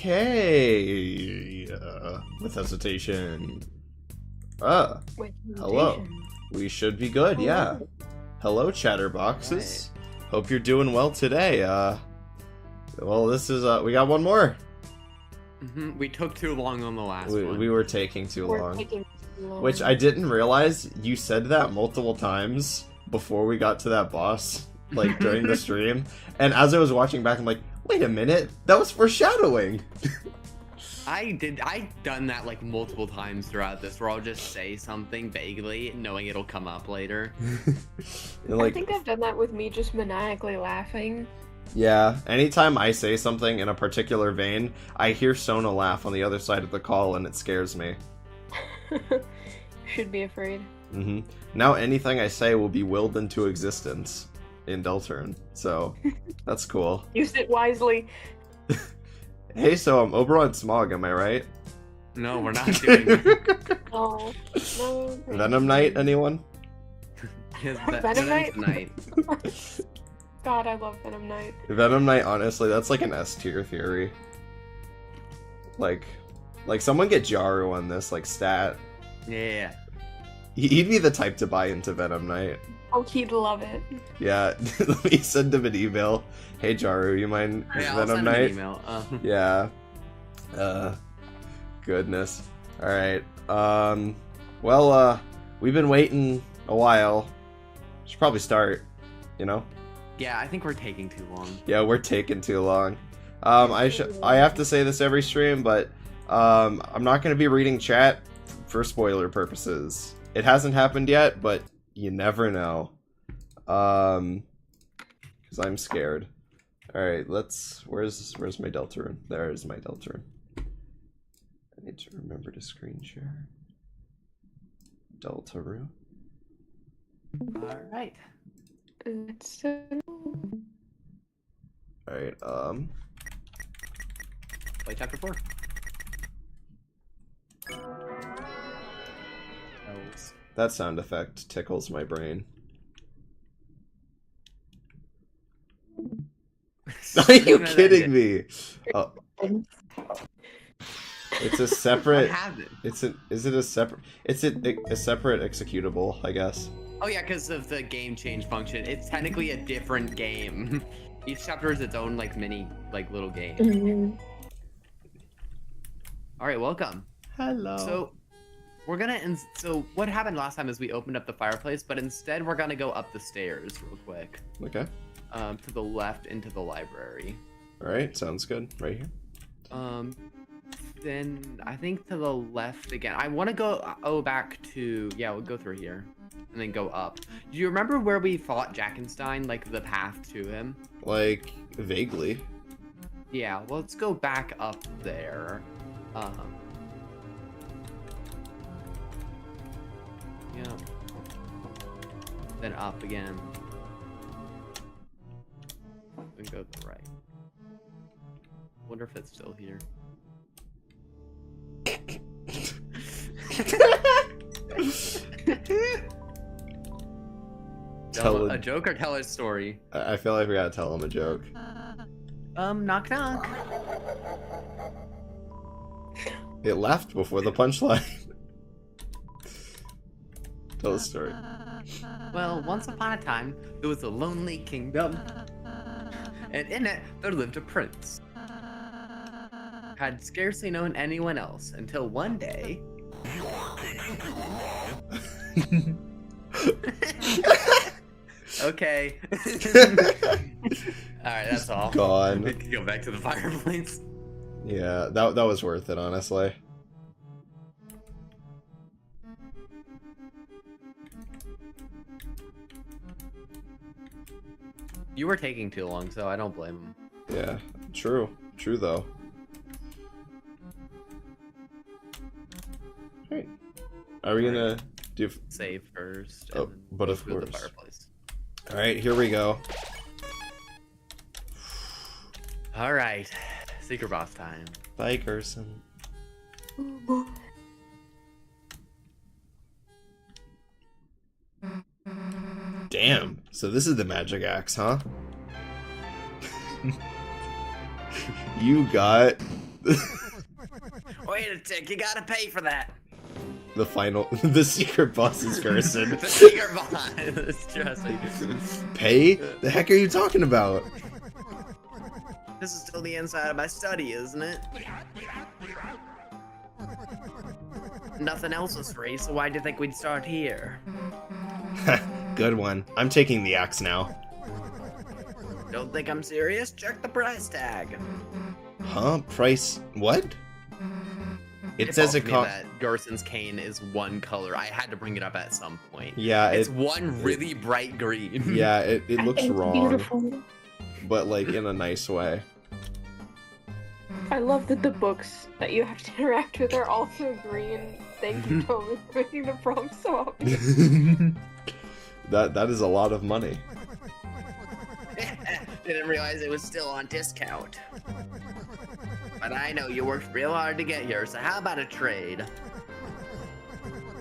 Okay. With hesitation. Hello. We should be good, yeah. Hello, chatterboxes. Right. Hope you're doing well today. Well, this is, we got one more. We took too long on the last one. We were taking too long. Which I didn't realize you said that multiple times before we got to that boss, like, during the stream. And as I was watching back, I'm like, wait a minute, that was foreshadowing. I've done that like multiple times throughout this, where I'll just say something vaguely, knowing it'll come up later. Like, I think I've done that with me just maniacally laughing. Yeah, anytime I say something in a particular vein, I hear Sona laugh on the other side of the call, and it scares me. Should be afraid. Now anything I say will be willed into existence in Deltarune, so that's cool. Use it wisely. Hey, so I'm Oberon Smog, am I right? No, we're not doing that. No. Venom Knight, anyone? Venom Knight? God, I love Venom Knight. Venom Knight, honestly, that's like an S tier theory. Like someone get Jaru on this, like, stat. Yeah. He'd be the type to buy into Venom Knight. Oh, he'd love it. Yeah, let me send him an email. Hey, Jaru, you mind Venom Knight? I'll send him an email. Yeah. Goodness. Alright. Well, we've been waiting a while. Should probably start, you know? Yeah, I think we're taking too long. Yeah, we're taking too long. I have to say this every stream, but I'm not going to be reading chat for spoiler purposes. It hasn't happened yet, but you never know. Because I'm scared. Alright, where's my Deltarune? There's my Deltarune. need to remember to screen share. Deltarune. Alright. Alright, Play chapter 4. that sound effect tickles my brain. Are you kidding me? Oh. It's a separate. Is it a separate? It's a separate executable, I guess. Oh yeah, because of the game change function. It's technically a different game. Each chapter is its own like mini little game. All right, welcome. Hello. So we're gonna. So what happened last time is we opened up the fireplace, but instead we're gonna go up the stairs real quick. Okay. To the left into the library. All right, sounds good. Right here. Then I think to the left again. I want to go back to, yeah, we'll go through here and then go up. Do you remember where we fought Jackenstein, like the path to him? Like, vaguely. Yeah, well, let's go back up there. Yeah. Then up again. And go to the right. Wonder if it's still here. Tell a joke or tell a story? I feel like we gotta tell him a joke. Knock knock. It left before the punchline. Tell a story. Well, once upon a time, there was a lonely kingdom. And in it, there lived a prince. Had scarcely known anyone else until one day. Okay. Alright, that's all. Gone. We can go back to the fireplace. Yeah, that was worth it, honestly. You were taking too long, so I don't blame him. Yeah, true. True, though. Alright. Are we gonna do... Save first. Oh, but of course. The fireplace. Alright, here we go. Alright. Secret boss time. Bye, Gerson. Damn. So this is the magic axe, huh? You got... Wait a tick, you gotta pay for that. The final... the secret boss is Gerson. The secret boss. Trust me. Pay? The heck are you talking about? This is still the inside of my study, isn't it? Nothing else is free, so why do you think we'd start here? Good one. I'm taking the axe now. Don't think I'm serious? Check the price tag. Huh? Price... what? It says it costs... that Gerson's cane is one color. I had to bring it up at some point. Yeah, it's one really bright green. Yeah, it looks it's wrong. Beautiful. But, like, in a nice way. I love that the books that you have to interact with are also green. Thank you, Toby, for making the prompt so obvious. That is a lot of money. Didn't realize it was still on discount. But I know you worked real hard to get here, so how about a trade?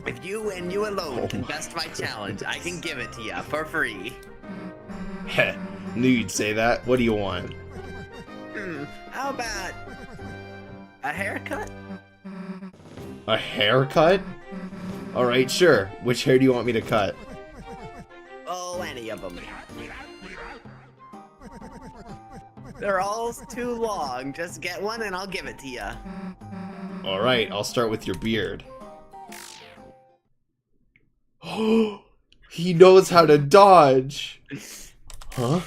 If you and you alone can best my challenge, I can give it to you for free. Heh, knew you'd say that. What do you want? How about a haircut? A haircut? Alright, sure. Which hair do you want me to cut? Oh, any of them. They're all too long. Just get one and I'll give it to you. Alright, I'll start with your beard. He knows how to dodge! Huh?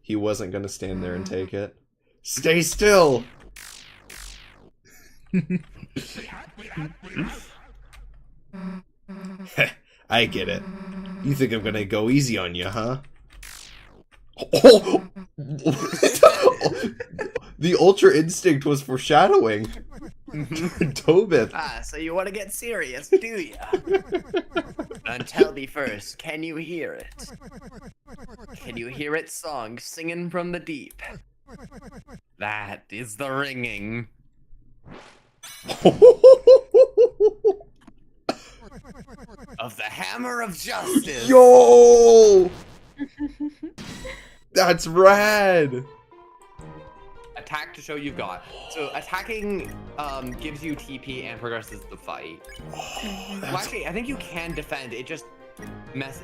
He wasn't gonna stand there and take it. Stay still! I get it. You think I'm gonna go easy on you, huh? Oh! The Ultra Instinct was foreshadowing. Tobith. Ah, so you want to get serious, do you? Then tell me first, can you hear it? Can you hear its song singing from the deep? That is the ringing of the hammer of justice. Yo! That's rad. Attack to show you've got. So attacking gives you TP and progresses the fight. Well, actually, I think you can defend. It just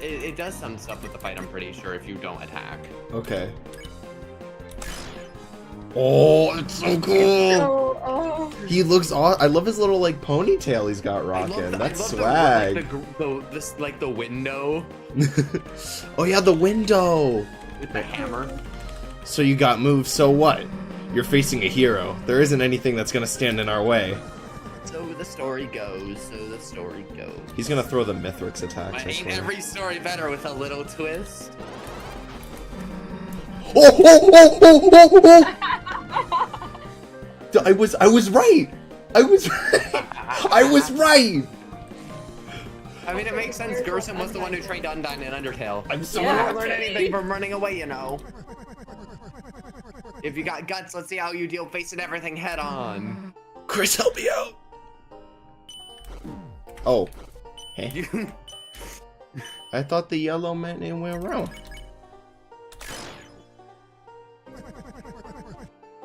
it does some stuff with the fight. I'm pretty sure if you don't attack. Okay. Oh, it's so cool. He looks awesome. I love his little like ponytail he's got rocking. That's swag. Like the window. Oh yeah, the window. With the hammer. So you got moves. So what? You're facing a hero. There isn't anything that's gonna stand in our way. So the story goes. He's gonna throw the Mithrix attacks. But ain't every story better with a little twist? Oh! I was right. I was right. I mean, it makes sense. Gerson was the one who trained Undyne in Undertale. I'm so You happy. never learn anything from running away, you know. If you got guts, let's see how you deal facing everything head on. Chris, help me out. Oh. Hey. I thought the yellow meant it went around.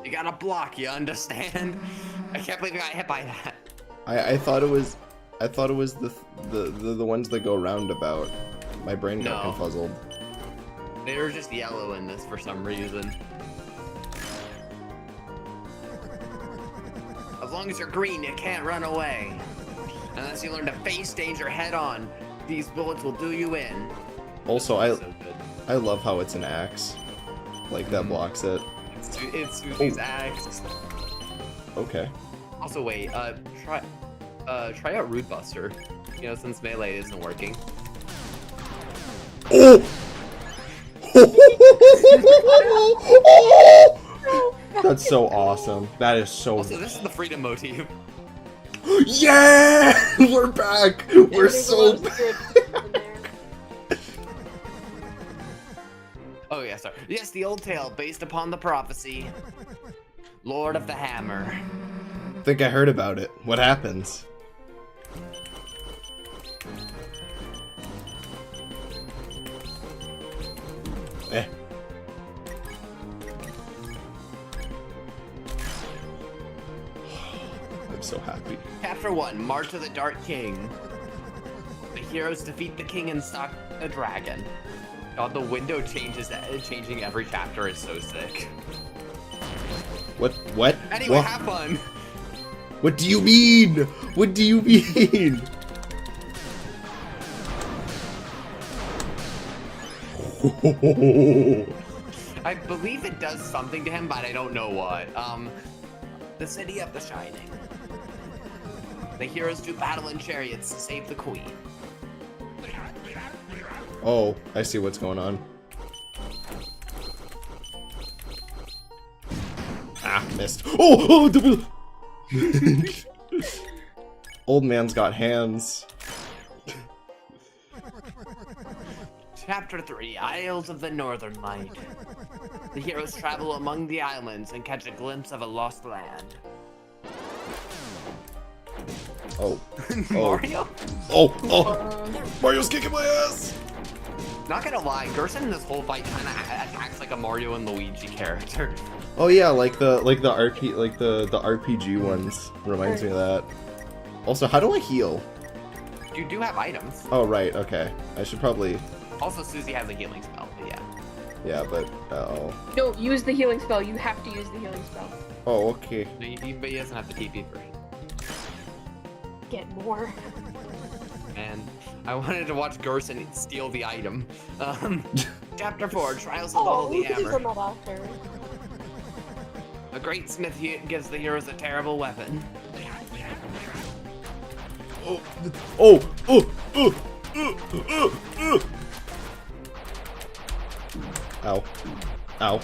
You gotta block, you understand? I can't believe I got hit by that. I thought it was the ones that go roundabout. My brain got confuzzled. They were just yellow in this for some reason. As long as you're green, you can't run away. Unless you learn to face danger head on, these bullets will do you in. Also, I love how it's an axe. Like, that blocks it. It's Susie's axe. Okay. Also, wait, try out Root Buster. You know, since melee isn't working. Oh! That's so awesome. That is so. Also, this is the freedom motif. Yeah! We're back! We're so back! Oh yeah, sorry. Yes, the old tale based upon the prophecy. Lord of the Hammer. Think I heard about it. What happens? Eh. I'm so happy. Chapter 1, March of the Dark King. The heroes defeat the king and stop the dragon. God, the window changing every chapter is so sick. What? Anyway, what? have fun! What do you mean? What do you mean? I believe it does something to him, but I don't know what. The City of the Shining. The heroes do battle in chariots to save the queen. Oh, I see what's going on. Ah, missed. Oh! Old man's got hands. Chapter 3, Isles of the Northern Light. The heroes travel among the islands and catch a glimpse of a lost land. Oh. Mario? Oh! Mario's kicking my ass! Not gonna lie, Gerson in this whole fight kinda attacks like a Mario and Luigi character. Oh yeah, like the RPG ones. Reminds me of that. Also, how do I heal? You do have items. Oh right, okay. I should probably. Also, Susie has a healing spell, but yeah. Yeah, but oh. Don't use the healing spell. You have to use the healing spell. Oh, okay. But he doesn't have the TP version. Get more. And I wanted to watch Gerson steal the item. Chapter 4, Trials of the Holy Hammer. A great smith gives the heroes a terrible weapon. Ow. Ow.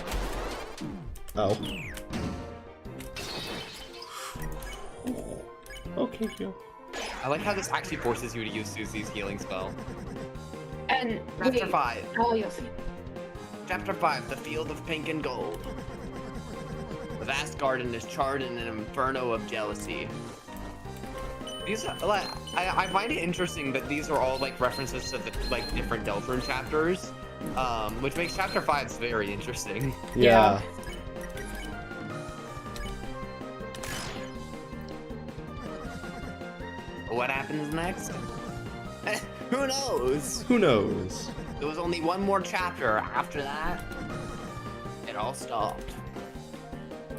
Ow. Okay, heal. I like how this actually forces you to use Susie's healing spell. And Chapter wait, 5. oh, you'll see. Chapter 5, the Field of Pink and Gold. The vast garden is charred in an inferno of jealousy. These are, like, I find it interesting that these are all like references to the like different Deltarune chapters, which makes chapter 5 very interesting. Yeah. What happens next? Who knows? Who knows? There was only one more chapter. After that, it all stopped.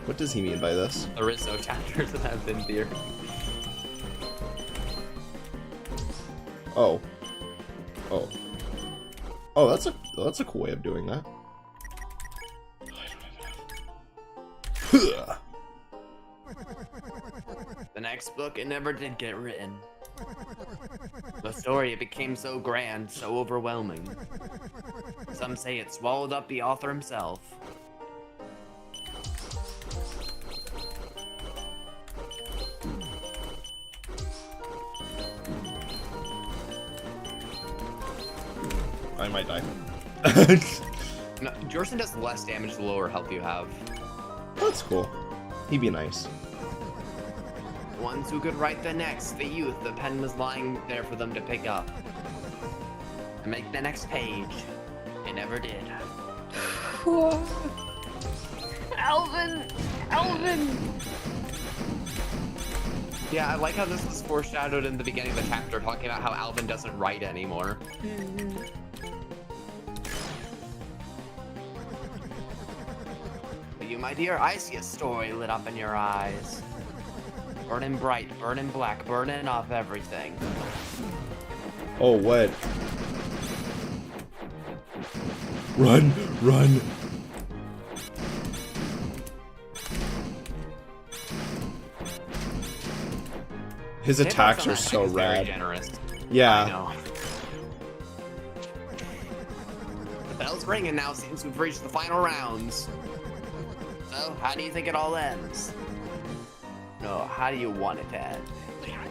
What does he mean by this? There is no chapters that have been there. Oh. Oh. Oh, that's a cool way of doing that. The next book, it never did get written. The story, it became so grand, so overwhelming. Some say it swallowed up the author himself. I might die. No, Jorson does less damage the lower health you have. That's cool. He'd be nice. The ones who could write the next, the youth, the pen was lying there for them to pick up. And make the next page. It never did. Alvin! Alvin! Yeah, I like how this was foreshadowed in the beginning of the chapter, talking about how Alvin doesn't write anymore. But you, my dear, I see a story lit up in your eyes. Burning bright, burning black, burning off everything. Oh, what? Run! Run! His attacks are so very rad. generous. Yeah. I know. The bell's ringing now since we've reached the final rounds. So, how do you think it all ends? No, how do you want it to end? I'm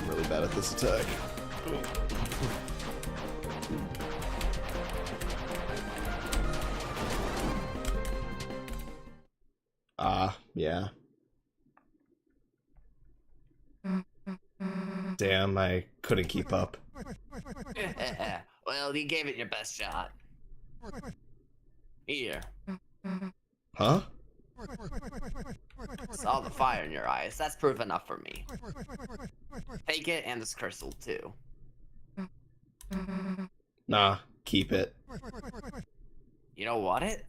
really bad at this attack. Yeah. Damn, I couldn't keep up. Well, you gave it your best shot. Here. Huh? Saw the fire in your eyes. That's proof enough for me. Take it and this crystal too. Nah, keep it. You don't want it?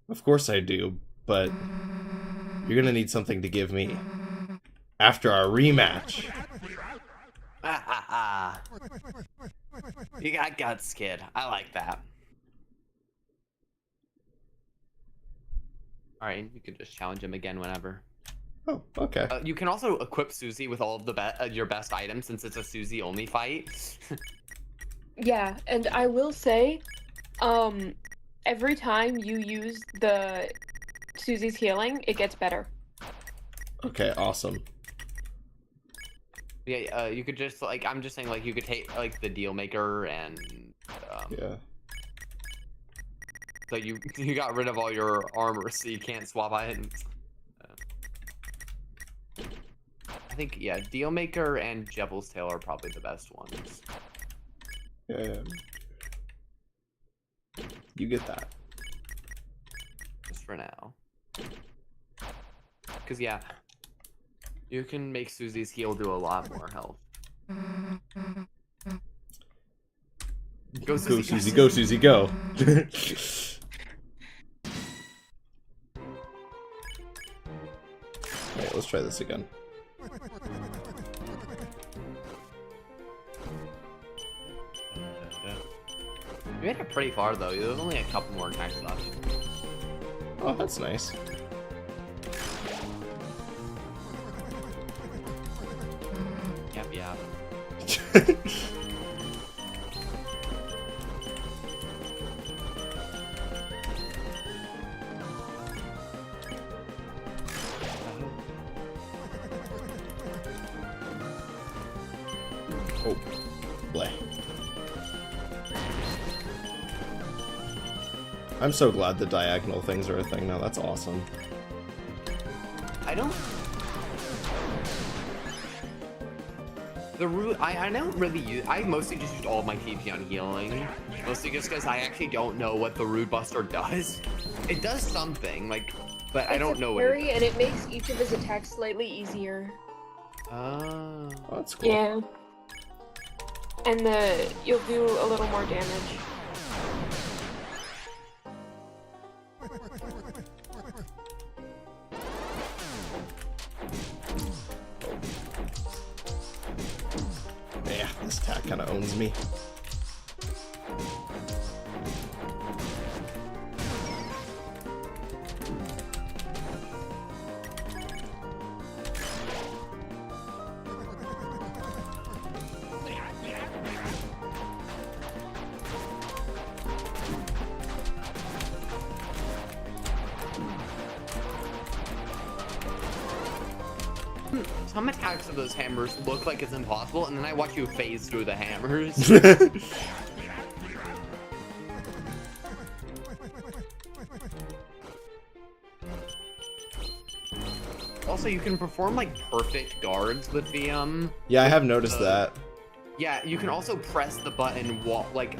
Of course I do, but you're gonna need something to give me. After our rematch. You got guts, kid. I like that. Alright, you can just challenge him again whenever. Oh, okay. You can also equip Susie with all of the your best items since it's a Susie only fight. Yeah, and I will say, every time you use the Susie's healing, it gets better. Okay, awesome. Yeah, you could just like I'm just saying like you could take like the deal maker and Yeah. so you got rid of all your armor so you can't swap items. I think yeah, deal maker and Devil's Tail are probably the best ones. Yeah. You get that. Just for now. Cause yeah. You can make Susie's heal do a lot more health. Go Susie, go Susie, go. Alright, let's try this again. You made it pretty far though. There's only a couple more attacks left. Oh, that's nice. Yep, yeah. Oh, bleh. I'm so glad the diagonal things are a thing now. That's awesome. I don't... The root, I don't really use... I mostly just use all of my TP on healing. Mostly just because I actually don't know what the Rude Buster does. It does something, like... But I don't know what it does. and it makes each of his attacks slightly easier. Oh, that's cool. Yeah. And you'll do a little more damage. Yeah, this attack kind of owns me. Some attacks of those hammers look like it's impossible, and then I watch you phase through the hammers. Also, you can perform like perfect guards with the Yeah, I have noticed that. Yeah, you can also press the button, like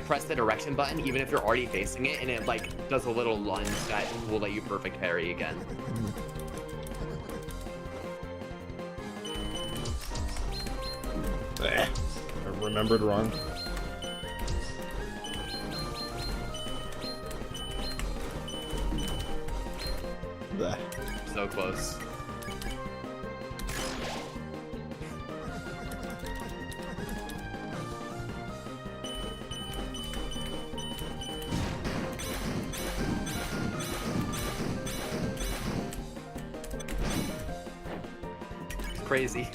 press the direction button, even if you're already facing it, and it like does a little lunge that will let you perfect parry again. I remembered wrong. Bleh. So close. It's crazy.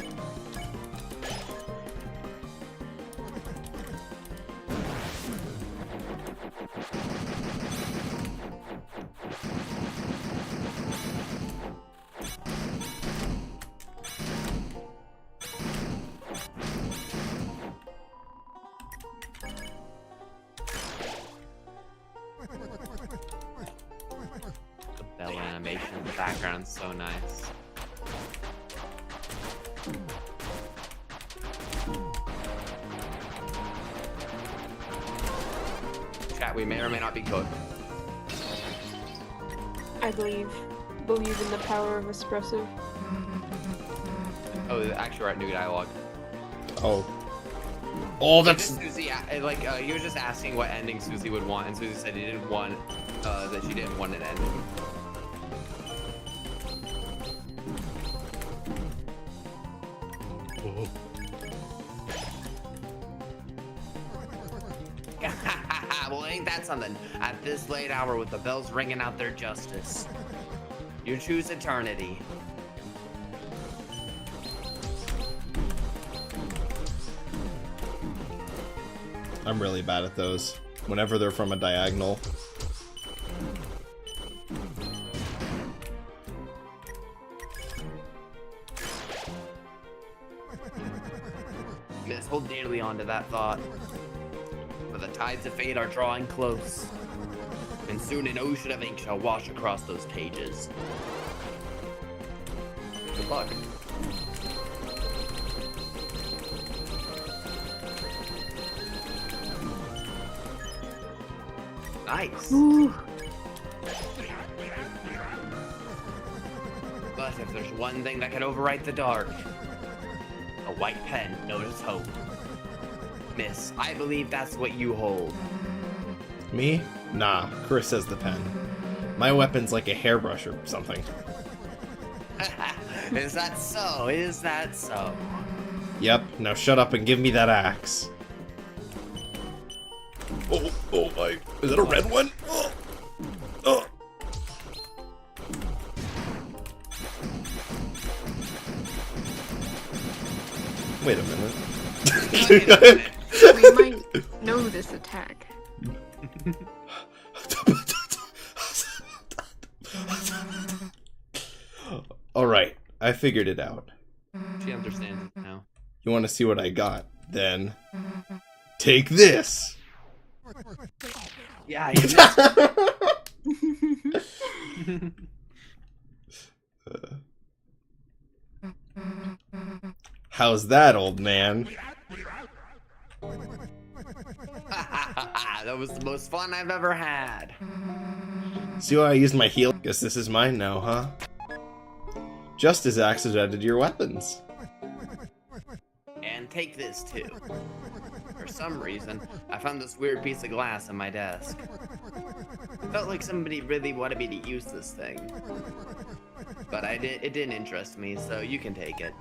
The bell animation in the background's so nice. Chat, we may or may not be cooked. I believe in the power of espresso. Oh, actually, we're at new dialogue. Oh. Oh, that's... Susie, like, he was just asking what ending Susie would want, and Susie said he didn't want, that she didn't want an ending. Oh. Well, ain't that something? At this late hour with the bells ringing out their justice. You choose eternity. I'm really bad at those. Whenever they're from a diagonal. Miss, hold dearly onto that thought. For the tides of fate are drawing close. And soon an ocean of ink shall wash across those pages. Good luck. Nice. Ooh. But if there's one thing that can overwrite the dark, a white pen knows hope. Miss, I believe that's what you hold. Me? Nah, Chris says the pen. My weapon's like a hairbrush or something. Is that so? Is that so? Yep, now shut up and give me that axe. Oh my. Is it a red one? Oh. Oh. Wait a minute. Wait a minute. We might know this attack. Alright, I figured it out. She understands it now. You want to see what I got? Then take this. Yeah, you How's that, old man? That was the most fun I've ever had. See why I used my heal? Guess this is mine now, huh? Just as accidented your weapons. And take this too. For some reason, I found this weird piece of glass on my desk. Felt like somebody really wanted me to use this thing. But it didn't interest me, so you can take it.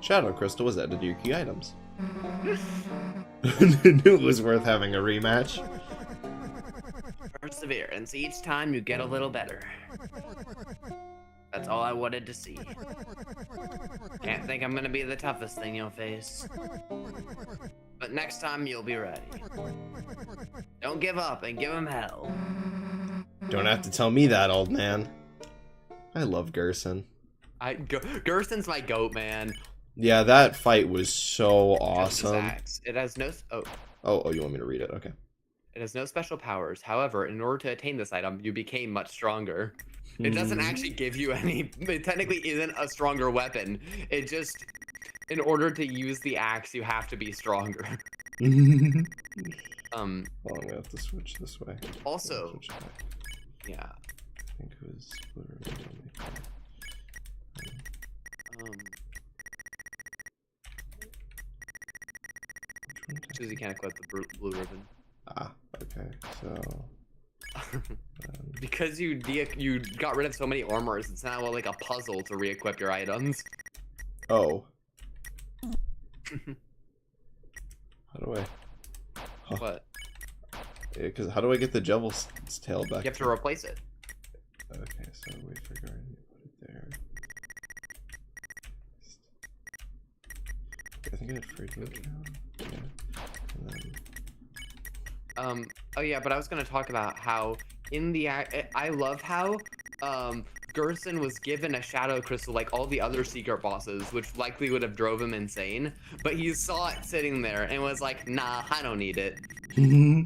Shadow Crystal was added to your key items. Knew it was worth having a rematch. Perseverance. Each time you get a little better. That's all I wanted to see. Can't think I'm gonna be the toughest thing you'll face. But next time you'll be ready. Don't give up and give him hell. Don't have to tell me that, old man. I love Gerson. Gerson's my goat, man. Yeah, that fight was so awesome. It has no... Oh, you want me to read it? Okay. It has no special powers. However, in order to attain this item, you became much stronger. It doesn't actually give you any... It technically isn't a stronger weapon. It just... In order to use the axe, you have to be stronger. Well, I'm gonna have to switch this way. Also... Yeah. I think it was... Susie can't equip the blue ribbon. Ah, okay, so... Because you got rid of so many armors, it's now like a puzzle to re-equip your items. Oh. How do I... Huh. What? Yeah, because how do I get the devil's tail back? You have to replace it. Okay, so wait for Guardian to put it there. I think I had free to account. Yeah. And then... Oh yeah, but I was gonna talk about how in the I love how Gerson was given a shadow crystal like all the other secret bosses, which likely would have drove him insane. But he saw it sitting there and was like, "Nah, I don't need it." He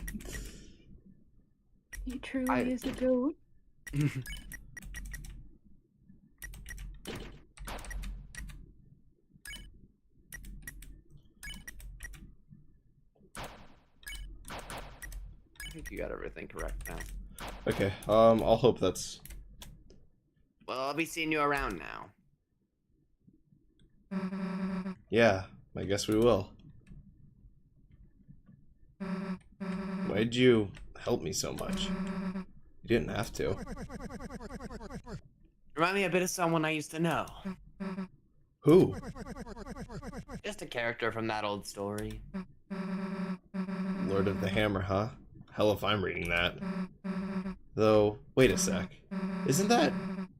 truly is a goat. I think you got everything correct now. Okay, I'll hope that's... Well, I'll be seeing you around now. Yeah, I guess we will. Why'd you help me so much? You didn't have to. Remind me a bit of someone I used to know. Who? Just a character from that old story. Lord of the Hammer, huh? Hell if I'm reading that. Though, wait a sec. Isn't that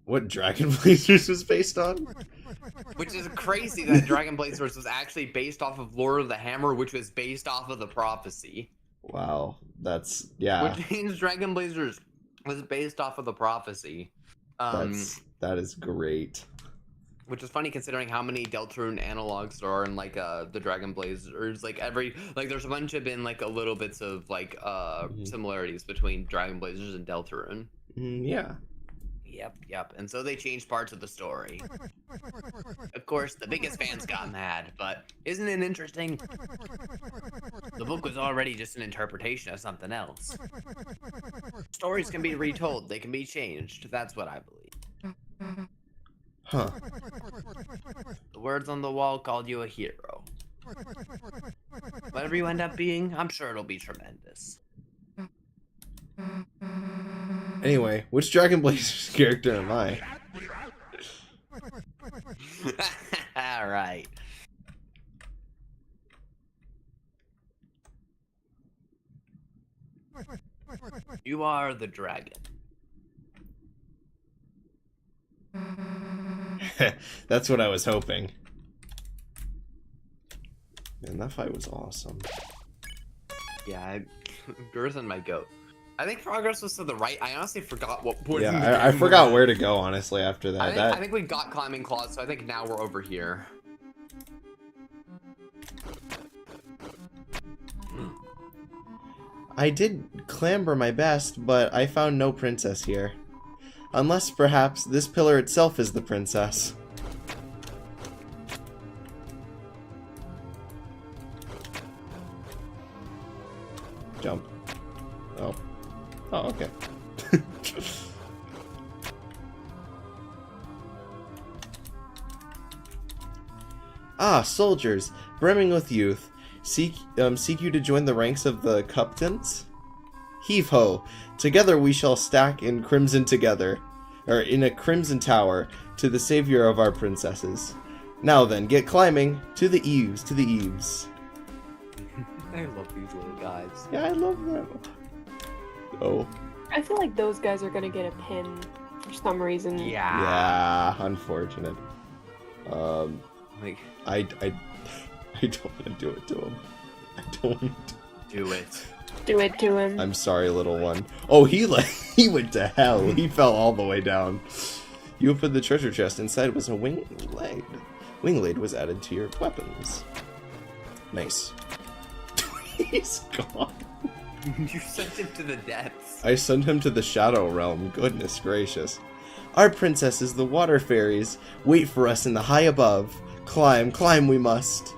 what Dragon Blazers was based on? Which is crazy that Dragon Blazers was actually based off of Lord of the Hammer, which was based off of the prophecy. Wow, that's... yeah. Which means Dragon Blazers was based off of the prophecy. That is great. Which is funny considering how many Deltarune analogs there are in like the Dragon Blazers. Like there's a bunch of been like a little bits of like similarities between Dragon Blazers and Deltarune. Yeah. Yep. And so they changed parts of the story. Of course, the biggest fans got mad, but isn't it interesting? The book was already just an interpretation of something else. Stories can be retold, they can be changed. That's what I believe. Huh. The words on the wall called you a hero. Whatever you end up being, I'm sure it'll be tremendous. Anyway, which Dragon Blazers character am I? Alright. You are the dragon. That's what I was hoping. Man, that fight was awesome. Yeah, Gerson my goat. I think progress was to the right. I honestly forgot what point. Yeah, I forgot where to go, honestly, after that. I think we got climbing claws, so I think now we're over here. I did clamber my best, but I found no princess here. Unless, perhaps, this pillar itself is the princess. Jump. Oh. Oh, okay. Ah, soldiers, brimming with youth, seek you to join the ranks of the captains? Heave ho! Together we shall stack in crimson together, or in a crimson tower, to the savior of our princesses. Now then, get climbing to the eaves, to the eaves. I love these little guys. Yeah, I love them. Oh. I feel like those guys are gonna get a pin for some reason. Yeah. Yeah, unfortunate. Like, I don't want to do it to him. I don't want to. do it. Do it to him. I'm sorry, little one. Oh, he went to hell. He fell all the way down. You opened the treasure chest. Inside was a wingblade. Wingblade was added to your weapons. Nice. He's gone. You sent him to the depths. I sent him to the Shadow Realm. Goodness gracious. Our princess is the water fairies. Wait for us in the high above. Climb, climb we must.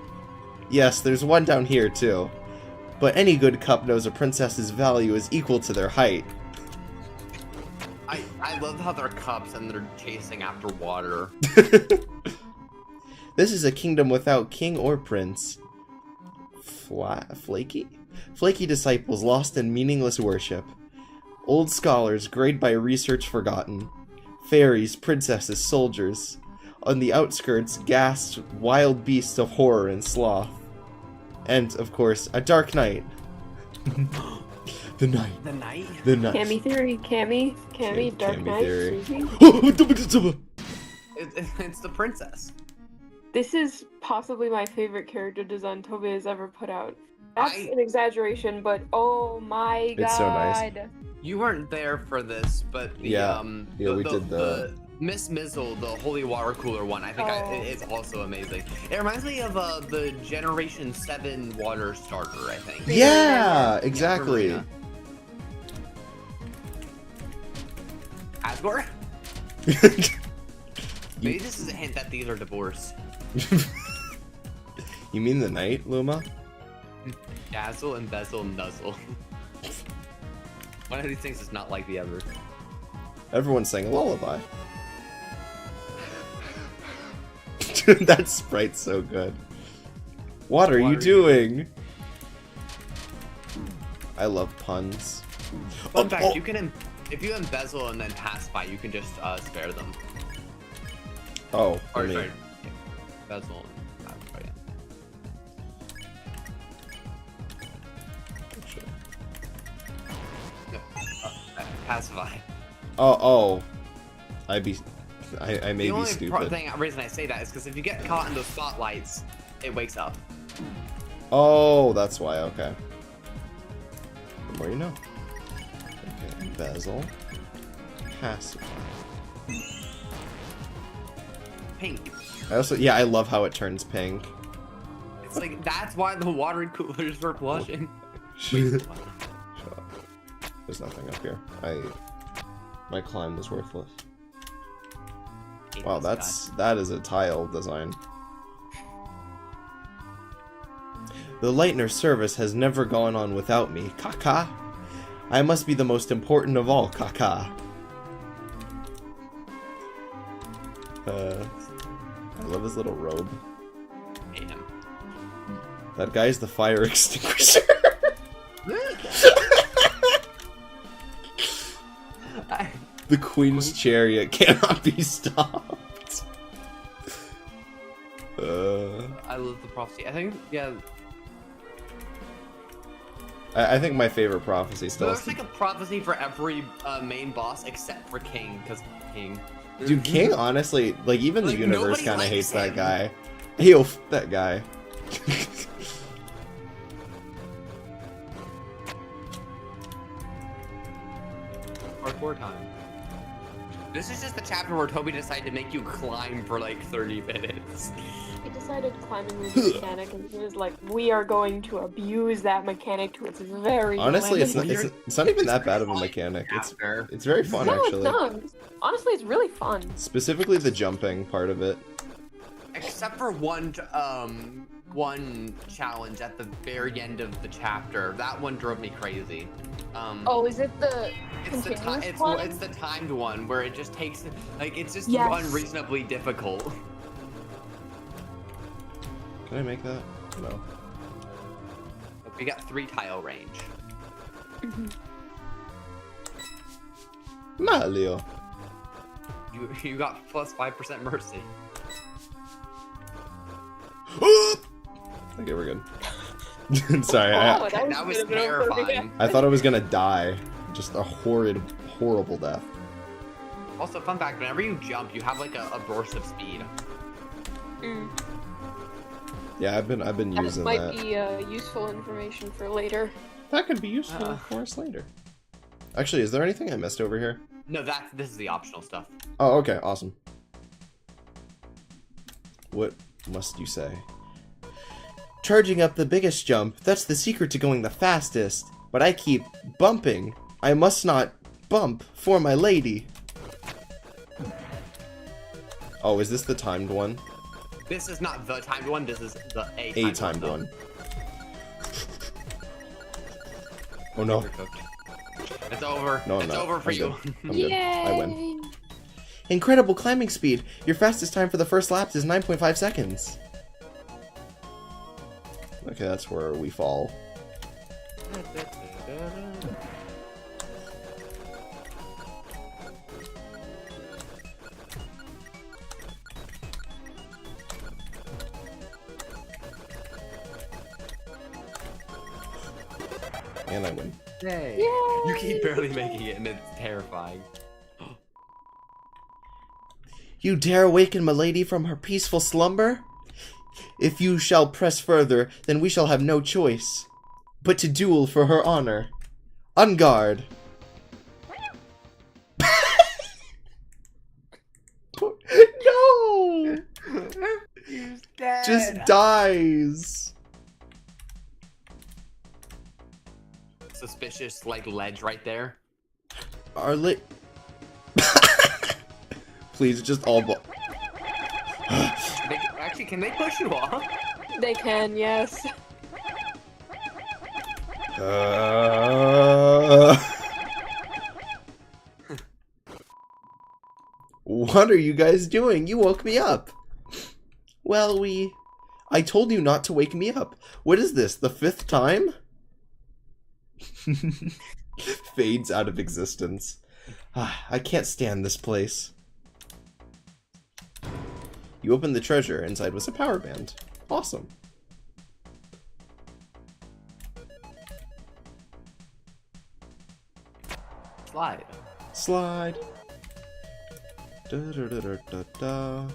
Yes, there's one down here too. But any good cup knows a princess's value is equal to their height. I love how they're cups and they're chasing after water. This is a kingdom without king or prince. Flaky? Flaky disciples lost in meaningless worship. Old scholars grayed by research forgotten. Fairies, princesses, soldiers. On the outskirts, gasped wild beasts of horror and sloth. And, of course, a dark night. The night. The night? The night. Cammy theory, Cammy, Dark Cammy Knight, theory. Susie. It's the princess. This is possibly my favorite character design Toby has ever put out. That's I- an exaggeration, but oh my god. It's so nice. You weren't there for this, but the Yeah, we did the Miss Mizzle, the holy water cooler one. I think Oh. it's also amazing. It reminds me of the Generation 7 water starter. I think. Yeah, From exactly. Marina. Asgore? Maybe this is a hint that these are divorced. You mean the night, Luma? Dazzle, embezzle, nuzzle. One of these things is not like the other. Everyone sang a lullaby. That sprite's so good. What are you doing? I love puns. Fun fact, you can if you embezzle and then pass by, you can just spare them. Oh, Or I mean, sorry, embezzle and pass by. Yeah. No, pacify. oh. I may The be only stupid. reason I say that is because if you get caught in those spotlights, it wakes up. Oh, that's why, okay. The more you know. Okay, embezzle. Pacify. Pink. I love how it turns pink. It's like that's why the water coolers were blushing. Shut up. There's nothing up here. My climb was worthless. Wow, that is a tile design. The Lightner service has never gone on without me. Kaka. I must be the most important of all, Kaka. I love his little robe. Hate him. That guy's the fire extinguisher. The Queen's chariot cannot be stopped. I love the prophecy. I think, yeah. I think my favorite prophecy still is There's like a prophecy for every main boss except for King, because King. Dude, King, honestly, like, even the Like, universe nobody kind of likes hates that him. guy. Yo, that guy. Hardcore time. This is just the chapter where Toby decided to make you climb for like 30 minutes. He decided climbing was a mechanic, and he was like, "We are going to abuse that mechanic to its very Honestly, it's limit." not, it's not even that bad of a mechanic. It's very fun, No, actually. it's not. Honestly, it's really fun. Specifically the jumping part of it. Except for one challenge at the very end of the chapter. That one drove me crazy. Oh, is it the it's the continuous one? it's the timed one where it just takes it's just Yes. unreasonably difficult. Can I make that? No. We got 3 tile range. Mario. You got plus 5% mercy. Okay, we're good. Sorry, That was terrifying. I thought I was gonna die. Just a horrible death. Also, fun fact: whenever you jump, you have like a burst of speed. Yeah, I've been using might that. be useful information for later. That could be useful for us later. Actually, is there anything I missed over here? No, this is the optional stuff. Oh, okay, awesome. What must you say? Charging up the biggest jump, that's the secret to going the fastest. But I keep bumping. I must not bump for my lady. Oh, is this the timed one? This is not the timed one, this is the A timed one. Oh no. It's over. No, it's not. over for I'm you. Good. I'm good. I win. Incredible climbing speed. Your fastest time for the first lap is 9.5 seconds. Okay, that's where we fall. And I win. Yay. Yay! You keep barely making it and it's terrifying. You dare awaken milady from her peaceful slumber? If you shall press further, then we shall have no choice but to duel for her honor. On guard. No! He's dead. Just dies. Suspicious, like, ledge right there. Our Please, just all Actually, can they push you off? They can, yes. What are you guys doing? You woke me up. Well, I told you not to wake me up. What is this, the 5th time? Fades out of existence. I can't stand this place. You opened the treasure. Inside was a power band. Awesome. Slide. Slide. Da, da, da, da, da, da.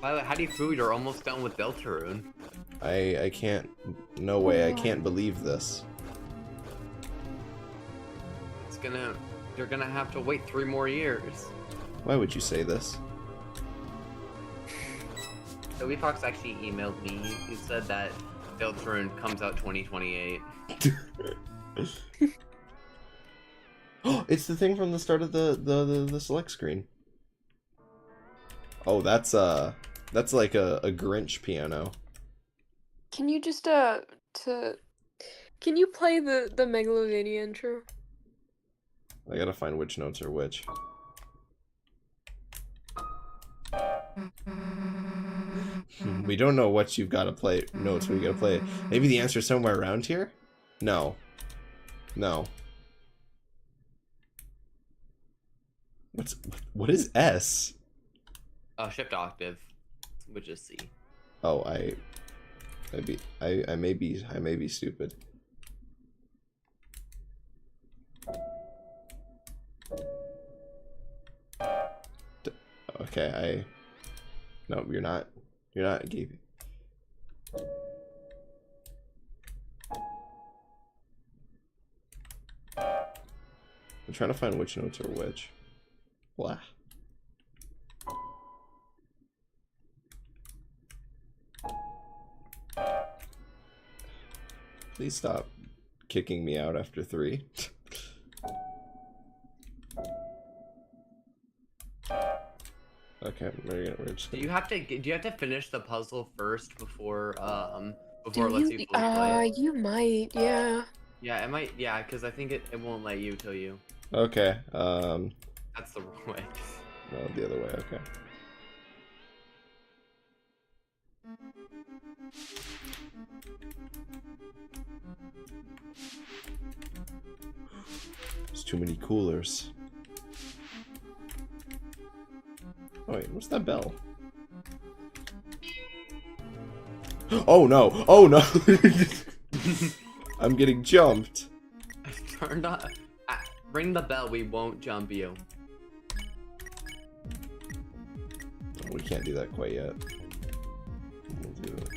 How do you feel you're almost done with Deltarune? I can't. No way. I can't believe this. You're gonna have to wait 3 more years. Why would you say this? So Fox actually emailed me. He said that Deltarune comes out 2028. It's the thing from the start of the select screen. Oh, that's like a Grinch piano. Can you just can you play the Megalovania intro? I gotta find which notes are which. We don't know what you've got to play. Notes we gotta play. Maybe the answer's somewhere around here? No. No. What is S? Shift octave, which is C. Oh, I may be stupid. Okay, no, you're not. You're not gaping. I'm trying to find which notes are which. Blah. Please stop kicking me out after 3. Okay, we're just Do you have to finish the puzzle first before Do it lets you fully play it? You might, yeah. Yeah, it might. Yeah, because I think it won't let you till you. Okay, That's the wrong way. no, the other way, okay. There's too many coolers. Oh wait, what's that bell? Oh no! Oh no! I'm getting jumped. Turn on. Ring the bell. We won't jump you. Oh, we can't do that quite yet. We'll do it.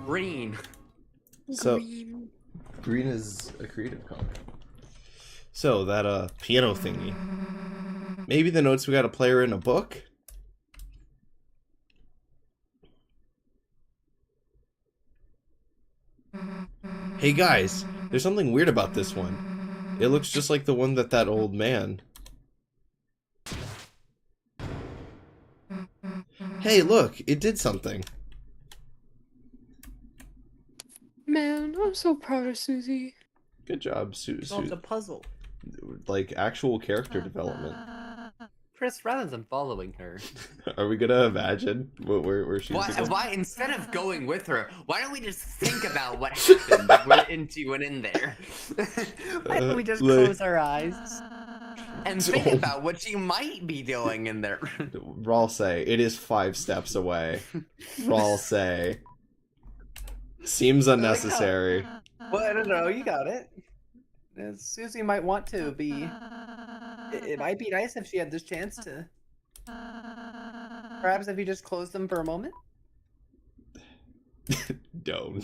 Green. So, green is a creative color. So, that piano thingy. Maybe the notes we gotta play are in a book? Hey guys, there's something weird about this one. It looks just like the one that old man. Hey, look, it did something. Man, I'm so proud of Susie. Good job, Solved a puzzle. Like actual character development. Chris, rather than following her. Are we gonna imagine where she's going? Why instead of going with her, why don't we just think about what happened when she went in there? Why don't we just close our eyes and think about what she might be doing in there? Rawl say it is 5 steps away. Rawl say seems unnecessary. Well, I don't know. You got it. Susie might want to be. It might be nice if she had this chance to. Perhaps if you just close them for a moment. Don't.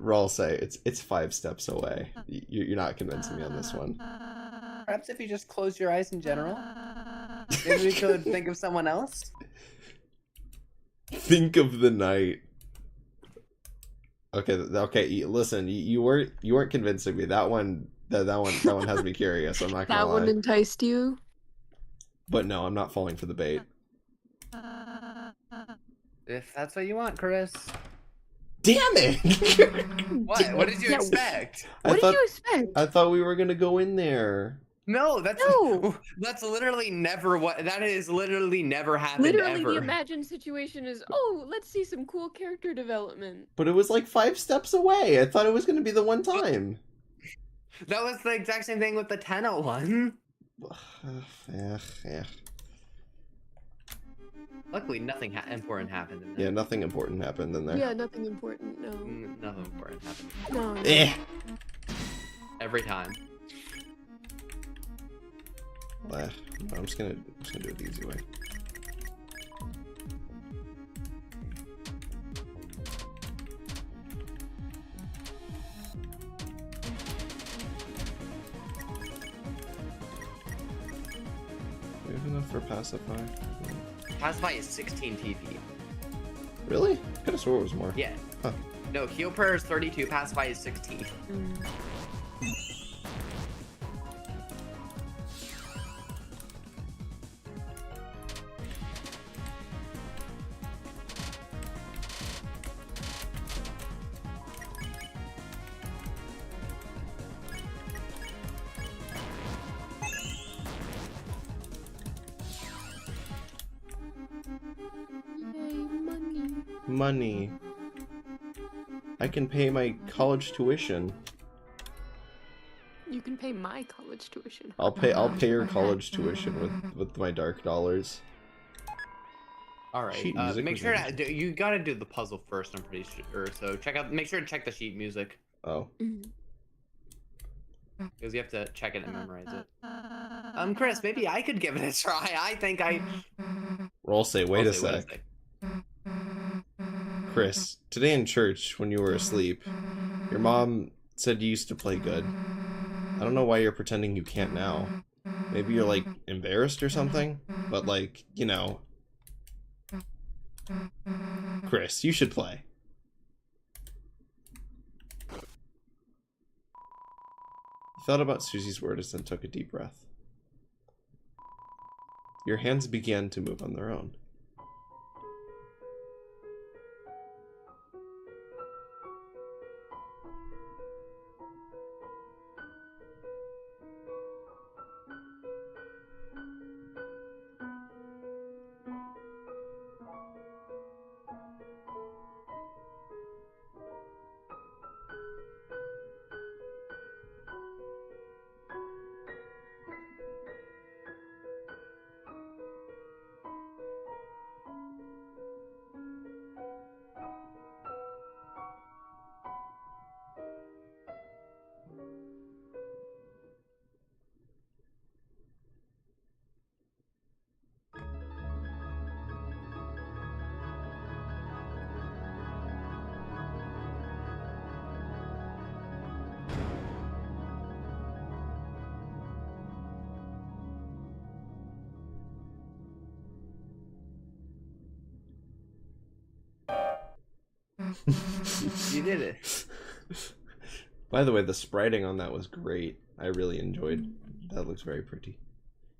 Rawl say it's 5 steps away. You're not convincing me on this one. Perhaps if you just close your eyes in general. Maybe we could think of someone else. Think of the night. Okay. Listen, you weren't convincing me. That one has me curious. I'm not gonna lie. That one enticed you? But no, I'm not falling for the bait. If that's what you want, Chris. Damn it! What did you expect? What did you expect? I thought we were gonna go in there. No, that's literally never that has literally never happened Literally, ever. the imagined situation is, oh, let's see some cool character development. But it was like 5 steps away. I thought it was gonna be the one time. That was the exact same thing with the Tenno one. Yeah. Luckily, nothing important happened in there. Yeah, nothing important happened in there. Yeah, nothing important, no. Nothing important happened. No. Every time. I'm just gonna do it the easy way. for Pacify. Pacify is 16 TP. Really? I could have swore it was more. Yeah. Huh. No, Heal Prayer is 32, Pacify is 16. Money. I can pay my college tuition. You can pay my college tuition. I'll pay your college tuition with my dark dollars. All right. Sheet music Make was sure amazing. you gotta do the puzzle first. I'm pretty sure. So make sure to check the sheet music Oh. because you have to check it and memorize it. Chris, maybe I could give it a try. I think I. Roll say, wait I'll a say, sec. Chris, today in church when you were asleep, your mom said you used to play good. I don't know why you're pretending you can't now. Maybe you're like embarrassed or something, but like, you know. Chris, you should play. He thought about Susie's words and took a deep breath. Your hands began to move on their own. You did it. By the way, the spriting on that was great. I really enjoyed. That looks very pretty.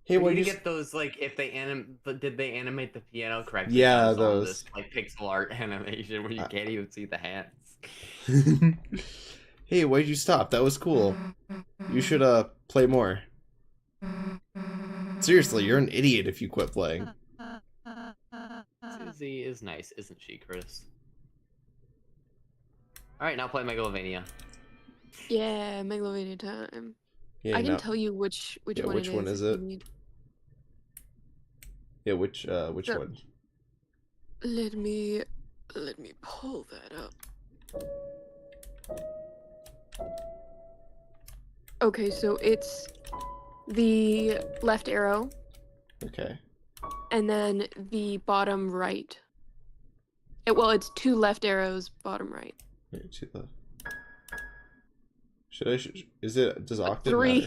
Hey, We what need you to get those like if they did they animate the piano correctly? Yeah, That was on those. this, like pixel art animation where you can't even see the hands. Hey, why'd you stop? That was cool. You should play more. Seriously, you're an idiot if you quit playing. Susie is nice, isn't she, Chris? All right, now play Megalovania. Yeah, Megalovania time. Yeah, I can now- tell you which Yeah, one which it one is. is if it? you need. Yeah, which So- one? Let me pull that up. Okay, so it's the left arrow Okay. and then the bottom right. Well, it's two left arrows, bottom right. Wait, to the... Is it, does octave Three.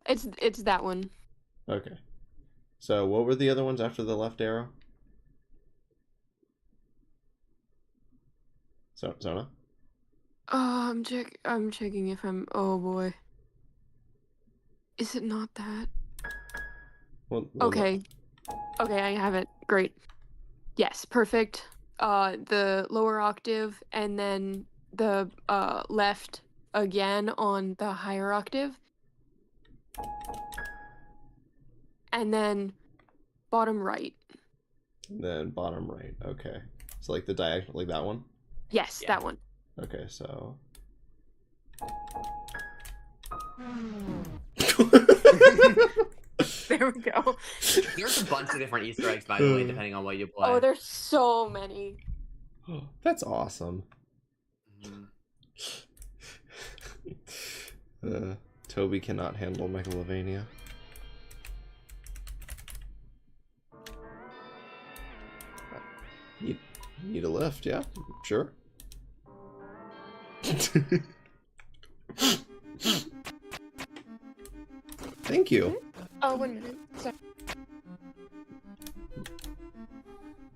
matter? It's that one. Okay. So what were the other ones after the left arrow? Sona? Oh, I'm checking if I'm. Oh boy. Is it not that? Well, Okay. Okay, I have it. Great. Yes, perfect. The lower octave and then the left again on the higher octave. And then bottom right. Then bottom right. Okay. So like the diagonal, like that one? Yes, Yeah. that one. Okay, so... There we go. There's a bunch of different Easter eggs, by the way, depending on what you play. Oh, there's so many. That's awesome. Mhm. Toby cannot handle Megalovania. You need a lift, yeah? Sure. Thank you. Oh, 1 minute.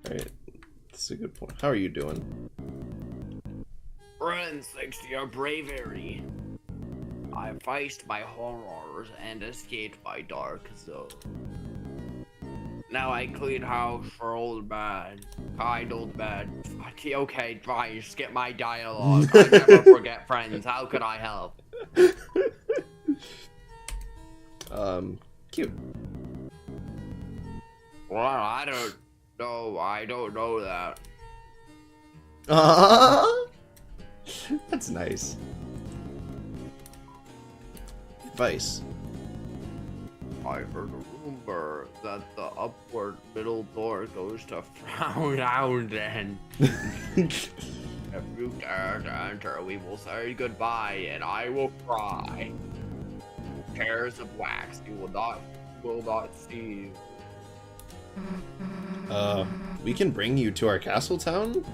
Alright, that's a good point. How are you doing? Friends, thanks to your bravery, I faced my horrors and escaped my dark zone. Now I clean house for old man, kind old man. Okay, fine, skip my dialogue. I never forget friends. How could I help? Cute. Well, I don't know that. That's nice. Advice. I heard a rumor that the upward middle door goes to Frownhound. If you dare to enter, we will say goodbye, and I will cry. Pairs of wax, you will not see. We can bring you to our castle town?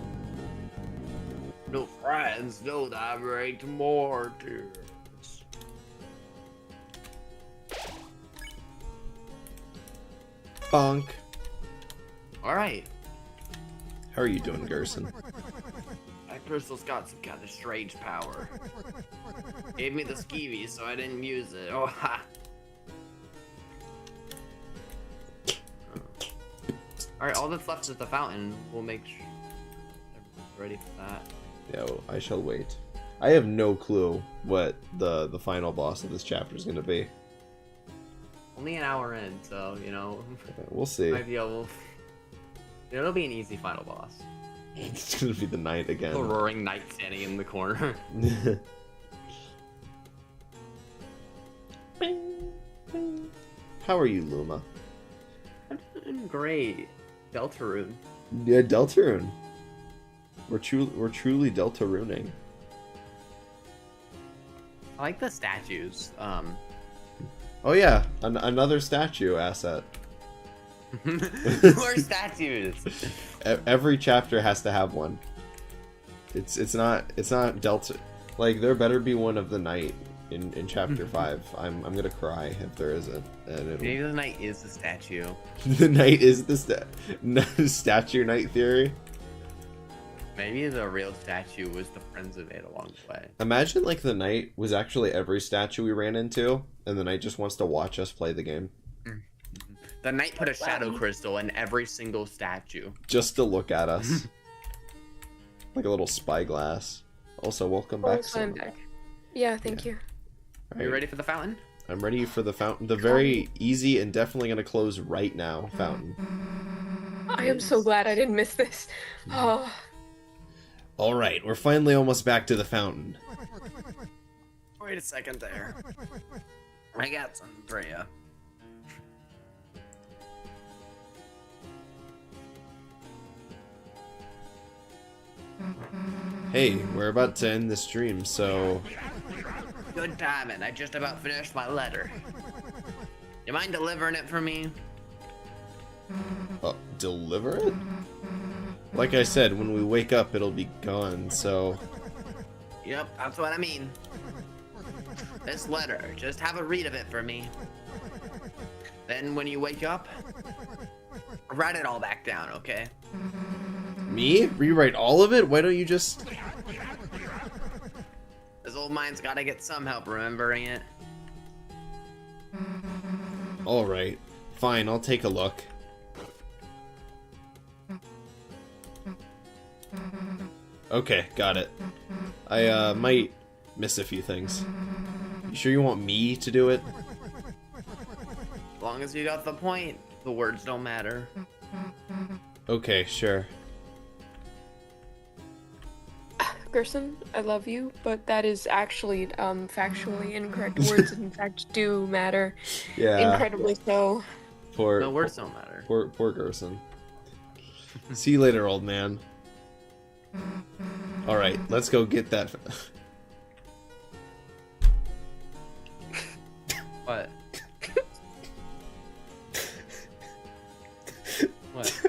No friends, no that break more tears. Bonk. Alright. How are you doing, Gerson? That crystal's got some kind of strange power. Gave me the skeevy, so I didn't use it. Oh, ha! Alright, all that's left is the fountain. We'll make sure everyone's ready for that. Yo, I shall wait. I have no clue what the final boss of this chapter is going to be. Only an hour in, so, you know. We'll see. Might be able... It'll be an easy final boss. It's going to be the knight again. The roaring knight standing in the corner. How are you, Luma? I'm doing great. Deltarune. Yeah, Deltarune. We're truly Deltaruning. I like the statues. Oh yeah, another statue asset. More statues. Every chapter has to have one. It's not Delta. Like there better be one of the knight in chapter 5. I'm gonna cry if there isn't. And Maybe the knight is the statue. the knight is the statue knight theory. Maybe the real statue was the friends of it along the way. Imagine like the knight was actually every statue we ran into, and the knight just wants to watch us play the game. The knight put a shadow crystal in every single statue. Just to look at us. Like a little spyglass. Also, welcome back, Sona. back. Yeah, thank you. Are you ready for the fountain? I'm ready for the fountain. The very easy and definitely going to close right now fountain. I am so glad I didn't miss this. Oh. Alright, we're finally almost back to the fountain. Wait a second there. I got something for you. Hey, we're about to end the stream, so... Good timing. I just about finished my letter. You mind delivering it for me? Deliver it? Like I said, when we wake up, it'll be gone, so... Yep, that's what I mean. This letter, just have a read of it for me. Then when you wake up, write it all back down, okay? Me? Rewrite all of it? Why don't you just... This old mind's gotta get some help remembering it. Alright. Fine, I'll take a look. Okay, got it. I might miss a few things. You sure you want me to do it? As long as you got the point, the words don't matter. Okay, sure. Gerson, I love you, but that is actually factually incorrect. Words in fact do matter. Yeah. Incredibly so. Poor, No, words don't matter. poor Gerson. See you later, old man. Alright, let's go get that. What? What?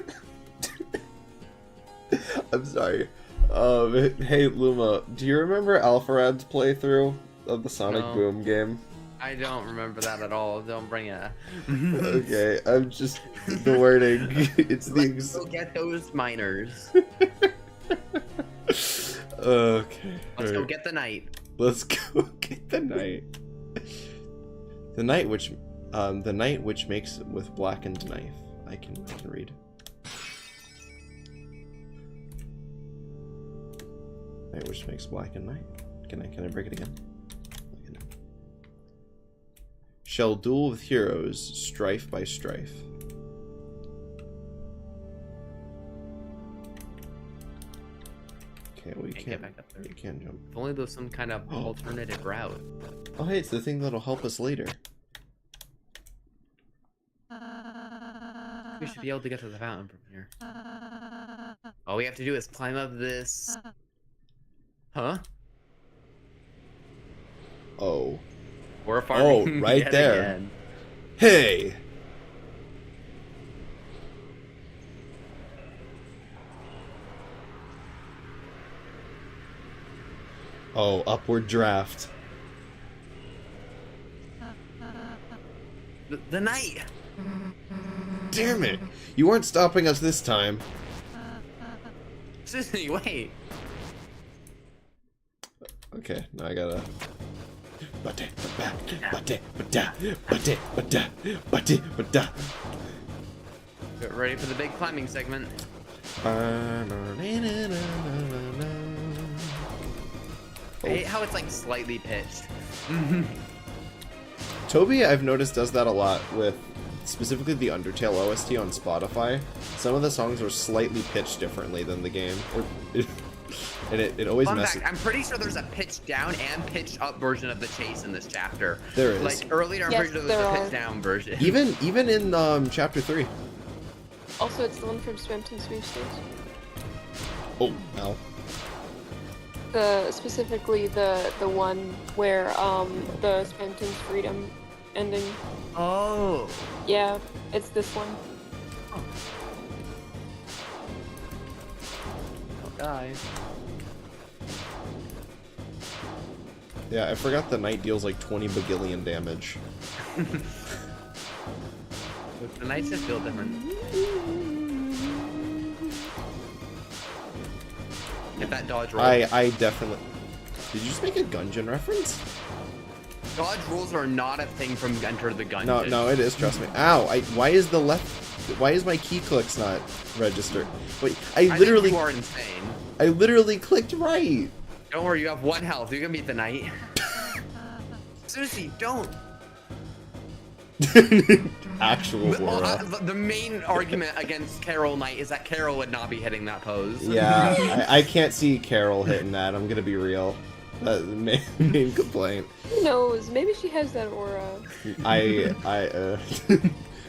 I'm sorry. Hey Luma, do you remember Alpharad's playthrough of the Sonic No. Boom game? I don't remember that at all. Don't bring it. Okay, I'm just the wording. It's the Let's go get those miners. Okay. Let's go get the knight. Let's go get the knight. The knight which makes with blackened knife. I can read. Knight which makes blackened knife. Can I break it again? Shall duel with heroes, strife by strife. Okay, we can't get back up there. You can't jump. If only there's some kind of alternative route. Oh, hey, it's the thing that'll help us later. We should be able to get to the fountain from here. All we have to do is climb up this. Huh? Oh. We're farming. Oh, right yet there. Again. Hey! Oh, upward draft. The knight! Damn it! You weren't stopping us this time. Sissy, wait. Okay, now I gotta... Get ready for the big climbing segment. I hate how it's like slightly pitched. Toby, I've noticed, does that a lot with specifically the Undertale OST on Spotify. Some of the songs are slightly pitched differently than the game. And it always Fun messes. fact, I'm pretty sure there's a pitched down and pitched up version of the chase in this chapter. There is. Like earlier, I'm Yes, pretty sure there's there a are. pitched down version. Even in chapter 3. Also, it's the one from Swimpton Sweepstakes. Oh, no. Specifically the one where the Spenton's freedom ending. Oh. Yeah, it's this one. Oh, guys. Yeah, I forgot the knight deals like 20 bagillion damage. The knights just feel different. Hit that dodge roll. I definitely... Did you just make a Gungeon reference? Dodge rolls are not a thing from Enter the Gungeon. No, it is, trust me. Ow, why is my key clicks not registered? Wait, I think literally... you are insane. I literally clicked right! Don't worry, you have 1 health. You can beat the knight. Susie, don't. Actual Aura. The main argument against Carol Knight is that Carol would not be hitting that pose. Yeah, I can't see Carol hitting that, I'm gonna be real. That's the main complaint. Who knows? Maybe she has that aura.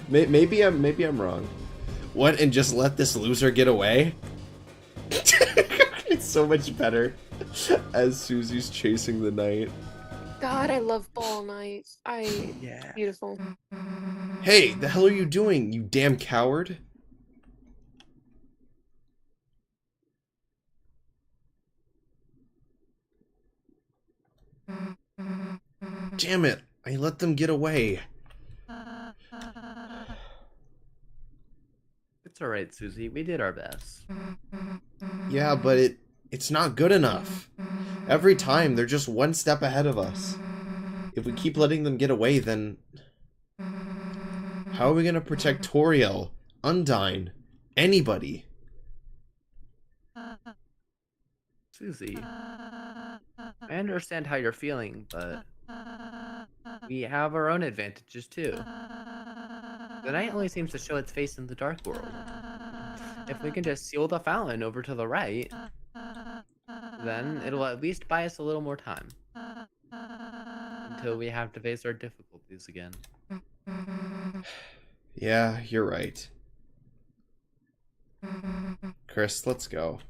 Maybe I'm wrong. What, and just let this loser get away? It's so much better as Susie's chasing the knight. God, I love Ball Knights. Yeah. Beautiful. Hey, the hell are you doing, you damn coward? Damn it, I let them get away. It's alright, Susie. We did our best. Yeah, but it's not good enough. Every time, they're just one step ahead of us. If we keep letting them get away, then... How are we gonna protect Toriel, Undyne, anybody? Susie, I understand how you're feeling, but we have our own advantages too. The knight only seems to show its face in the dark world. If we can just seal the fountain over to the right, then it'll at least buy us a little more time. Until we have to face our difficulties again. Yeah, you're right. Chris, let's go.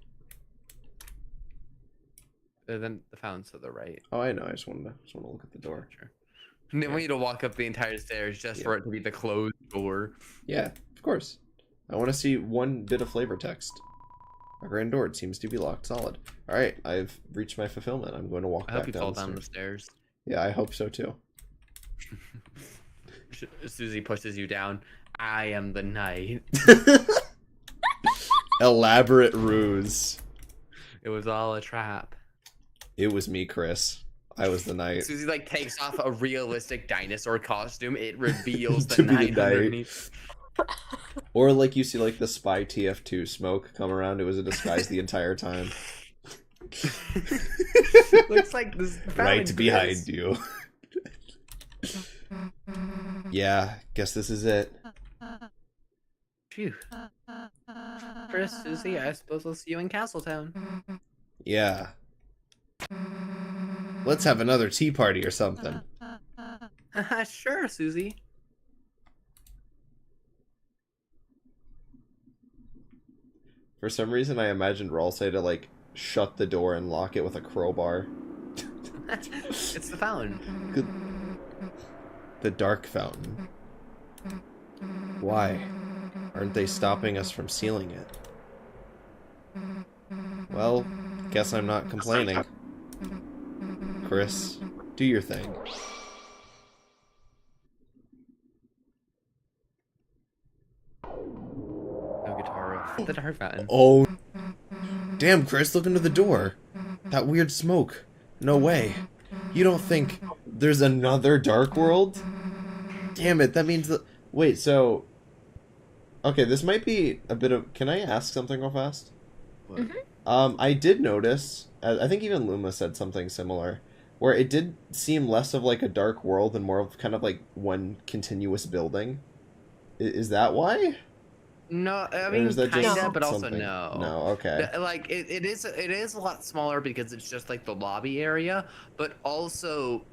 Then the fountain's to the right. Oh, I know. I just wanted to look at the door. Sure. And then we need to walk up the entire stairs just for it to be the closed door. Yeah, of course. I want to see one bit of flavor text. Our grand door seems to be locked solid. All right, I've reached my fulfillment. I'm going to walk I back hope you down fall the down the stairs. stairs. Yeah, I hope so too. Susie pushes you down. I am the knight. Elaborate ruse. It was all a trap. It was me, Chris. I was the knight. Susie like takes off a realistic dinosaur costume. It reveals the To be the knight knight. underneath. Or like you see like the Spy TF2 smoke come around. It was a disguise the entire time. Looks like this Right behind you. Yeah, guess this is it. Phew. Chris, Susie, I suppose I'll see you in Castletown. Yeah. Let's have another tea party or something. Sure, Susie. For some reason, I imagined Ralsei to like shut the door and lock it with a crowbar. It's the fountain. Good. The dark fountain. Why? Aren't they stopping us from sealing it? Well, guess I'm not complaining. Chris, do your thing. No guitar riff. The dark fountain. Oh. Damn, Chris, look into the door. That weird smoke. No way. You don't think there's another Dark World? Damn it, that means that... Wait, so... Okay, this might be a bit of... Can I ask something real fast? What? I did notice, I think even Luma said something similar, where it did seem less of like a dark world and more of kind of like one continuous building. Is that why? No, I Or mean is that kinda, just but also something? no. No, okay. Like it is a lot smaller because it's just like the lobby area, but also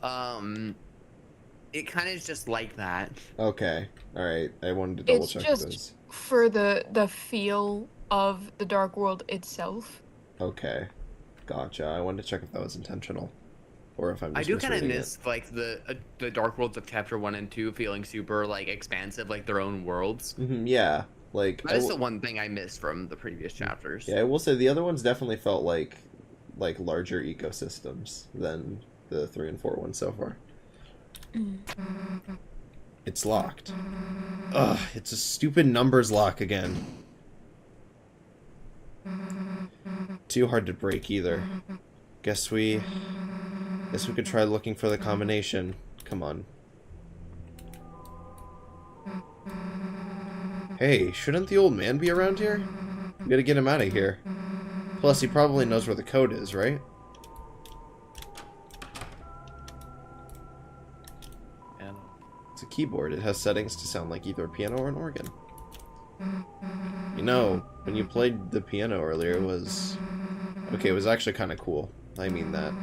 it kind of is just like that. Okay, alright. I wanted to double It's check just this. for the feel of the Dark World itself. Okay, gotcha. I wanted to check if that was intentional. Or if I'm just I do kind of misreading miss like the Dark Worlds of Chapter 1 and 2 feeling super like expansive, like their own worlds. Yeah, like... That is the one thing I missed from the previous chapters. Yeah, I will say the other ones definitely felt like larger ecosystems than the 3 and 4 ones so far. It's locked. Ugh, it's a stupid numbers lock again. Too hard to break either. Guess we could try looking for the combination. Come on. Hey, shouldn't the old man be around here? We gotta get him out of here. Plus, he probably knows where the code is, right? It's a keyboard. It has settings to sound like either a piano or an organ. You know, when you played the piano earlier, it was... Okay, it was actually kind of cool. I mean that.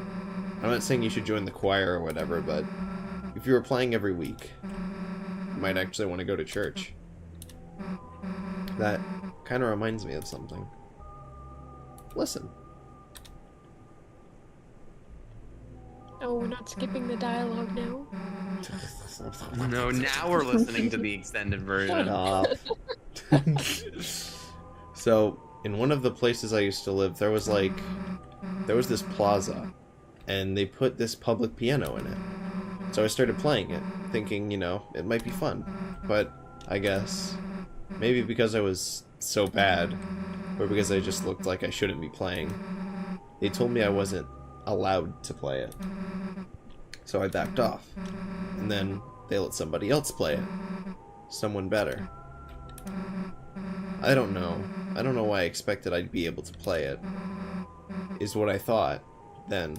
I'm not saying you should join the choir or whatever, but if you were playing every week, you might actually want to go to church. That kind of reminds me of something. Listen. Oh, we're not skipping the dialogue now. No, now we're listening to the extended version. Shut up. So, in one of the places I used to live, there was this plaza, and they put this public piano in it. So I started playing it, thinking, you know, it might be fun. But I guess maybe because I was so bad, or because I just looked like I shouldn't be playing, they told me I wasn't allowed to play it. So I backed off. And then they let somebody else play it. Someone better. I don't know. I don't know why I expected I'd be able to play it. Is what I thought then.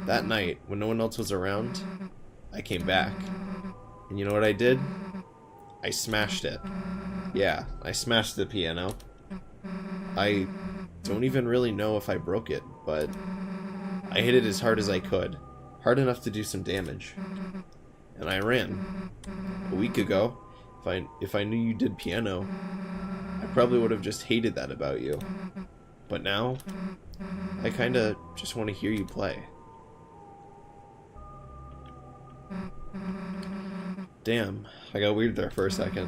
That night, when no one else was around, I came back. And you know what I did? I smashed it. Yeah, I smashed the piano. I don't even really know if I broke it, but I hit it as hard as I could. Hard enough to do some damage. And I ran. A week ago, if I knew you did piano, I probably would have just hated that about you. But now, I kinda just want to hear you play. Damn, I got weird there for a second.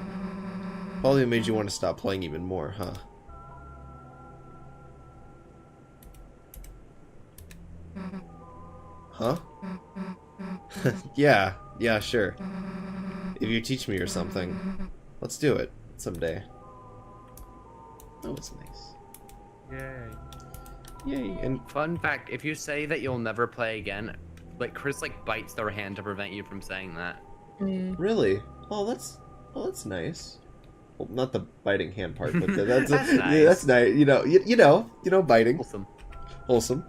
Probably made you want to stop playing even more, huh? Huh? Yeah, sure. If you teach me or something, let's do it someday. That was nice. Yay. Yay. And Fun fact, if you say that you'll never play again, like Chris like bites their hand to prevent you from saying that. really? Oh, that's nice. Well, not the biting hand part, but that's That's yeah, nice. that's nice. You know, biting. Wholesome. Wholesome.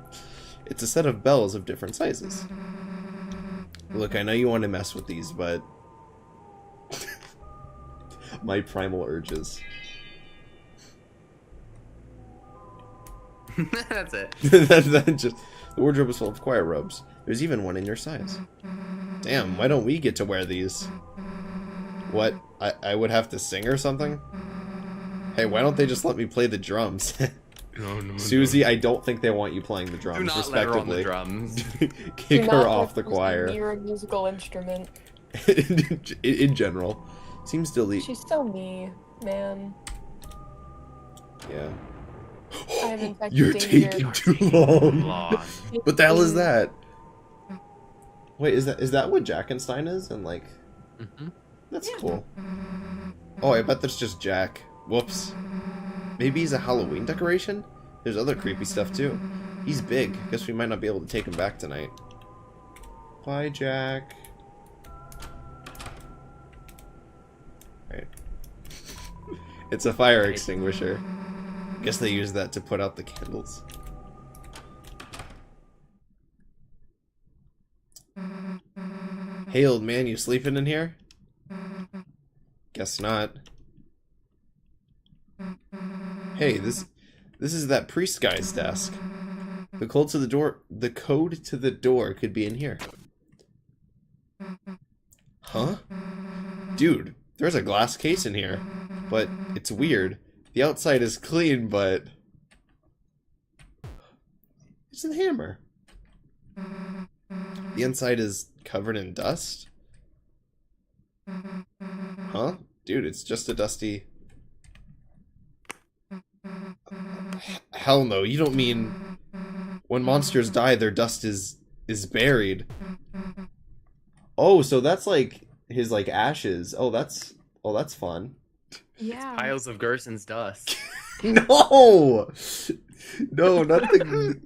It's a set of bells of different sizes. Look, I know you want to mess with these, but my primal urges. That's it. That just the wardrobe is full of choir robes. There's even one in your size. Damn, why don't we get to wear these? What? I would have to sing or something? Hey, why don't they just let me play the drums? No, Susie, I don't think they want you playing the drums, Do not let her on the respectively. drums. Kick her off the choir. You're a musical instrument. in general. Seems delete. She's so me, man. Yeah. I have infected You're danger. taking too long. What the hell is that? Wait, is that what Jackenstein is? And like, that's cool. Oh, I bet that's just Jack. Whoops. Maybe he's a Halloween decoration? There's other creepy stuff too. He's big. Guess we might not be able to take him back tonight. Bye, Jack. Right. It's a fire extinguisher. Guess they use that to put out the candles. Hey, old man, you sleeping in here? Guess not. Hey, this is that priest guy's desk. The code to the door could be in here. Huh? Dude, there's a glass case in here, but it's weird. The outside is clean, but it's a hammer. The inside is covered in dust? Huh? Dude, it's just a dusty... Hell no, you don't mean when monsters die their dust is buried. Oh, so that's like his like ashes. Oh, that's fun. Yeah. Piles of Gerson's dust. No! No, not the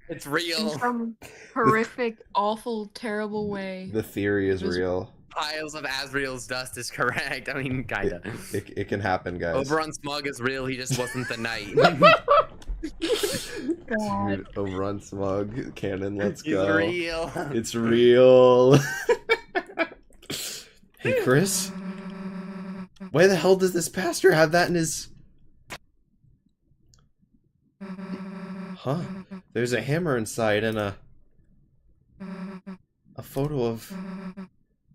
It's In real. some horrific, awful, terrible way. The theory is real. Piles of Asriel's dust is correct. I mean, kinda. It can happen, guys. Overrun Smug is real, he just wasn't the knight. God. Dude, Overrun Smug Cannon, let's He's go. real. It's real. Hey, Chris. Why the hell does this pastor have that in his... Huh? There's a hammer inside and a photo of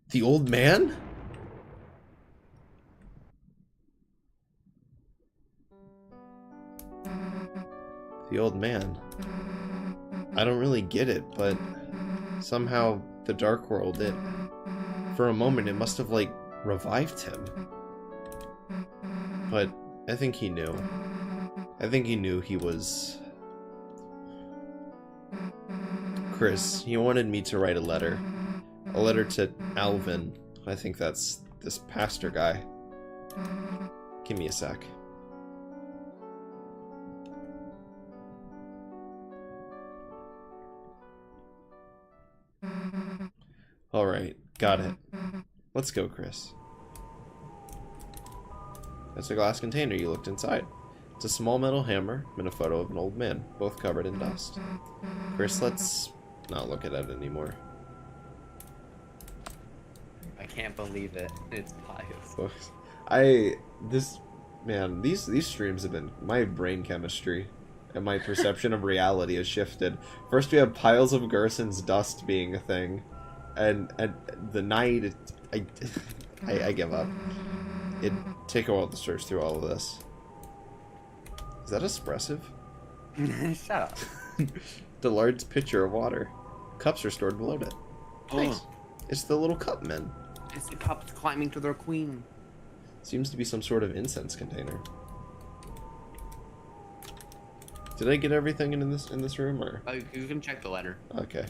the old man? The old man. I don't really get it, but somehow the Dark World did. For a moment, it must have, like, revived him. But I think he knew. I think he knew he was... Chris, he wanted me to write a letter. A letter to Alvin. I think that's this pastor guy. Give me a sec. Alright, got it. Let's go, Chris. That's a glass container you looked inside. It's a small metal hammer and a photo of an old man, both covered in dust. Chris, let's not look at it anymore. I can't believe it. It's piles. These streams have been, my brain chemistry and my perception of reality has shifted. First we have piles of Gerson's dust being a thing, and the night, I give up. It'd take a while to search through all of this. Is that espresso? Shut up. The large pitcher of water. Cups are stored below it. Nice. It's the little cup men. It's the cups climbing to their queen. Seems to be some sort of incense container. Did I get everything in this room, or? You can check the letter. Okay.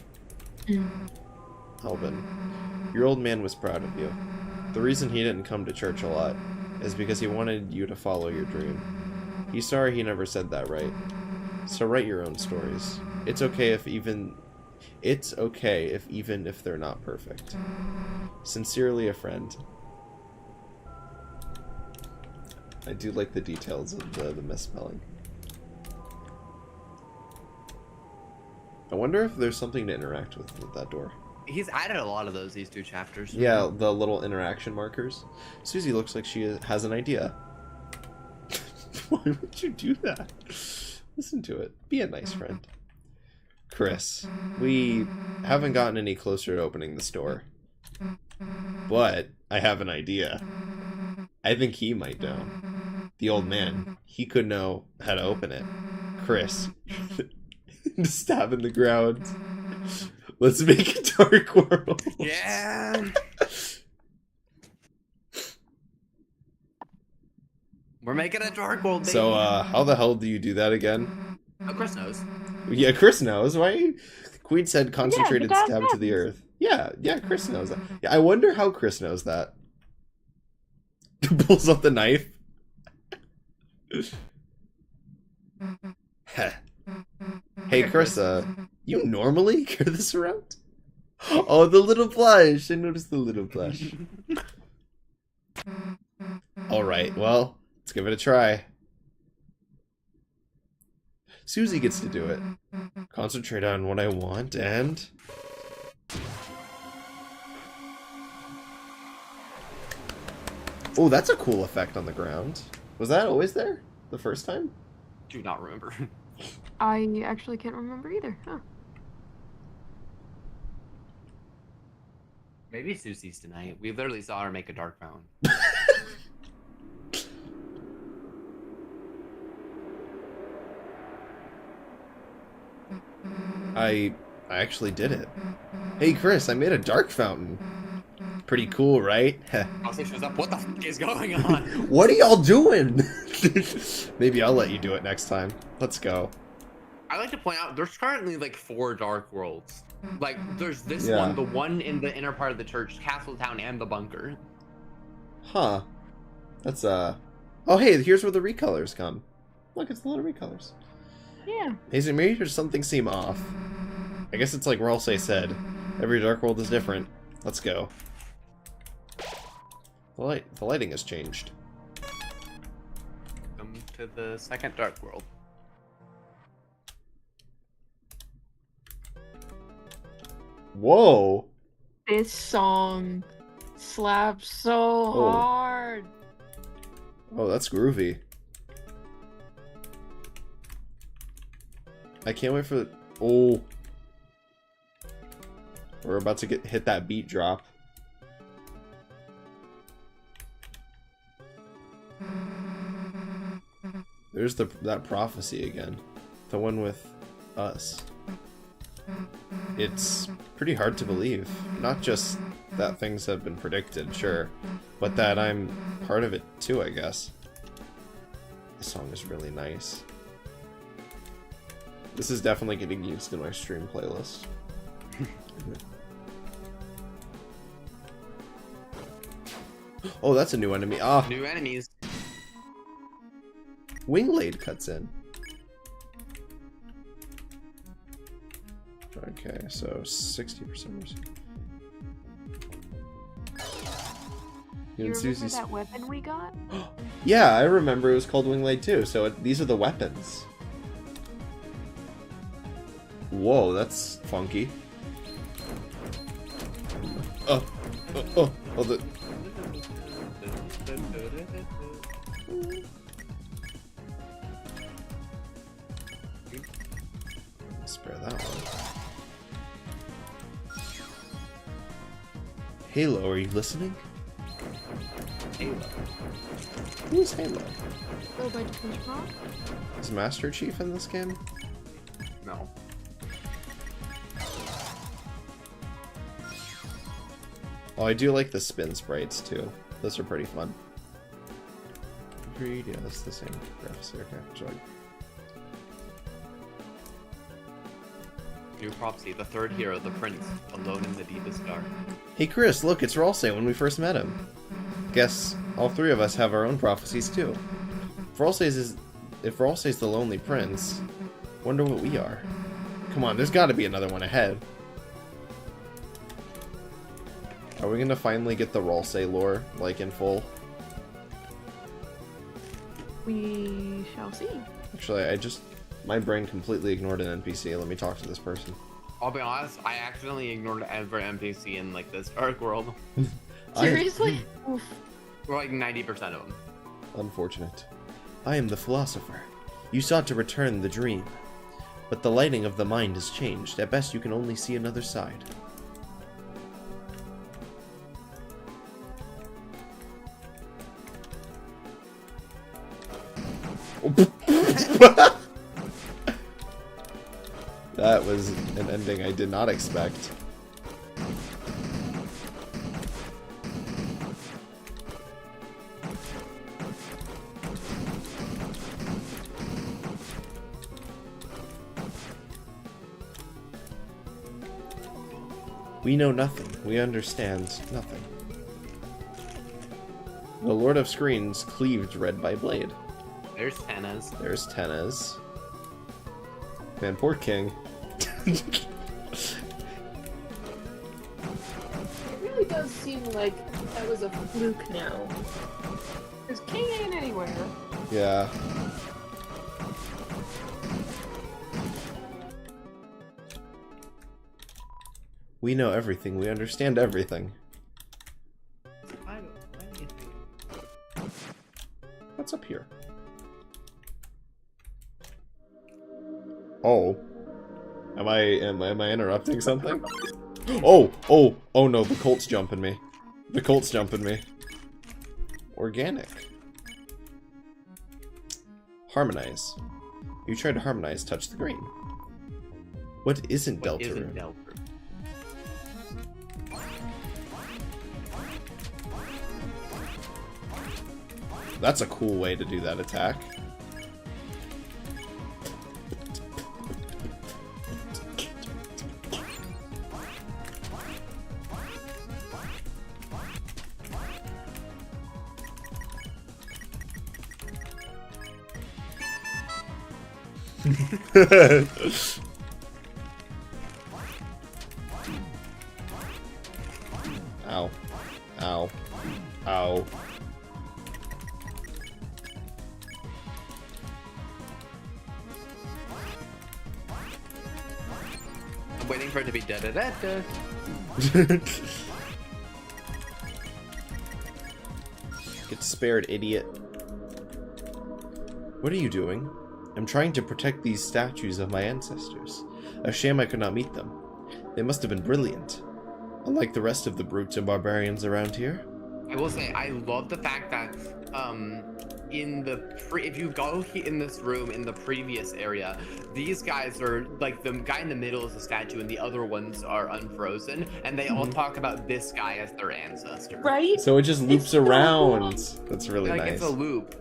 Alvin, your old man was proud of you. The reason he didn't come to church a lot is because he wanted you to follow your dream. He's sorry he never said that right. So write your own stories. It's okay if even if they're not perfect. Sincerely, a friend. I do like the details of the misspelling. I wonder if there's something to interact with that door. He's added a lot of these 2 chapters. Yeah, the little interaction markers. Susie looks like she has an idea. Why would you do that? Listen to it. Be a nice friend. Chris, we haven't gotten any closer to opening the store. But I have an idea. I think he might know. The old man, he could know how to open it. Chris, stab in the ground. Let's make a dark world. Yeah. We're making a dark world, baby. So, how the hell do you do that again? Oh, Chris knows. Yeah, Chris knows. Why? Queen said concentrated Yeah, stab to the earth. Yeah, Chris knows that. Yeah, I wonder how Chris knows that. Pulls out the knife. Hey, Chris, you normally carry this around? Oh, the little blush. I noticed the little blush. Alright, well, let's give it a try. Susie gets to do it. Concentrate on what I want, and... Oh, that's a cool effect on the ground. Was that always there? The first time? Do not remember. I actually can't remember either. Huh. Maybe Susie's tonight. We literally saw her make a dark fountain. I actually did it. Hey, Chris, I made a dark fountain. Pretty cool, right? Also shows up. What the fuck is going on? What are y'all doing? Maybe I'll let you do it next time. Let's go. I like to point out there's currently like 4 dark worlds. Like there's this Yeah. one, the one in the inner part of the church, Castletown, and the bunker. Huh. That's, Oh, hey, here's where the recolors come. Look, it's the little recolors. Yeah. Hazy me, or something seem off? I guess it's like Ralsei said. Every dark world is different. Let's go. The lighting has changed. Come to the second dark world. Whoa! This song slaps so hard. Oh, that's groovy. I can't wait for... Oh. We're about to hit that beat drop. There's that prophecy again. The one with us. It's pretty hard to believe. Not just that things have been predicted, sure, but that I'm part of it too, I guess. This song is really nice. This is definitely getting used in my stream playlist. Oh, that's a new enemy. Ah, New enemies. Winglade cuts in. Okay, so 60%. You remember that weapon we got? Yeah, I remember it was called Winglade too, so these are the weapons. Whoa, that's funky. Oh, the... Spare that one. Halo, are you listening? Halo. Who's Halo? Go by SpongeBob? Is Master Chief in this game? No. Oh, I do like the spin sprites too. Those are pretty fun. Agreed, yeah, that's the same graphics. Okay, enjoy. New prophecy, the third hero, the prince, alone in the deepest dark. Hey Chris, look, it's Ralsei when we first met him. Guess all three of us have our own prophecies too. If Ralsei's the lonely prince, wonder what we are. Come on, there's gotta be another one ahead. Are we gonna finally get the Ralsei lore, like, in full? We shall see. Actually, my brain completely ignored an NPC. Let me talk to this person. I'll be honest, I accidentally ignored every NPC in like this dark world. Seriously? Oof. Or like 90% of them. Unfortunate. I am the philosopher. You sought to return the dream. But the lighting of the mind has changed. At best, you can only see another side. That was an ending I did not expect. We know nothing. We understand nothing. The Lord of Screens cleaved red by blade. There's Tenna's. There's Tenna's. Man, poor King. It really does seem like that was a fluke now. Because King ain't anywhere. Yeah. We know everything. We understand everything. What's up here? Oh. Am I interrupting something? Oh no, the Colt's jumping me. The Colt's jumping me. Organic. Harmonize. You tried to harmonize, touch the green. What isn't Deltarune? That's a cool way to do that attack. Ow. Ow. Ow. I'm waiting for it to be da-da-da-da. Get spared, idiot. What are you doing? I'm trying to protect these statues of my ancestors. A shame I could not meet them. They must have been brilliant. Unlike the rest of the brutes and barbarians around here. I will say, I love the fact that, if you go in this room in the previous area, these guys are, like, the guy in the middle is a statue and the other ones are unfrozen, and they all talk about this guy as their ancestor. Right? So it just loops around. That's really Like, nice. it's a loop.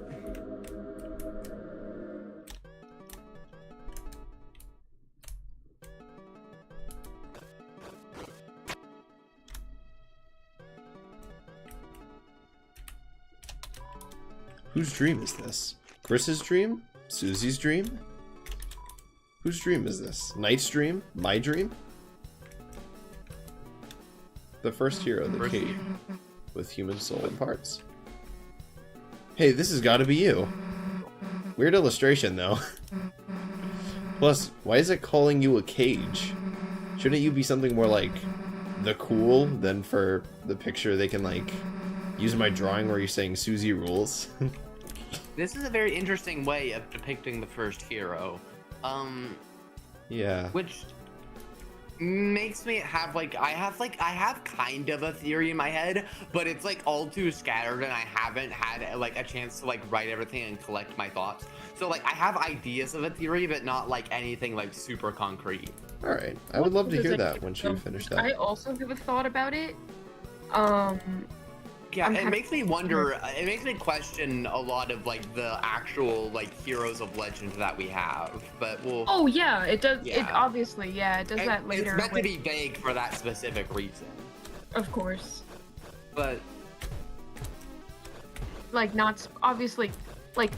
Whose dream is this? Chris's dream? Susie's dream? Whose dream is this? Knight's dream? My dream? The first hero, the cave, with human soul and parts. Hey, this has got to be you. Weird illustration, though. Plus, why is it calling you a cage? Shouldn't you be something more like the cool than for the picture they can, like, use my drawing where you're saying Susie rules? This is a very interesting way of depicting the first hero. Yeah. Which makes me have I have kind of a theory in my head, but it's like all too scattered and I haven't had like a chance to like write everything and collect my thoughts. So like I have ideas of a theory, but not like anything like super concrete. All right. I would love to hear that once you finish that. I also have a thought about it. Yeah, I'm it happy- makes me wonder. It makes me question a lot of like the actual like heroes of legend that we have. But we'll. Oh yeah, it does. It Yeah. obviously, yeah, it does that It's later. meant to with- be vague for that specific reason. Of course. But Like obviously, like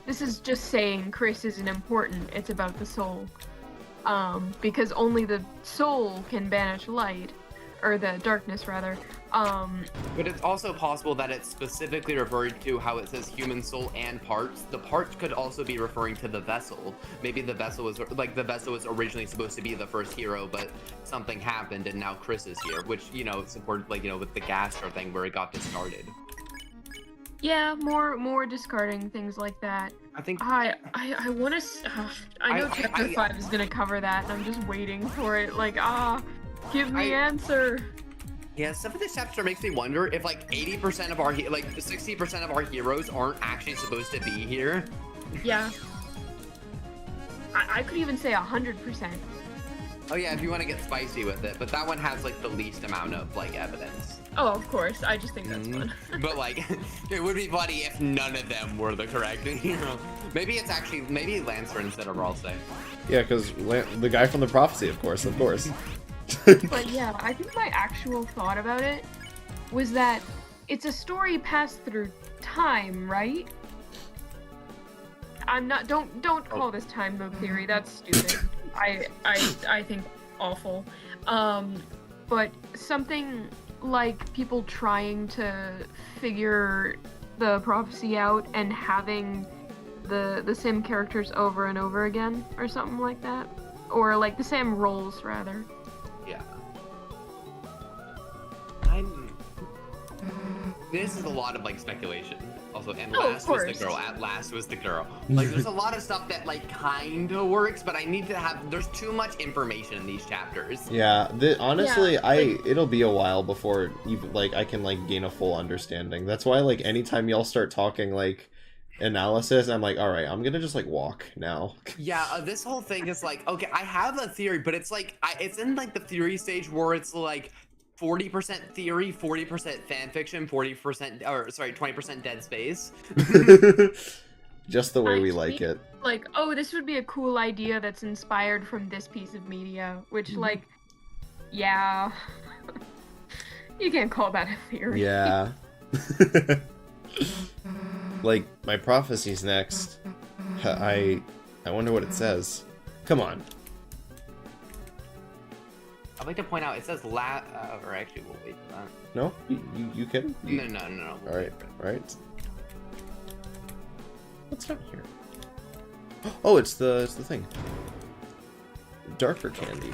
this is just saying Chris isn't important. It's about the soul. Because only the soul can banish light, or the darkness rather. But it's also possible that it's specifically referring to how it says human soul and parts. The parts could also be referring to the vessel. Maybe the vessel was originally supposed to be the first hero, but something happened and now Chris is here, which, you know, supported like, you know, with the Gastro thing where it got discarded. Yeah, more discarding things like that. I think I want to. I know I- chapter 5 is gonna cover that, and I'm just waiting for it. Like, give me answer. yeah, stuff in this chapter makes me wonder if like 80% of our 60% of our heroes aren't actually supposed to be here. Yeah. I could even say 100%. Oh yeah, if you want to get spicy with it, but that one has like the least amount of like evidence. Oh, of course. I just think that's fun. But like, it would be funny if none of them were the correct hero. Maybe Lancer instead of Ralsei. Yeah, because the guy from the prophecy, of course. But yeah, I think my actual thought about it was that it's a story passed through time, right? I'm not. Don't call this time loop theory. That's stupid. I think awful. But something like people trying to figure the prophecy out and having the same characters over and over again, or something like that, or like the same roles rather. Yeah. This is a lot of like speculation. Also, and last was the girl. At last was the girl. Like, there's a lot of stuff that like kind of works, but I need to have. There's too much information in these chapters. Yeah, honestly, Yeah, it'll be a while before even like I can like gain a full understanding. That's why like anytime y'all start talking like analysis, I'm like, all right, I'm gonna just like walk now. Yeah, this whole thing is like, okay, I have a theory, but it's like it's in like the theory stage where it's like 40% theory, 40% fan fiction, 20% dead space. Just the way we like it. Like, oh, this would be a cool idea that's inspired from this piece of media, which, like, yeah, you can't call that a theory. Yeah. Like, my prophecy's next. I wonder what it says. Come on. I'd like to point out, it says or actually, we'll wait for that. No? You kidding? No. Alright. What's down here? Oh, it's the thing. Darker candy.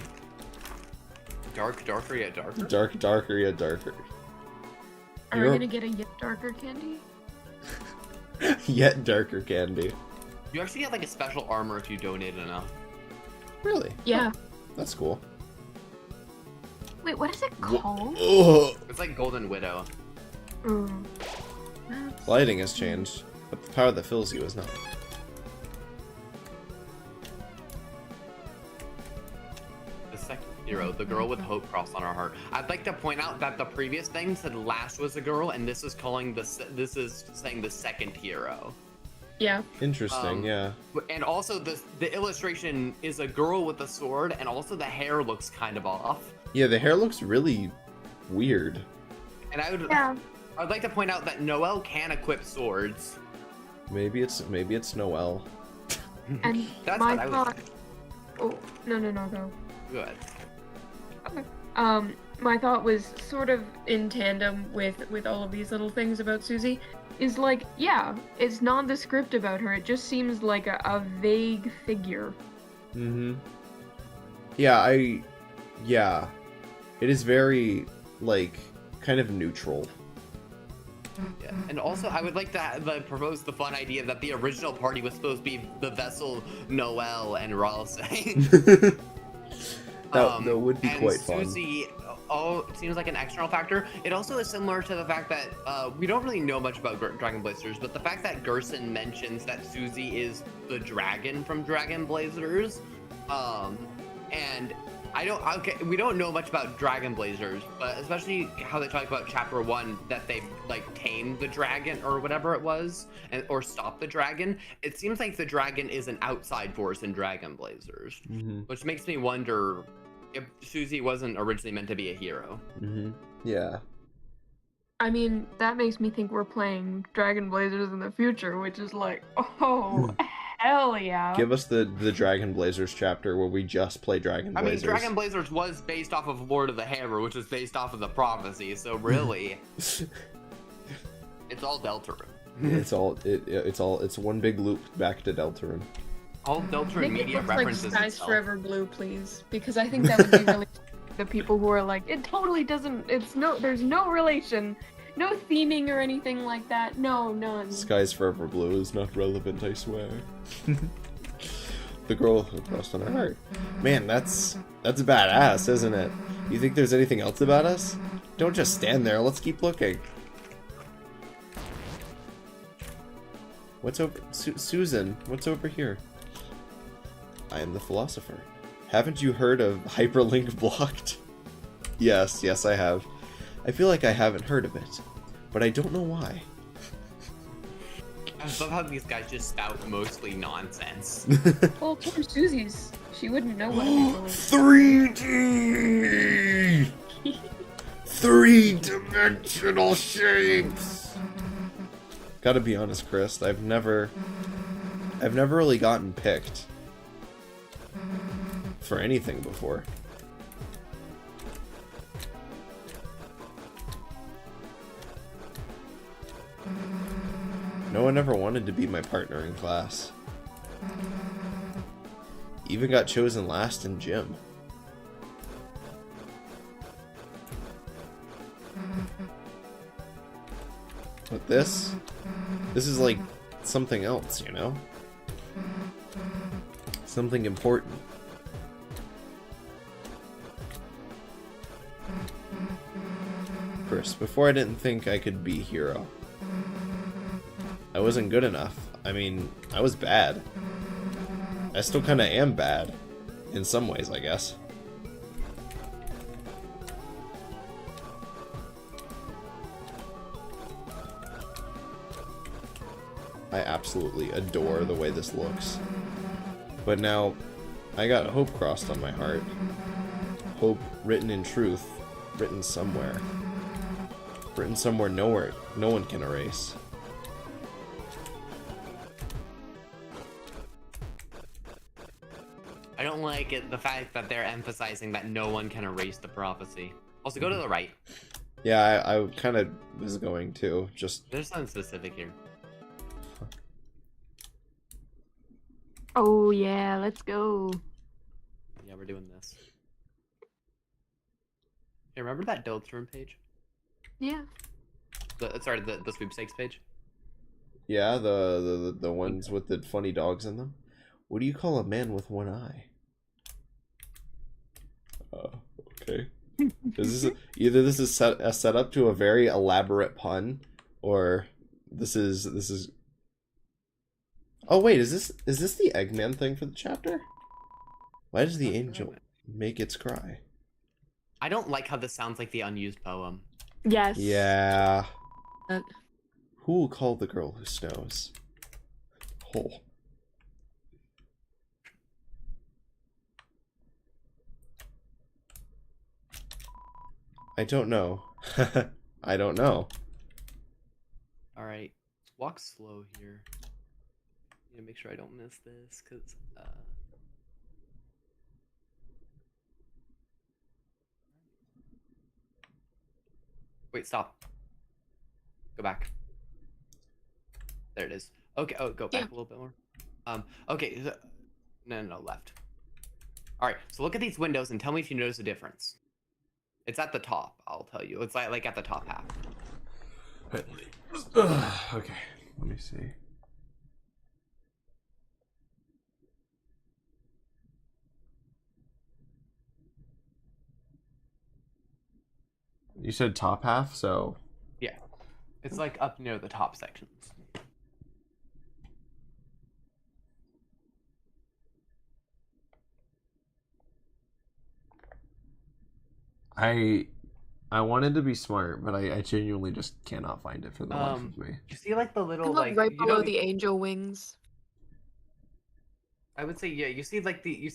Darker yet darker? Darker yet darker. Are we gonna get a yet darker candy? Yet darker candy. You actually get like a special armor if you donate enough. Really? Yeah. That's cool. Wait, what is it called? Ugh. It's like Golden Widow. Lighting has changed, but the power that fills you is not. The second hero, the girl with hope crossed on her heart. I'd like to point out that the previous thing said last was a girl, and this is saying the second hero. Yeah. Interesting, yeah. And also the illustration is a girl with a sword, and also the hair looks kind of off. Yeah, the hair looks really weird. And I would Yeah. like to point out that Noelle can equip swords. Maybe it's Noelle. And That's my what I thought. was. Oh, no, go. Good. Okay. My thought was sort of in tandem with all of these little things about Susie. Is like, yeah, it's nondescript about her. It just seems like a vague figure. Mm-hmm. Yeah, it is very, like, kind of neutral. Yeah. And also, I would like to propose the fun idea that the original party was supposed to be the vessel, Noelle, and Ralsei. That would be and quite fun. Susie, it seems like an external factor. It also is similar to the fact that we don't really know much about Dragon Blazers, but the fact that Gerson mentions that Susie is the dragon from Dragon Blazers, and Okay, we don't know much about dragon blazers, but especially how they talk about chapter 1 that they like tamed the dragon or whatever it was, or stopped the dragon. It seems like the dragon is an outside force in dragon blazers, which makes me wonder if Susie wasn't originally meant to be a hero. Yeah. I mean, that makes me think we're playing Dragon Blazers in the future, which is like, oh, hell yeah. Give us the Dragon Blazers chapter where we just play Dragon Blazers. I mean, Dragon Blazers was based off of Lord of the Hammer, which was based off of the prophecy, so really, it's all Deltarune. It's one big loop back to Deltarune. All Deltarune media references like Skies itself. Forever Blue, please, because I think that would be really the people who are like, it totally doesn't. There's no relation, no theming or anything like that. No, none. Skies Forever Blue is not relevant, I swear. The girl who crossed on her heart. Man, that's badass, isn't it? You think there's anything else about us? Don't just stand there. Let's keep looking. What's over... Susan, what's over here? I am the philosopher. Haven't you heard of Hyperlink Blocked? Yes, I have. I feel like I haven't heard of it, but I don't know why. I love how these guys just spout mostly nonsense. Well, poor Susie's. She wouldn't know what it was. 3D! 3-dimensional shapes! Gotta be honest, Chris, I've never really gotten picked for anything before. No one ever wanted to be my partner in class. Even got chosen last in gym. But this is like something else, you know? Something important. First, before I didn't think I could be hero. I wasn't good enough. I mean, I was bad. I still kinda am bad. In some ways, I guess. I absolutely adore the way this looks. But now, I got hope crossed on my heart. Hope written in truth. Written somewhere. Written somewhere no one can erase. I don't like it, the fact that they're emphasizing that no one can erase the prophecy. Also, go to the right. Yeah, I kind of was going to. Just There's something specific here. Oh yeah, let's go. Yeah, we're doing this. Hey, remember that Deltarune page? Yeah. Sorry, the sweepstakes page? yeah, the ones with the funny dogs in them. What do you call a man with one eye? Okay. Either this is set up to a very elaborate pun, or this is. Oh wait, is this the Eggman thing for the chapter? Why does the angel make its cry? I don't like how this sounds like the unused poem. Yes. Yeah. Who will call the girl who snows? Oh. I don't know. I don't know. Alright, walk slow here. Need to make sure I don't miss this, because, Wait, stop. Go back. There it is. Okay, oh, go back a little bit more. Okay, no, left. Alright, so look at these windows and tell me if you notice a difference. It's at the top, I'll tell you. It's like at the top half. Okay, let me see. You said top half, so... Yeah. It's like up near the top sections. I wanted to be smart, but I genuinely just cannot find it for the life of me. You see like the You little can look like right you below know the angel wings. I would say yeah, you see like the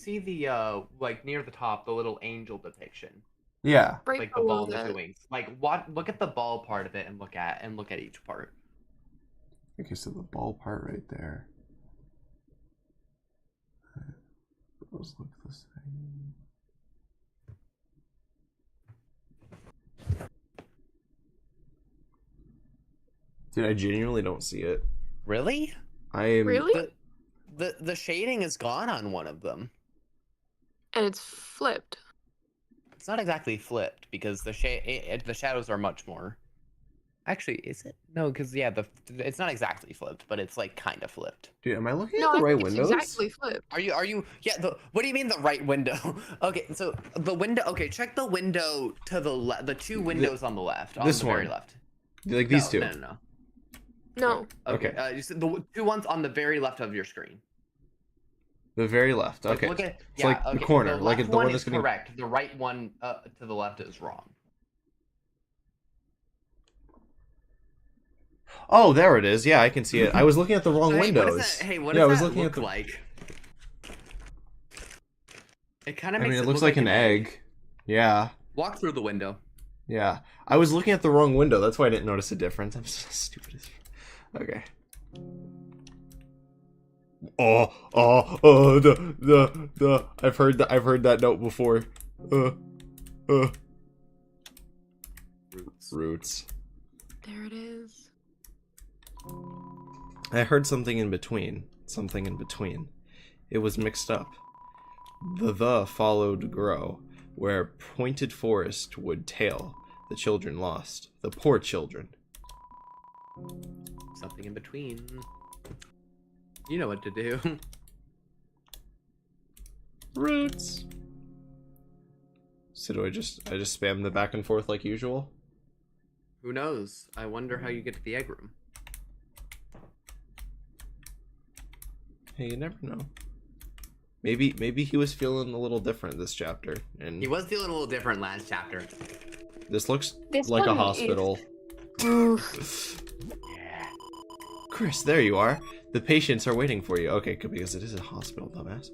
like near the top the little angel depiction. Yeah. Right Like the ball below and the two that. wings. Like what look at the ball part of it and look at each part. Okay, so the ball part right there. Those look the same. Dude, I genuinely don't see it. Really? I am Really? The shading is gone on one of them. And it's flipped. It's not exactly flipped because the shadows are much more. Actually, is it? No, because yeah, it's not exactly flipped, but it's like kind of flipped. Dude, am I looking No, at the I right think it's windows? exactly flipped. Are you? Yeah. What do you mean the right window? Okay, so the window. Okay, check the window to the left. The two windows on the left. On this the very one. left. Like these two. No. No. Okay. Okay. You said the two ones on the very left of your screen. The very left. Like, Okay. look at It's like the corner, The like left the one one that's is getting correct. The right one to the left is wrong. Oh, there it is. Yeah, I can see it. I was looking at the wrong Hey, windows. What does that, hey, what yeah, does I was that looking look at the like? It kind of I makes mean, it it looks look like an egg. Yeah. Walk through the window. Yeah. I was looking at the wrong window. That's why I didn't notice a difference. I'm so stupid as Okay. The I've heard that note before. Roots. There it is. I heard something in between. Something in between. It was mixed up. The followed grow, where pointed forest would tail. The children lost. The poor children. Something in between. You know what to do. Roots. So do I just spam the back and forth like usual? Who knows? I wonder how you get to the egg room. Hey, you never know. Maybe he was feeling a little different this chapter, and He was feeling a little different last chapter. this looks This like a one hospital. Oof. Yeah. Chris, there you are. The patients are waiting for you. Okay, because it is a hospital, dumbass.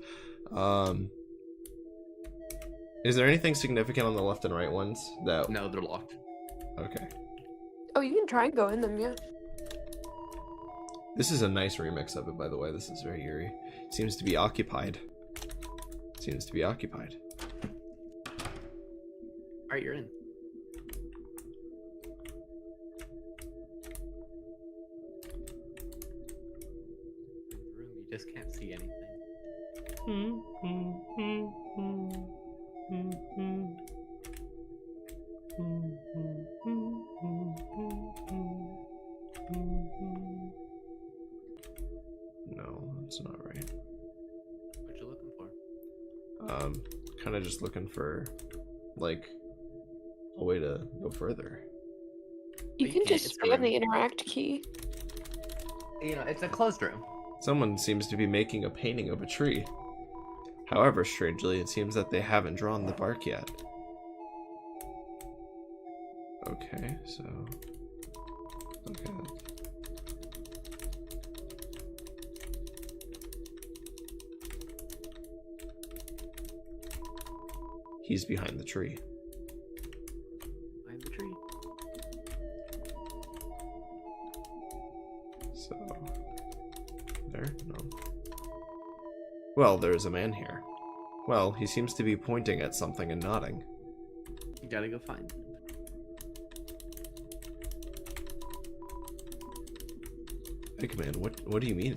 Is there anything significant on the left and right ones? That No, they're locked. Okay. Oh, you can try and go in them, yeah. This is a nice remix of it, by the way. This is very eerie. Seems to be occupied. Seems to be occupied. Alright, you're in. Room, you just can't see anything. No, that's not right. What you looking for? Kind of just looking for, like, a way to go further. You you can can't, just it's a spam room. the interact key. You know, it's a closed room. Someone seems to be making a painting of a tree. However, strangely, it seems that they haven't drawn the bark yet. Okay, so... Okay. He's behind the tree. Behind the tree. So... There? No. Well, there's a man here. Well, he seems to be pointing at something and nodding. You gotta go find him. Eggman, what do you mean?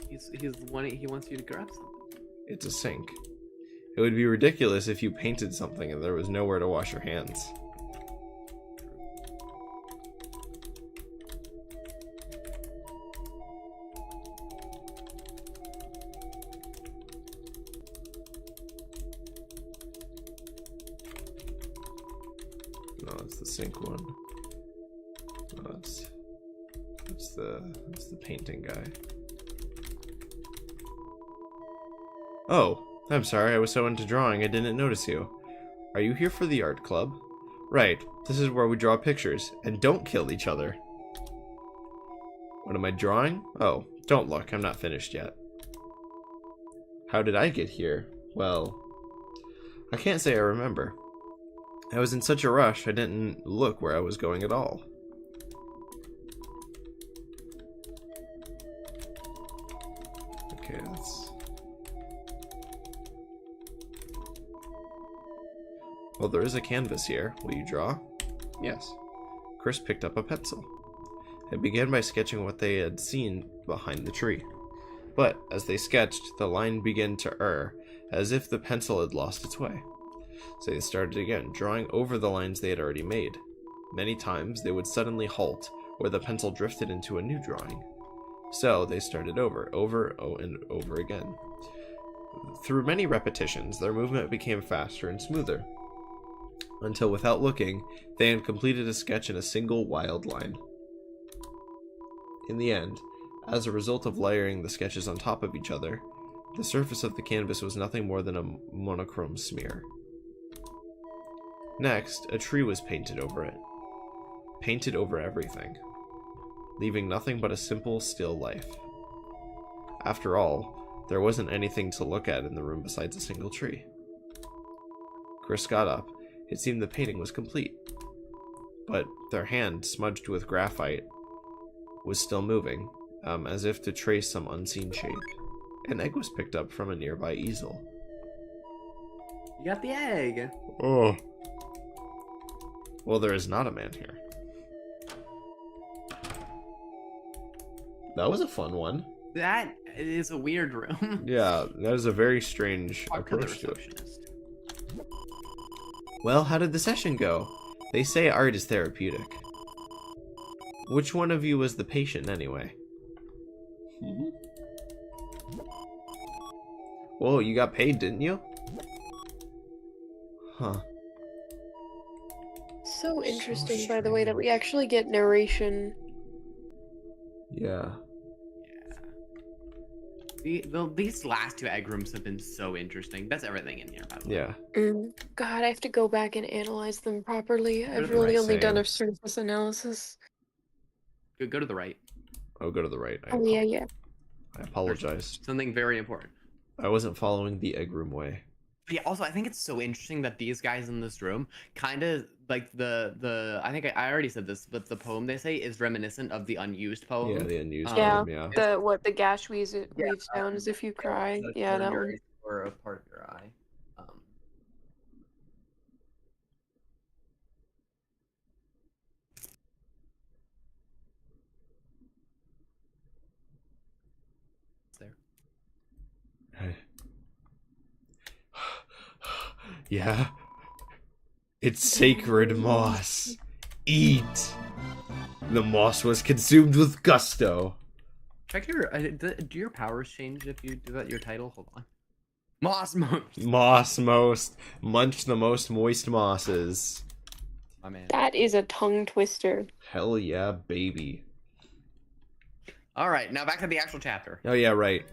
He's wanting, he wants you to grab something. It's a sink. It would be ridiculous if you painted something and there was nowhere to wash your hands. No, it's the sink one. No, it's the painting guy. Oh, I'm sorry, I was so into drawing I didn't notice you. Are you here for the art club? Right, this is where we draw pictures, and don't kill each other. What am I drawing? Oh, don't look, I'm not finished yet. How did I get here? Well, I can't say I remember. I was in such a rush, I didn't look where I was going at all. Okay, that's... Well, there is a canvas here. Will you draw? Yes. Chris picked up a pencil. It began by sketching what they had seen behind the tree. But, as they sketched, the line began to err, as if the pencil had lost its way. So they started again, drawing over the lines they had already made. Many times, they would suddenly halt, or the pencil drifted into a new drawing. So, they started over and over again. Through many repetitions, their movement became faster and smoother, until without looking, they had completed a sketch in a single wild line. In the end, as a result of layering the sketches on top of each other, the surface of the canvas was nothing more than a monochrome smear. Next, a tree was painted over it. Painted over everything, leaving nothing but a simple, still life. After all, there wasn't anything to look at in the room besides a single tree. Chris got up. It seemed the painting was complete. But their hand, smudged with graphite, was still moving, as if to trace some unseen shape. An egg was picked up from a nearby easel. You got the egg. Oh. Well, there is not a man here. That was a fun one. That is a weird room. Yeah, that is a very strange approach to it. Well, how did the session go? They say art is therapeutic. Which one of you was the patient, anyway? Whoa, you got paid, didn't you? Huh. So interesting, by the way, that we actually get narration. Yeah. These last two egg rooms have been so interesting. That's everything in here, by the way. Yeah. God, I have to go back and analyze them properly. I've the really right only done same. a surface analysis. Go to the right. Oh, go to the right. Oh, yeah. I apologize. Something very important. I wasn't following the egg room way. But yeah, also, I think it's so interesting that these guys in this room kind of like I think I already said this, but the poem they say is reminiscent of the unused poem. Yeah, the unused Yeah. room, yeah. The gash weaves down as if you cry. Yeah, that one. Or a part of your eye. There. Yeah. It's sacred moss. Eat. The moss was consumed with gusto. Check your. Do your powers change if you do that? Your title. Hold on. Moss most. Moss most. Munch the most moist mosses. My man. That is a tongue twister. Hell yeah, baby. All right, now back to the actual chapter. Oh yeah, right.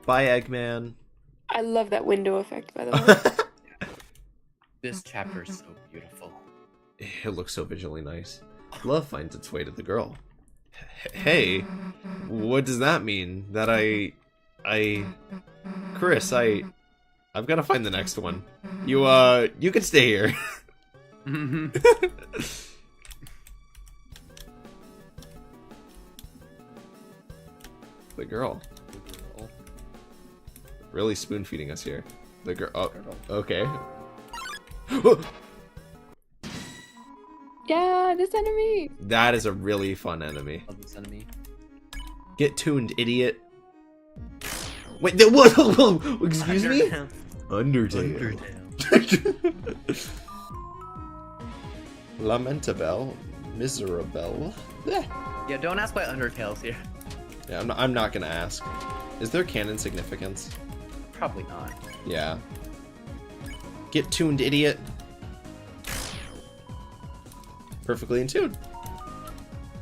Bye, Eggman. I love that window effect, by the way. This chapter is so beautiful. It looks so visually nice. Love finds its way to the girl. Hey, what does that mean? That Chris, I've got to find the next one. You can stay here. The girl. Really spoon feeding us here. The girl. Oh, okay. Yeah, this enemy. That is a really fun enemy. Love this enemy. Get tuned, idiot. Wait, what? Excuse me? Undertale. Lamentable. Miserable. Yeah, don't ask why Undertale's here. Yeah, I'm not gonna ask. Is there canon significance? Probably not. Yeah. Get tuned, idiot. Perfectly in tune.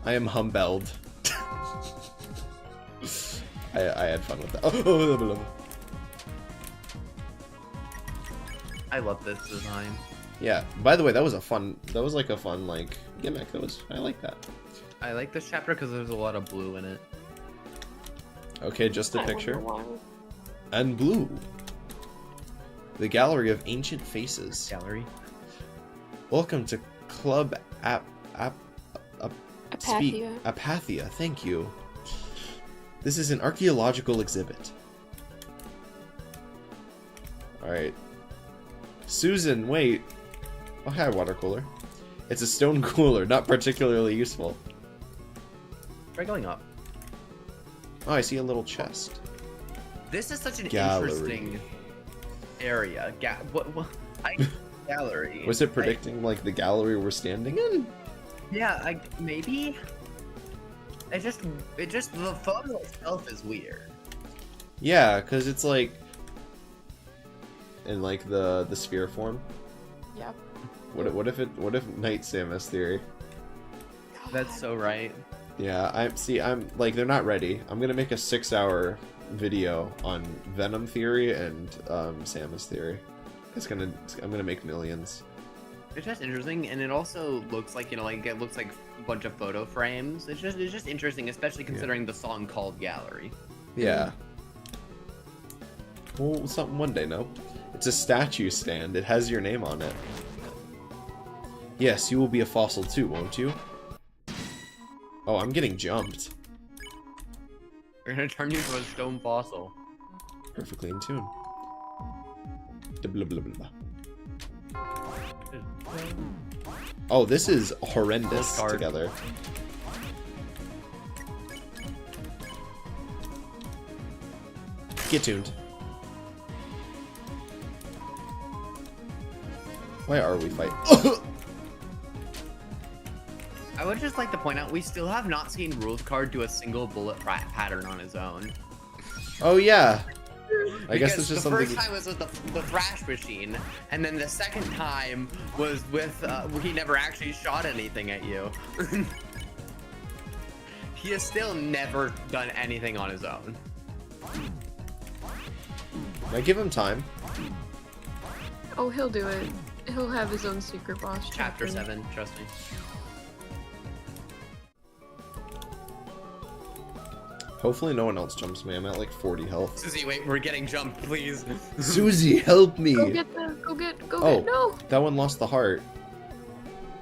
I am humbled. I had fun with that. Oh, I love this design. Yeah. By the way, that was like a fun like gimmick. I like that. I like this chapter because there's a lot of blue in it. Okay, just a I picture. wonder why. And blue. The Gallery of Ancient Faces. Gallery. Welcome to Club Apathia. Apathia. Thank you. This is an archaeological exhibit. Alright. Susan, wait. Oh, hi, water cooler. It's a stone cooler, not particularly useful. Try going up. Oh, I see a little chest. This is such an Gallery. interesting area. Gallery. Was it predicting, like, the gallery we're standing in? Yeah, maybe. It just the photo itself is weird. Yeah, because it's, like, in, like, the sphere form. Yep. What if Night Samus theory? That's so right. Yeah, I'm like, they're not ready. I'm gonna make a 6-hour video on Venom theory and Samus theory. I'm gonna make millions. It's just interesting, and it also looks like, like it looks like a bunch of photo frames. It's just interesting, especially considering the song called Gallery. Yeah. Well, something one day, no? It's a statue stand. It has your name on it. Yes, you will be a fossil too, won't you? Oh, I'm getting jumped. We're gonna turn you into a stone fossil. Perfectly in tune. Blah, blah, blah, blah. Oh, this is horrendous Postcard. together. Get tuned. Why are we fighting? I would just like to point out we still have not seen Rules Card do a single bullet pattern on his own. Oh yeah. I guess Because it's just the something. first time was with the thrash machine, and then the second time was with he never actually shot anything at you. He has still never done anything on his own. I give him time. Oh, he'll do it. He'll have his own secret boss. Chapter 7, trust me. Hopefully no one else jumps me. I'm at like 40 health. Susie, wait, we're getting jumped, please. Susie, help me! Go get the. Go get. Oh. No. That one lost the heart.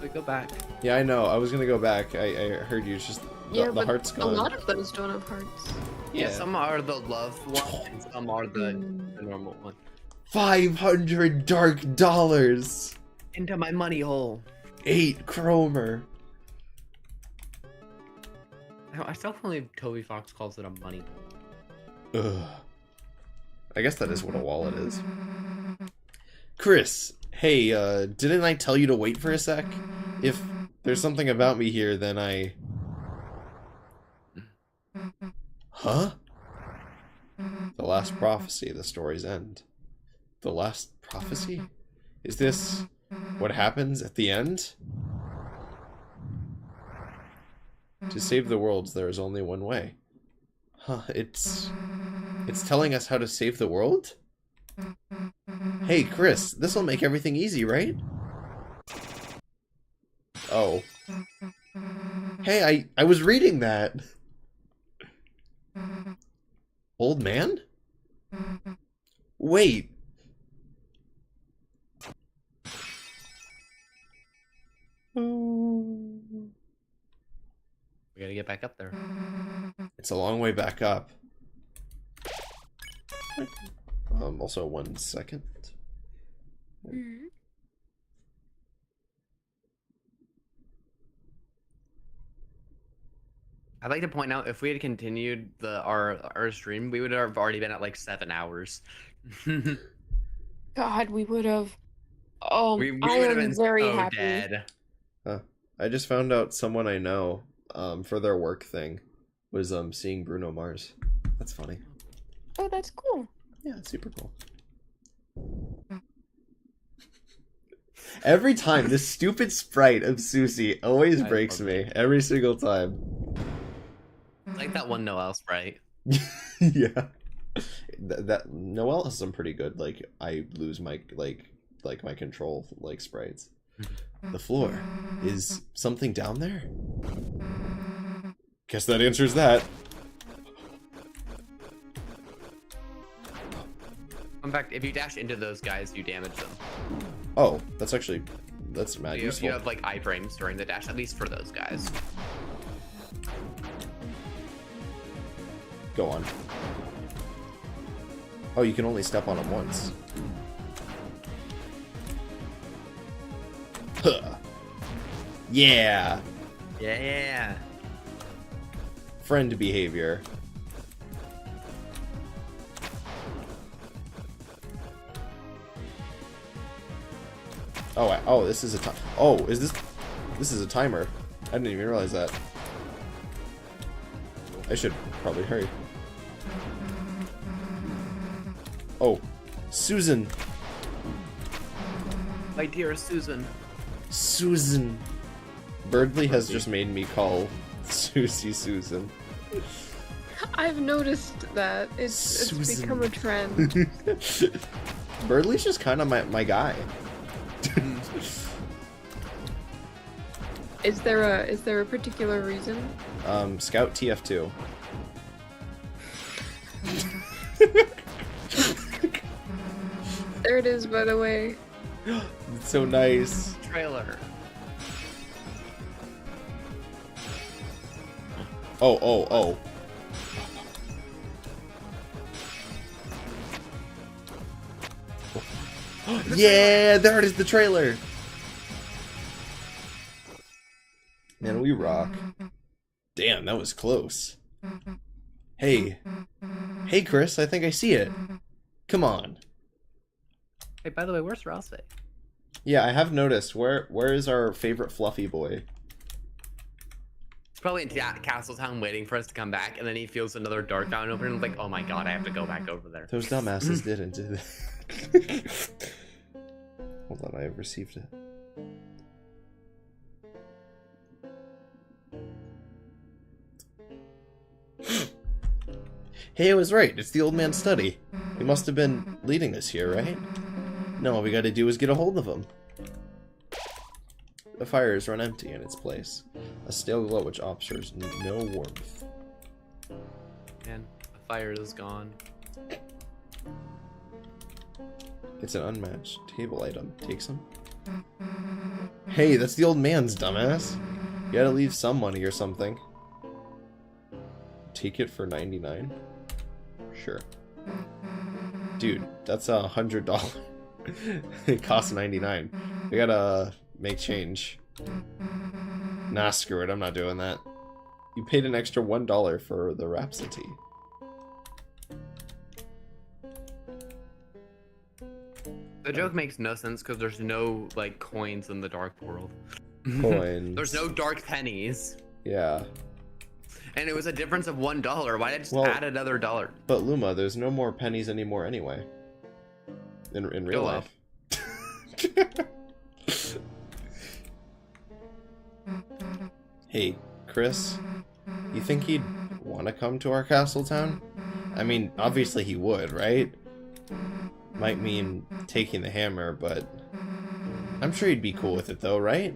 We go back. Yeah, I know. I was gonna go back. I heard you. It's just the but heart's a gone. lot of those don't have hearts. Yeah, some are the love one, and some are the normal one. 500 dark dollars. Into my money hole. 8 chromer. I still can't believe Toby Fox calls it a money hole. Ugh. I guess that is what a wallet is. Chris, hey, didn't I tell you to wait for a sec? If there's something about me here, then I... Huh? The last prophecy, the story's end. The last prophecy? Is this what happens at the end? To save the worlds, there is only one way. Huh, it's telling us how to save the world? Hey, Chris, this'll make everything easy, right? Oh. Hey, I was reading that! Old man? Wait. We gotta get back up there. It's a long way back up. Also 1 second. I'd like to point out, if we had continued our stream, we would have already been at like 7 hours. God, we would have. Oh, we I would have am been very so happy. dead. I just found out someone I know, for their work thing, was seeing Bruno Mars. That's funny. Oh, that's cool. Yeah, it's super cool. Every time, this stupid sprite of Susie always breaks me. Every single time. It's like that one Noel sprite. Yeah. That Noelle has some pretty good, like, I lose my, like, like my control like sprites. The floor. Is something down there? Guess that answers that. In fact, if you dash into those guys, you damage them. Oh, that's mad useful. You have like iframes during the dash, at least for those guys. Go on. Oh, you can only step on them once. Huh. Yeah. Yeah. Friend behavior. Oh, this is a time. Oh, this is a timer. I didn't even realize that. I should probably hurry. Oh, Susan. My dear Susan. Susan. Birdly has just made me call Susie Susan. I've noticed that. It's become a trend. Birdly's just kind of my guy. Is there a particular reason? Scout TF2. There it is, by the way. It's so nice. Trailer. Oh. Yeah, there it is, the trailer. Man, we rock. Damn, that was close. Hey, Chris, I think I see it. Come on. Hey, by the way, where's Ralsei? Yeah, I have noticed. Where is our favorite fluffy boy? He's probably in Castletown waiting for us to come back, and then he feels another dark fountain open, and like, oh my god, I have to go back over there. Those dumbasses didn't do that. Hold on, I have received it. Hey, I was right. It's the old man's study. He must have been leading us here, right? No, all we gotta do is get a hold of him. The fire is run empty in its place. A stale glow which offers no warmth. Man, the fire is gone. It's an unmatched table item. Take some. Hey, that's the old man's, dumbass. You gotta leave some money or something. Take it for 99? Sure. Dude, that's $100. It costs 99. We gotta make change. Nah, screw it. I'm not doing that. You paid an extra $1 for the Rhapsody. The joke makes no sense because there's no like coins in the dark world. Coins. There's no dark pennies. Yeah. And it was a difference of $1. Why did I just add another dollar? But Luma, there's no more pennies anymore anyway. In real life. Hey, Chris, you think he'd want to come to our castle town? I mean, obviously he would, right? Might mean taking the hammer, but I'm sure he'd be cool with it though, right?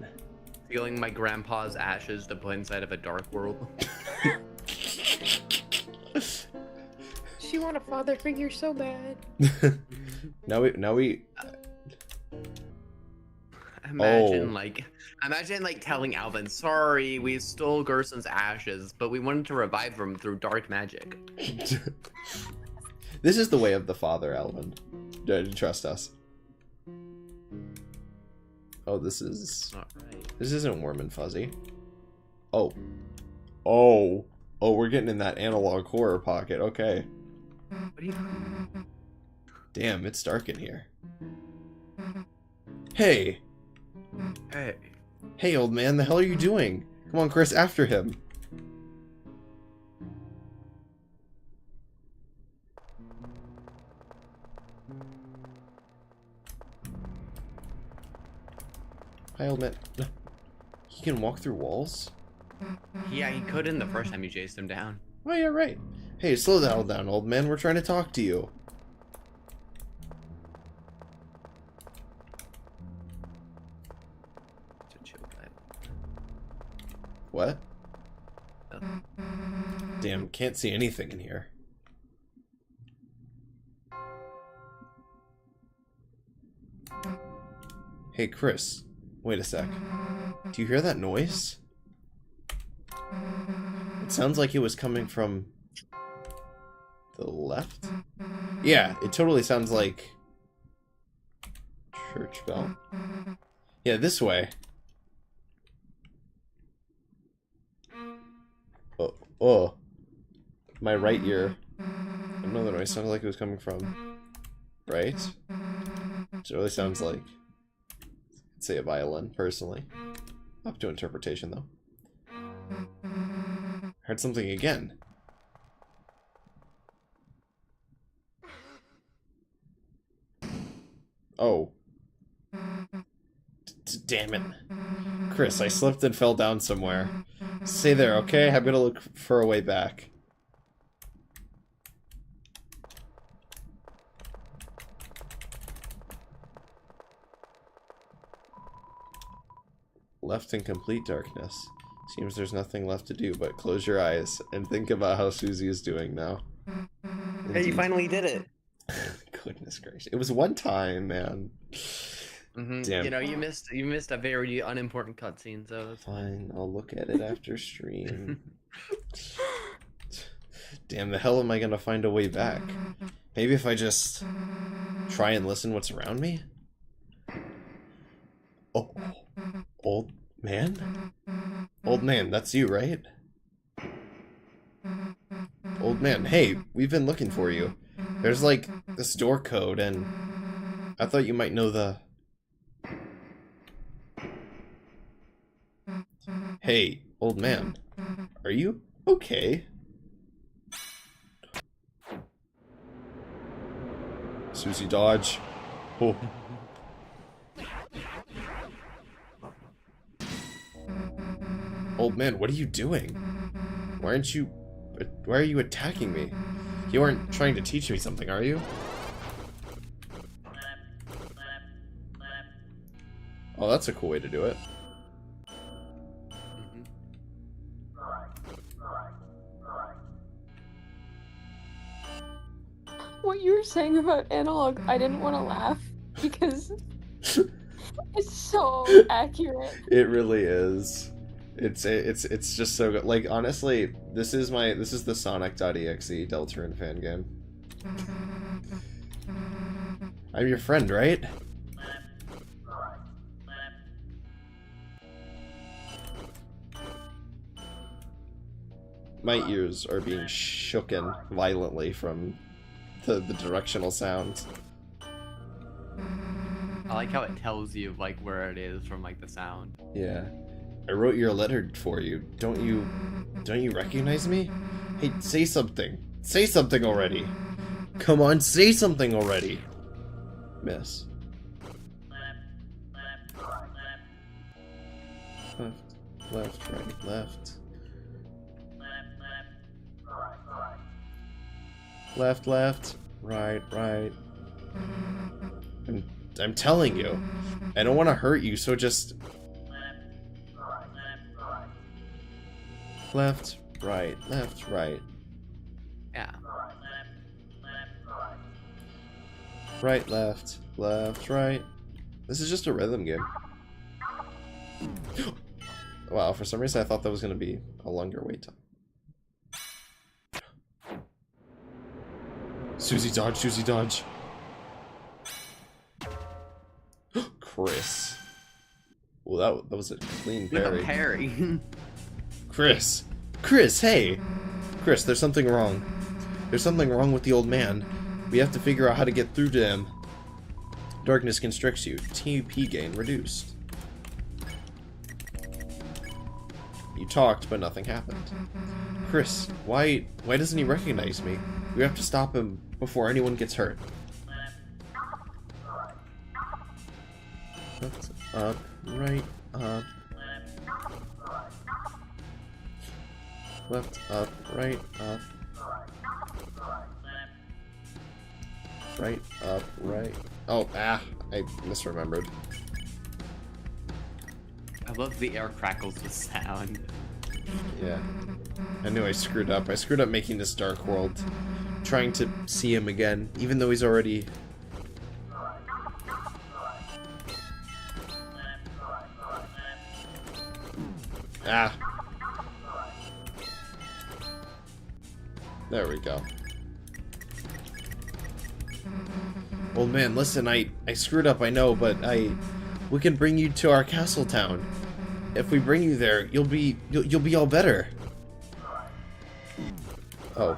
Feeling my grandpa's ashes to put inside of a dark world. She want a father figure so bad. Now we Imagine like telling Alvin, sorry, we stole Gerson's ashes, but we wanted to revive them through dark magic. This is the way of the father, Alvin. Trust us. Oh, this isn't warm and fuzzy. Oh, we're getting in that analog horror pocket. Okay. What are you? Damn, it's dark in here. Hey, old man, the hell are you doing? Come on, Chris, after him. Hi, old man. He can walk through walls? Yeah, he couldn't the first time you chased him down. Oh, yeah, right. Hey, slow the hell down, old man. We're trying to talk to you. What? Damn, can't see anything in here. Hey, Chris. Wait a sec. Do you hear that noise? It sounds like it was coming from the left? Yeah, it totally sounds like church bell. Yeah, this way. Oh. My right ear. Another noise sounded like it was coming from right. It really sounds like, I'd say, a violin, personally. Up to interpretation, though. Heard something again. Oh. Damn it. Chris, I slipped and fell down somewhere. Stay there, okay? I'm gonna look for a way back. Left in complete darkness. Seems there's nothing left to do but close your eyes and think about how Susie is doing now. Hey, you finally did it. Goodness gracious. It was one time, man. Damn. You know, you missed a very unimportant cutscene, so that's fine. I'll look at it after stream. Damn, the hell am I gonna find a way back? Maybe if I just try and listen what's around me? Oh, old man? Old man, that's you, right? Old man, hey, we've been looking for you. There's like this door code, and I thought you might know the... Hey, old man, are you okay? Susie, dodge. Oh. Old man, what are you doing? Why are you attacking me? You aren't trying to teach me something, are you? Oh, that's a cool way to do it. What you were saying about analog, I didn't want to laugh because it's so accurate. It really is. It's just so good. Like, honestly, this is the Sonic.exe Deltarune fan game. I'm your friend, right? My ears are being shooken violently from the directional sounds. I like how it tells you like where it is from like the sound. Yeah. I wrote your letter for you. Don't you recognize me? Hey, say something. Say something already. Come on, say something already. Miss. Left, right, left. Left, right. I'm telling you. I don't want to hurt you, so just... Left, right. Yeah. Right, left, right. This is just a rhythm game. Wow, for some reason I thought that was going to be a longer wait time. Susie dodge. Chris. Well, that was a clean parry. Parry. Chris, hey! Chris, there's something wrong. There's something wrong with the old man. We have to figure out how to get through to him. Darkness constricts you. TP gain reduced. You talked, but nothing happened. Chris, why doesn't he recognize me? We have to stop him before anyone gets hurt. Left, up, right, up. Left, up, right, up. Right, up, right. Oh, I misremembered. love the air crackles with sound. Yeah. I knew I screwed up. I screwed up making this dark world. Trying to see him again, even though he's already... Ah. There we go. Old man, listen, I screwed up, I know, but we can bring you to our castle town. If we bring you there, you'll be all better. Oh.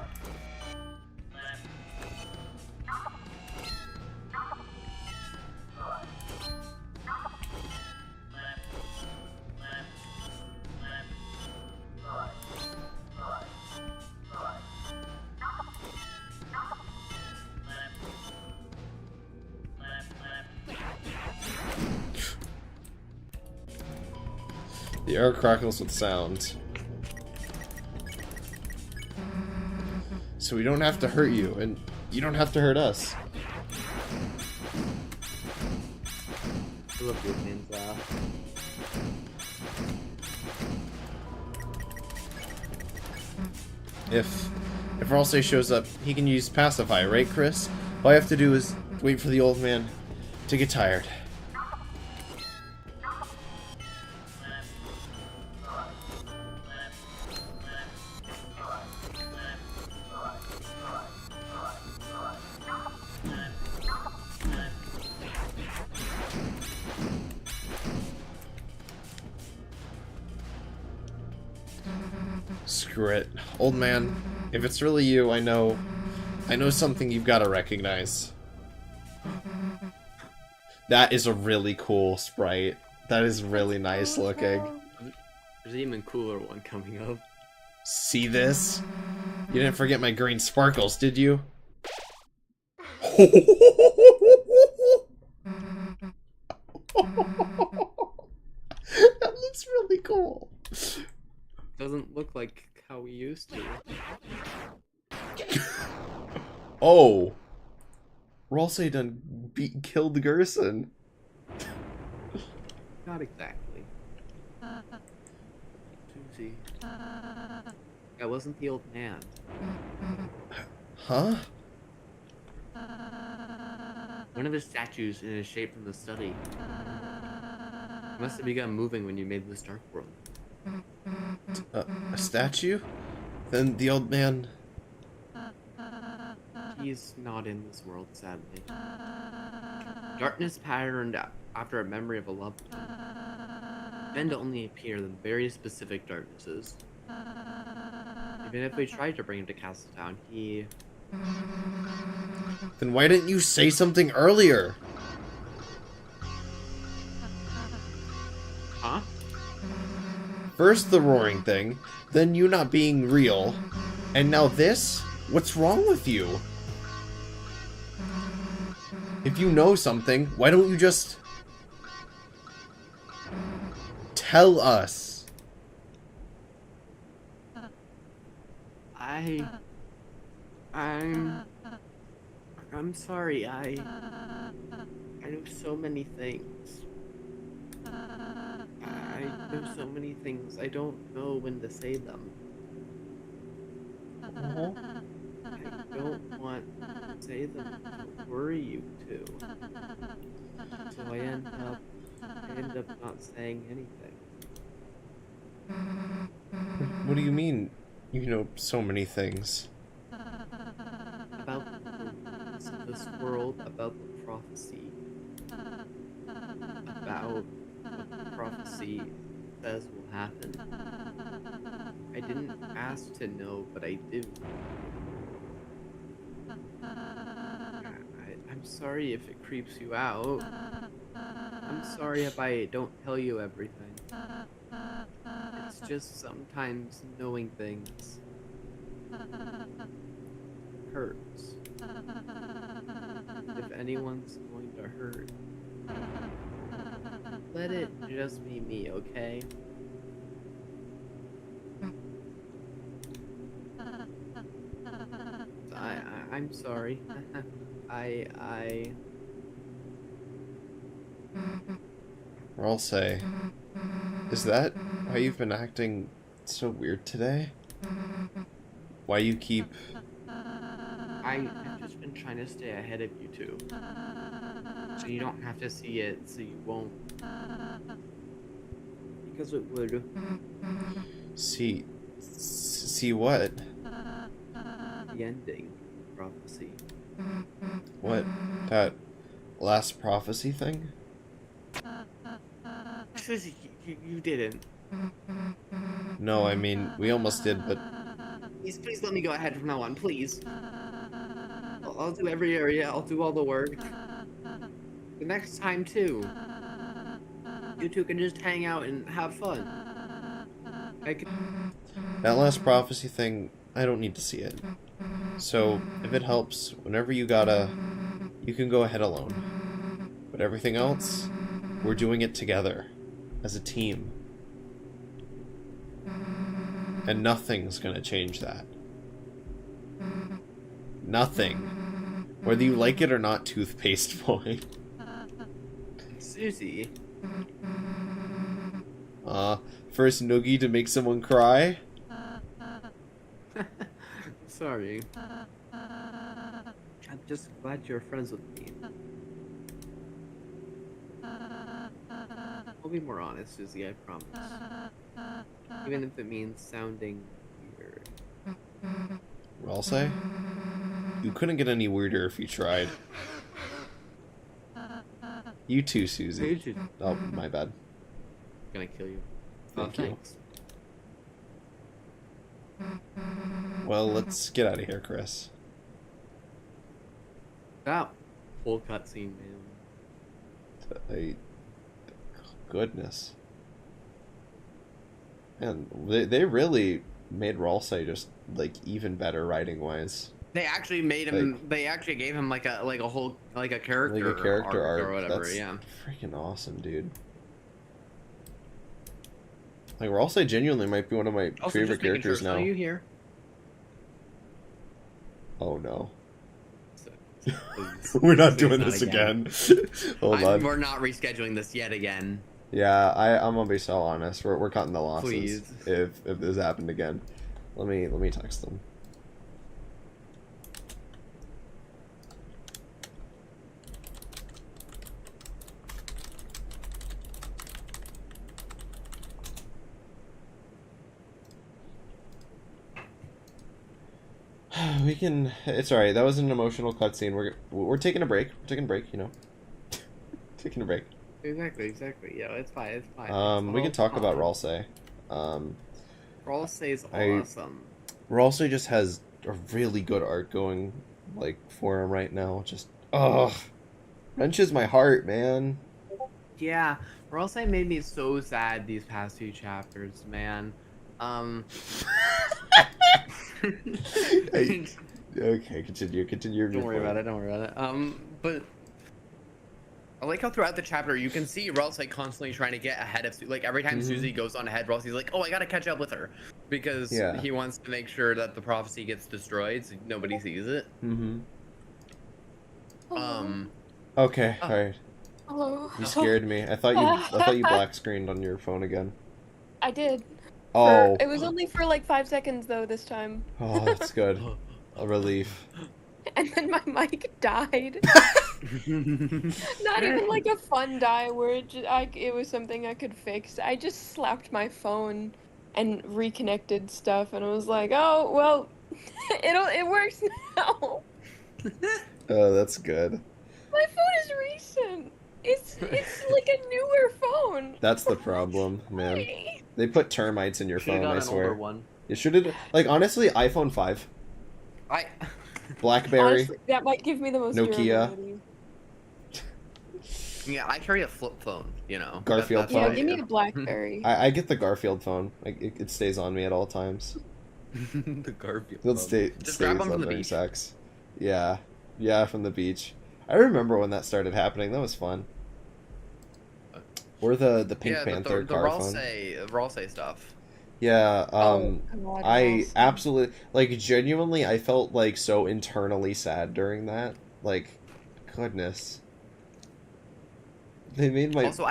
The air crackles with sound. So we don't have to hurt you, and you don't have to hurt us. I love your hands off. If Ralsei shows up, he can use Pacify, right, Chris? All I have to do is wait for the old man to get tired. Screw it. Old man, if it's really you, I know something you've got to recognize. That is a really cool sprite. That is really nice looking. There's an even cooler one coming up. See this? You didn't forget my green sparkles, did you? That looks really cool. Doesn't look like how we used to. Oh. Ralsei done killed Gerson. Not exactly. Susie. That wasn't the old man. Huh? One of his statues in his shape from the study. It must have begun moving when you made this dark world. A statue? Then the old man... He's not in this world, sadly. Darkness patterned after a memory of a loved one. Tend to only appear in very specific darknesses. Even if we tried to bring him to Castletown, he... Then why didn't you say something earlier? Huh? First the roaring thing, then you not being real, and now this? What's wrong with you? If you know something, why don't you just... tell us? I'm sorry, I know so many things. I know so many things, I don't know when to say them. Uh-huh. I don't want to say them to worry you two. So I end up not saying anything. What do you mean, you know so many things? About this world, about the prophecy. About what the prophecy says will happen. I didn't ask to know, but I do. I'm sorry if it creeps you out. I'm sorry if I don't tell you everything. It's just sometimes knowing things hurts. If anyone's going to hurt, let it just be me, okay? I'm sorry. Ralsei, Is that why you've been acting so weird today? Why you keep... I've just been trying to stay ahead of you two. So you don't have to see it, so you won't. Because it would. See what? The ending. Prophecy. What? That last prophecy thing? You didn't. No, I mean, we almost did, but... Please let me go ahead from now on, please. I'll do every area, I'll do all the work. The next time, too. You two can just hang out and have fun. That last prophecy thing, I don't need to see it. So, if it helps, whenever you can go ahead alone. But everything else, we're doing it together. As a team. And nothing's gonna change that. Nothing. Whether you like it or not, Toothpaste Boy. Susie. First noogie to make someone cry? Sorry. I'm just glad you're friends with me. I'll be more honest, Susie, I promise. Even if it means sounding weird. Well, I'll say, you couldn't get any weirder if you tried. You too, Susie. Oh, my bad. Gonna kill you. Thank you. Thanks. Well, let's get out of here, Chris. That whole cutscene, man. Goodness. Man, they really made Ralsei just, like, even better writing-wise. They actually made him. They actually gave him like a whole character, Like a character arc or whatever. That's yeah. freaking awesome, dude. Like, Ralsei genuinely might be one of my Also, favorite just making characters sure, now. Are you here? Oh no. Please. We're not Please doing not this again. Hold on. We're not rescheduling this yet again. Yeah, I'm gonna be so honest. We're cutting the losses. Please. If this happened again. Let me text them. We can. It's alright. That was an emotional cutscene. We're taking a break. We're taking a break. You know, taking a break. Exactly. Yeah, it's fine. It's fine. We can talk about Ralsei. Ralsei is awesome. Ralsei just has a really good art going, like, for him right now. Just wrenches my heart, man. Yeah, Ralsei made me so sad these past few chapters, man. Okay, continue. Don't worry about it. But I like how throughout the chapter you can see Ralsei constantly trying to get ahead of like every time Susie goes on ahead, Ralsei's like, "Oh, I gotta catch up with her," because he wants to make sure that the prophecy gets destroyed so nobody sees it. Okay, all right. Hello. You scared me. I thought you black screened on your phone again. I did. Oh. It was only for like 5 seconds though this time. Oh, that's good. A relief. And then my mic died. Not even like a fun die where it was something I could fix. I just slapped my phone and reconnected stuff, and I was like, oh well, it works now. Oh, that's good. My phone is recent. It's like a newer phone. That's the problem, man. Why? They put termites in your phone, I swear. One. You should have, like, honestly, iPhone 5. BlackBerry. Honestly, that might give me the most Nokia. durability. Yeah, I carry a flip phone. You know, Garfield that's phone. Yeah, what I give me do. the BlackBerry. I get the Garfield phone. Like, it stays on me at all times. The Garfield. It'll phone. Just grab them from the during beach. sex. Yeah, from the beach. I remember when that started happening. That was fun. Or the Pink Panther the car phone. Ralsei stuff. Yeah, Oh, God, I awesome. absolutely, like, genuinely, I felt, like, so internally sad during that. Like, goodness. They made my... Also,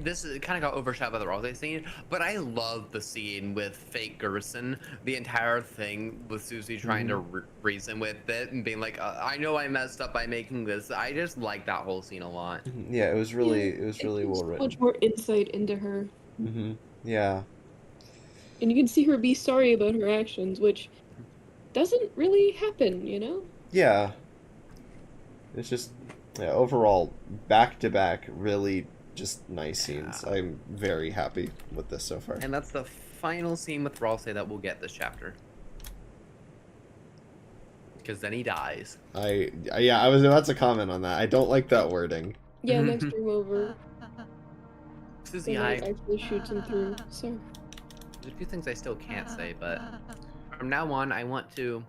this kind of got overshadowed by the Rose scene, but I love the scene with fake Gerson. The entire thing with Susie trying to reason with it and being like, "I know I messed up by making this." I just like that whole scene a lot. Yeah, it was really, Yeah, it was really well written. Much more insight into her, Yeah. and you can see her be sorry about her actions, which doesn't really happen, you know? Yeah. It's just, yeah, overall, back to back, really just nice scenes. I'm very happy with this so far. And that's the final scene with Ralsei that we'll get this chapter. Because then he dies. Yeah, I was about to comment on that. I don't like that wording. Yeah, next room over. Susie, The I... knight actually shoots him through, so... There's a few things I still can't say, but from now on, I want to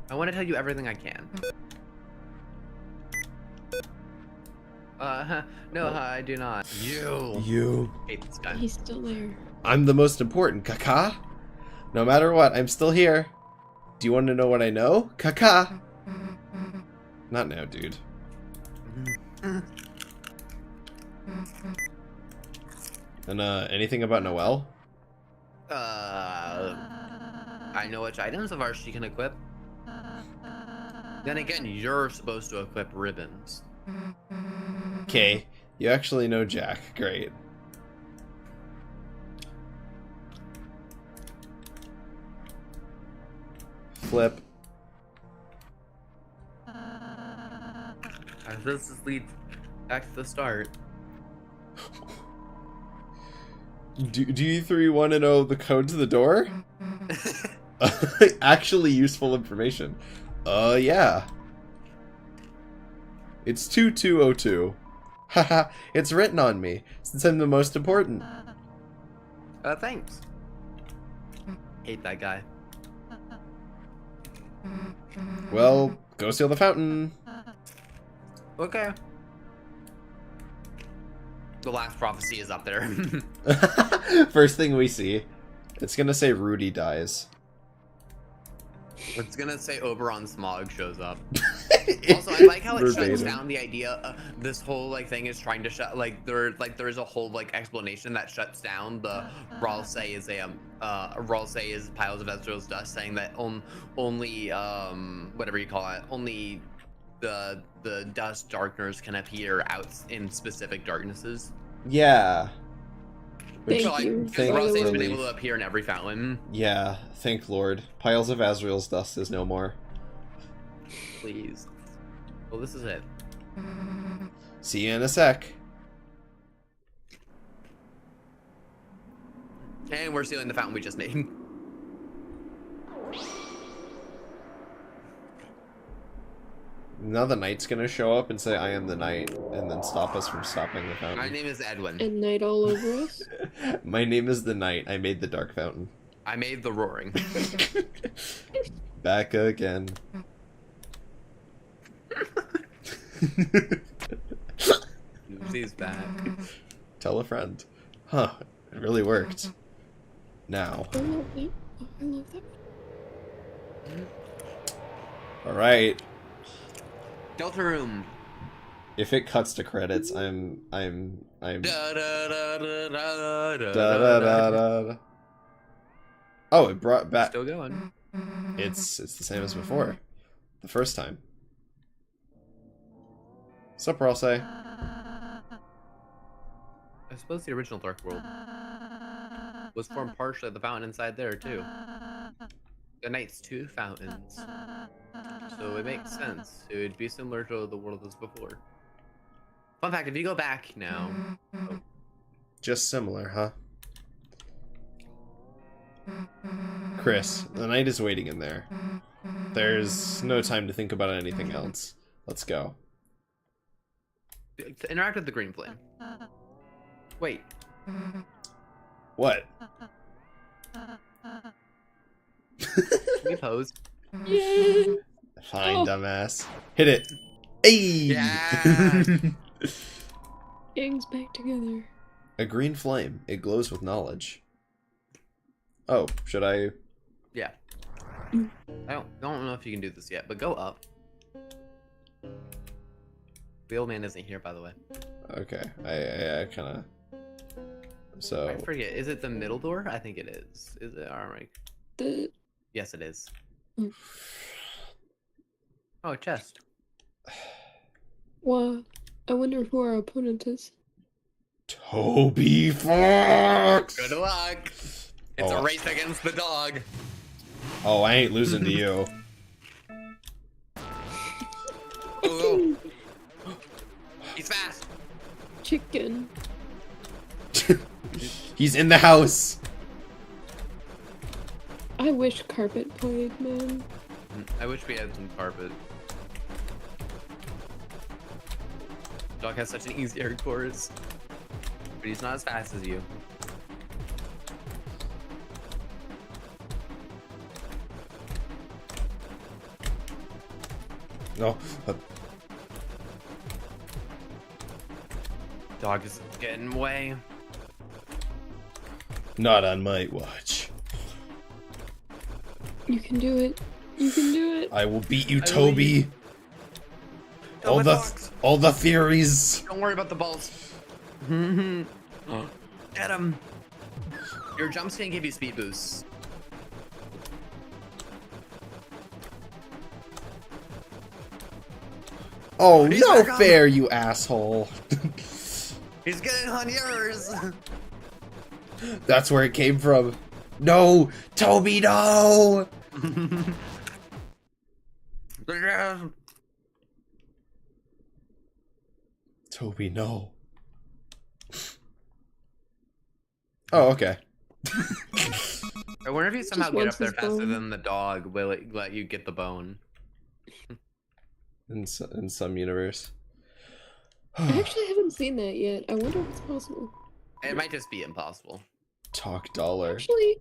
tell you everything I can. No, I do not. You. Hate this guy. He's still there. I'm the most important, Kaka. No matter what, I'm still here. Do you want to know what I know? Kaka. Not now, dude. And anything about Noelle? I know which items of ours she can equip. Then again, you're supposed to equip ribbons. Okay, you actually know Jack. Great. Flip. This leads back to the start. Do you three want to know the code to the door? Actually useful information. Yeah. It's 2202. Haha, it's written on me, since I'm the most important. Thanks. Hate that guy. Well, go seal the fountain. Okay. The last prophecy is up there. First thing we see. It's gonna say Rudy dies. It's gonna say Oberon Smog shows up. Also, I like how it shuts Verbatim. down the idea. This whole like thing is trying to shut. There's a whole like explanation that shuts down the Ralsei is Ralsei is piles of Ezreal's dust, saying that only whatever you call it, only the dust darkners can appear out in specific darknesses. Yeah. Which, Thank you. thank Ralsei's been relief. able to appear in every fountain. Yeah, thank Lord. Piles of Azrael's dust is no more. Please. Well, this is it. See you in a sec. And we're sealing the fountain we just made. Now the knight's gonna show up and say, I am the knight, and then stop us from stopping the My fountain. name is Edwin. And night all over us. My name is the knight. I made the dark fountain. I made the roaring. Back again. He's back. Tell a friend. Huh, it really worked. Now. I love that. I love that. Alright. Deltarune. If it cuts to credits, I'm Da, da, da, da, da, da, da, da, da, da. Oh, it brought back. Still going. It's the same as before. The first time. Sup, Ralsei? I suppose the original Dark World was formed partially of the fountain inside there too. The Knight's two fountains. So it makes sense. It would be similar to the world as before. Fun fact, if you go back now... Oh, Just similar, huh? Chris, the knight is waiting in there. There's no time to think about anything else. Let's go. to interact with the green flame. Wait. What? Can we pose? Yeah. Fine, Oh. dumbass. Hit it. Hey! Yeah! Gangs back together. A green flame. It glows with knowledge. Oh, should I? Yeah. I don't know if you can do this yet, but go up. The old man isn't here, by the way. Okay, I kind of. So. I forget. Is it the middle door? I think it is. Is it? All right. Yes, it is. Oh, a chest. Well, I wonder who our opponent is. Toby Fox! Good luck. It's a race against the dog. Oh, I ain't losing to you. Oh, he's fast. Chicken. He's in the house. I wish carpet played, man. I wish we had some carpet. Dog has such an easier course, but he's not as fast as you. No. Dog is getting away. Not on my watch. You can do it. You can do it. I will beat you, I Toby. Tell my All the theories. Don't worry about the balls. Get him. Your jumps can give you speed boosts. Oh, He's no back on. fair, you asshole. He's getting on yours. That's where it came from. No, Toby, no. Toby, no. Oh, okay. I wonder if you somehow Just get wants up there his faster bone. than the dog. Will it let you get the bone? In some universe. I actually haven't seen that yet. I wonder if it's possible. It might just be impossible. Talk dollar. Actually,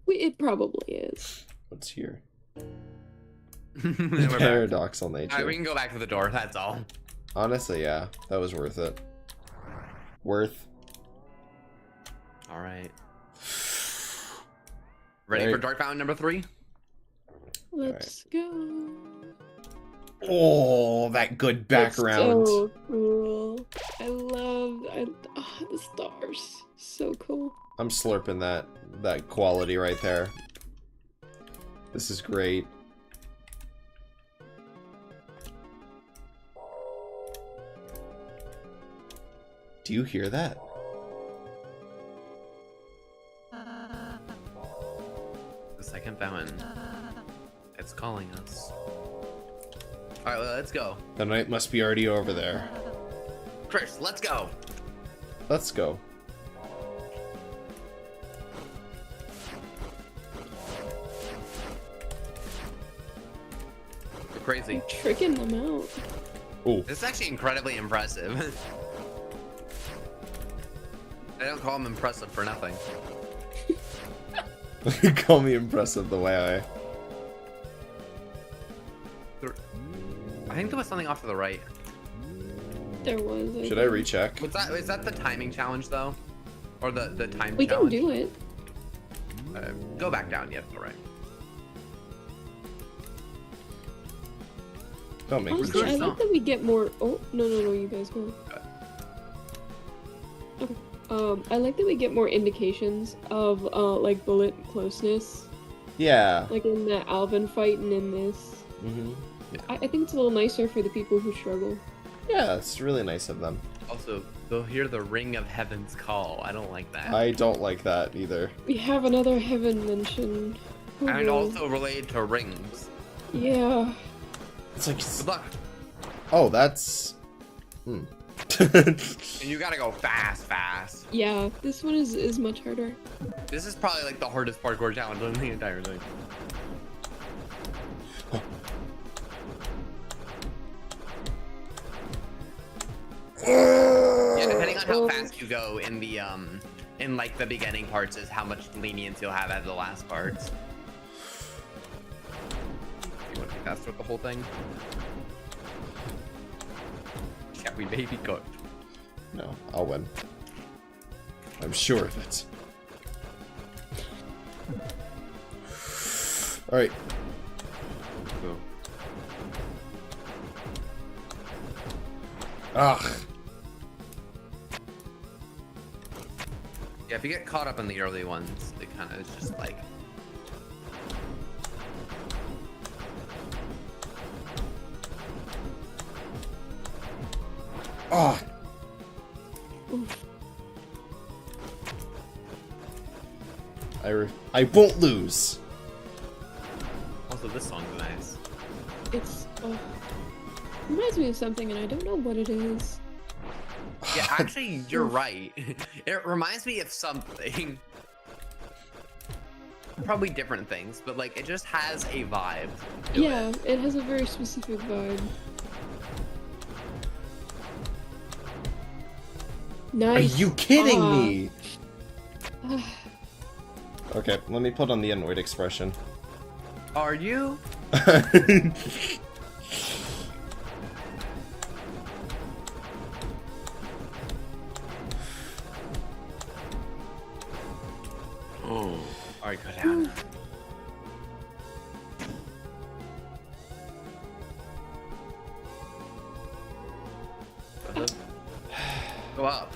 it probably is. What's here? We're back. Paradoxal nature. Alright, we can go back to the door. That's all. Honestly, yeah, that was worth it. Worth. All right. Ready Right. for Dark Fountain number 3? Let's go. Oh, that good background. It's so cool. The stars. So cool. I'm slurping that quality right there. This is great. Do you hear that? The second fountain. It's calling us. Alright, well, let's go. The night must be already over there. Chris, let's go. Let's go. We're crazy. Tricking them out. Oh, This is actually incredibly impressive. I don't call them impressive for nothing. call me impressive the way I think there was something off to the right. There was. I. Should I recheck? What's that? Is that the timing challenge though? Or the time We can challenge? do it. Go back down. Yep, all right. Don't make me Honestly, I check. like that we get more. Oh no, you guys go. Okay. I like that we get more indications of like bullet closeness, Yeah. like in that Alvin fight and in this. Mm-hmm. I think it's a little nicer for the people who struggle. Yeah, it's really nice of them. Also, they'll hear the ring of heaven's call. I don't like that. I don't like that either. We have another heaven mention. Oh, And no. also related to rings. Yeah. It's like, Good luck. oh, that's. And you gotta go fast. Yeah, this one is much harder. This is probably like the hardest parkour challenge in the entire thing. Yeah, depending on how fast you go in the in like the beginning parts is how much lenience you'll have at the last parts. You want to be faster with the whole thing? Shall we baby go? No, I'll win. I'm sure of it. Alright. Go. Ugh. Yeah, if you get caught up in the early ones, it kind of is just like. Oh. I won't lose. Also, this song's nice. It's reminds me of something, and I don't know what it is. Yeah, actually, you're right. It reminds me of something. Probably different things, but like it just has a vibe. to Yeah, it. it has a very specific vibe. Nice. Are you kidding Ah. me? Okay, let me put on the annoyed expression. Are you? Oh, alright, go down. Go up.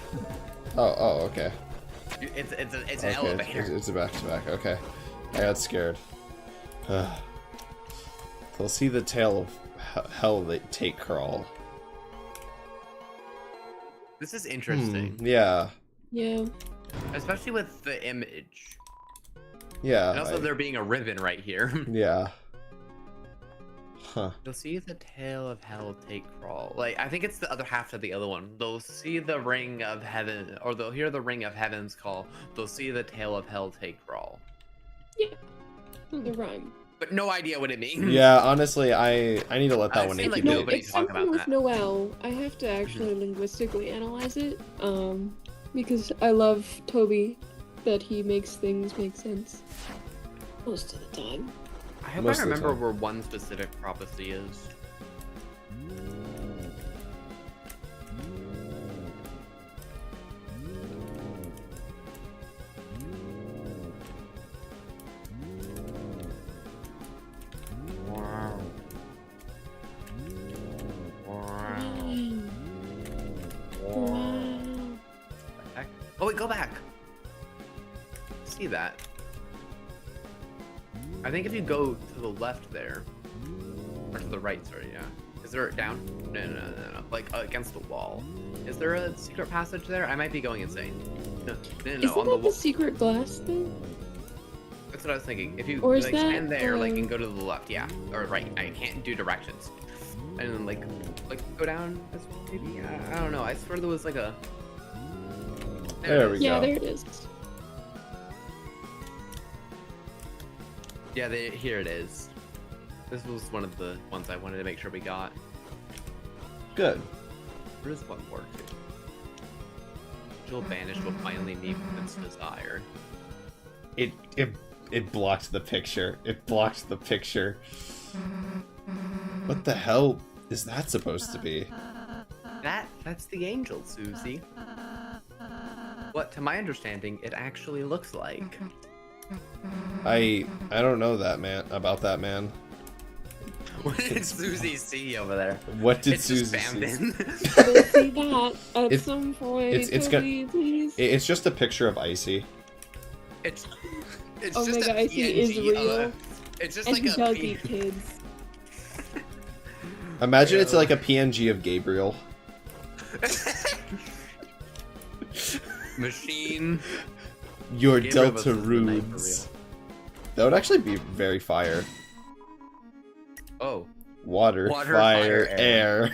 Oh, okay. It's an Okay, elevator. it's a back-to-back. Okay, I got scared. They'll see the tail of hell they take crawl. This is interesting, Yeah, Yeah. especially with the image. yeah. And also there being a ribbon right here. Yeah. Huh. They'll see the tail of hell take crawl. Like, I think it's the other half of the other one. They'll see the ring of heaven, or they'll hear the ring of heaven's call. They'll see the tail of hell take crawl. Yeah. The rhyme. But no idea what it means. Yeah, honestly, I need to let that I'd one say, like, incubate. nobody it's talk something about with that. Noel. I have to actually linguistically analyze it, because I love Toby, that he makes things make sense most of the time. I hope Most I of the remember time. where one specific prophecy is. Wow. Wow. Heck? Oh wait, go back. See that? I think if you go to the left there, or to the right, sorry, yeah. Is there down? No. Like against the wall. Is there a secret passage there? I might be going insane. No, Isn't on the that the wall. secret glass thing? That's what I was thinking. If you Or is like that, stand there, like, and go to the left, yeah, or right. I can't do directions. And then like go down as well, maybe. I don't know. I swear there was like a. There we Yeah, go. there it is. Yeah, here it is. This was one of the ones I wanted to make sure we got. Good. There is one more too. She'll banish will finally meet with its desire. It blocked the picture. It blocked the picture. What the hell is that supposed to be? That's the angel, Susie. What, to my understanding, it actually looks like. I don't know that man about that man. What did Susie see over there? What did It's just Susie spammed see? in. We'll see that at It's- some point. it's Toby, please. It's just a picture of Icy. It's Oh just my a god, he is PNG of real. a- It's just And like he a does P- eat kids. Imagine it's Yeah. like a PNG of Gabriel. machine. Your Gabriel was the knife for Deltarunes. real. That would actually be very fire. Oh, Water, Water, fire, fire, air.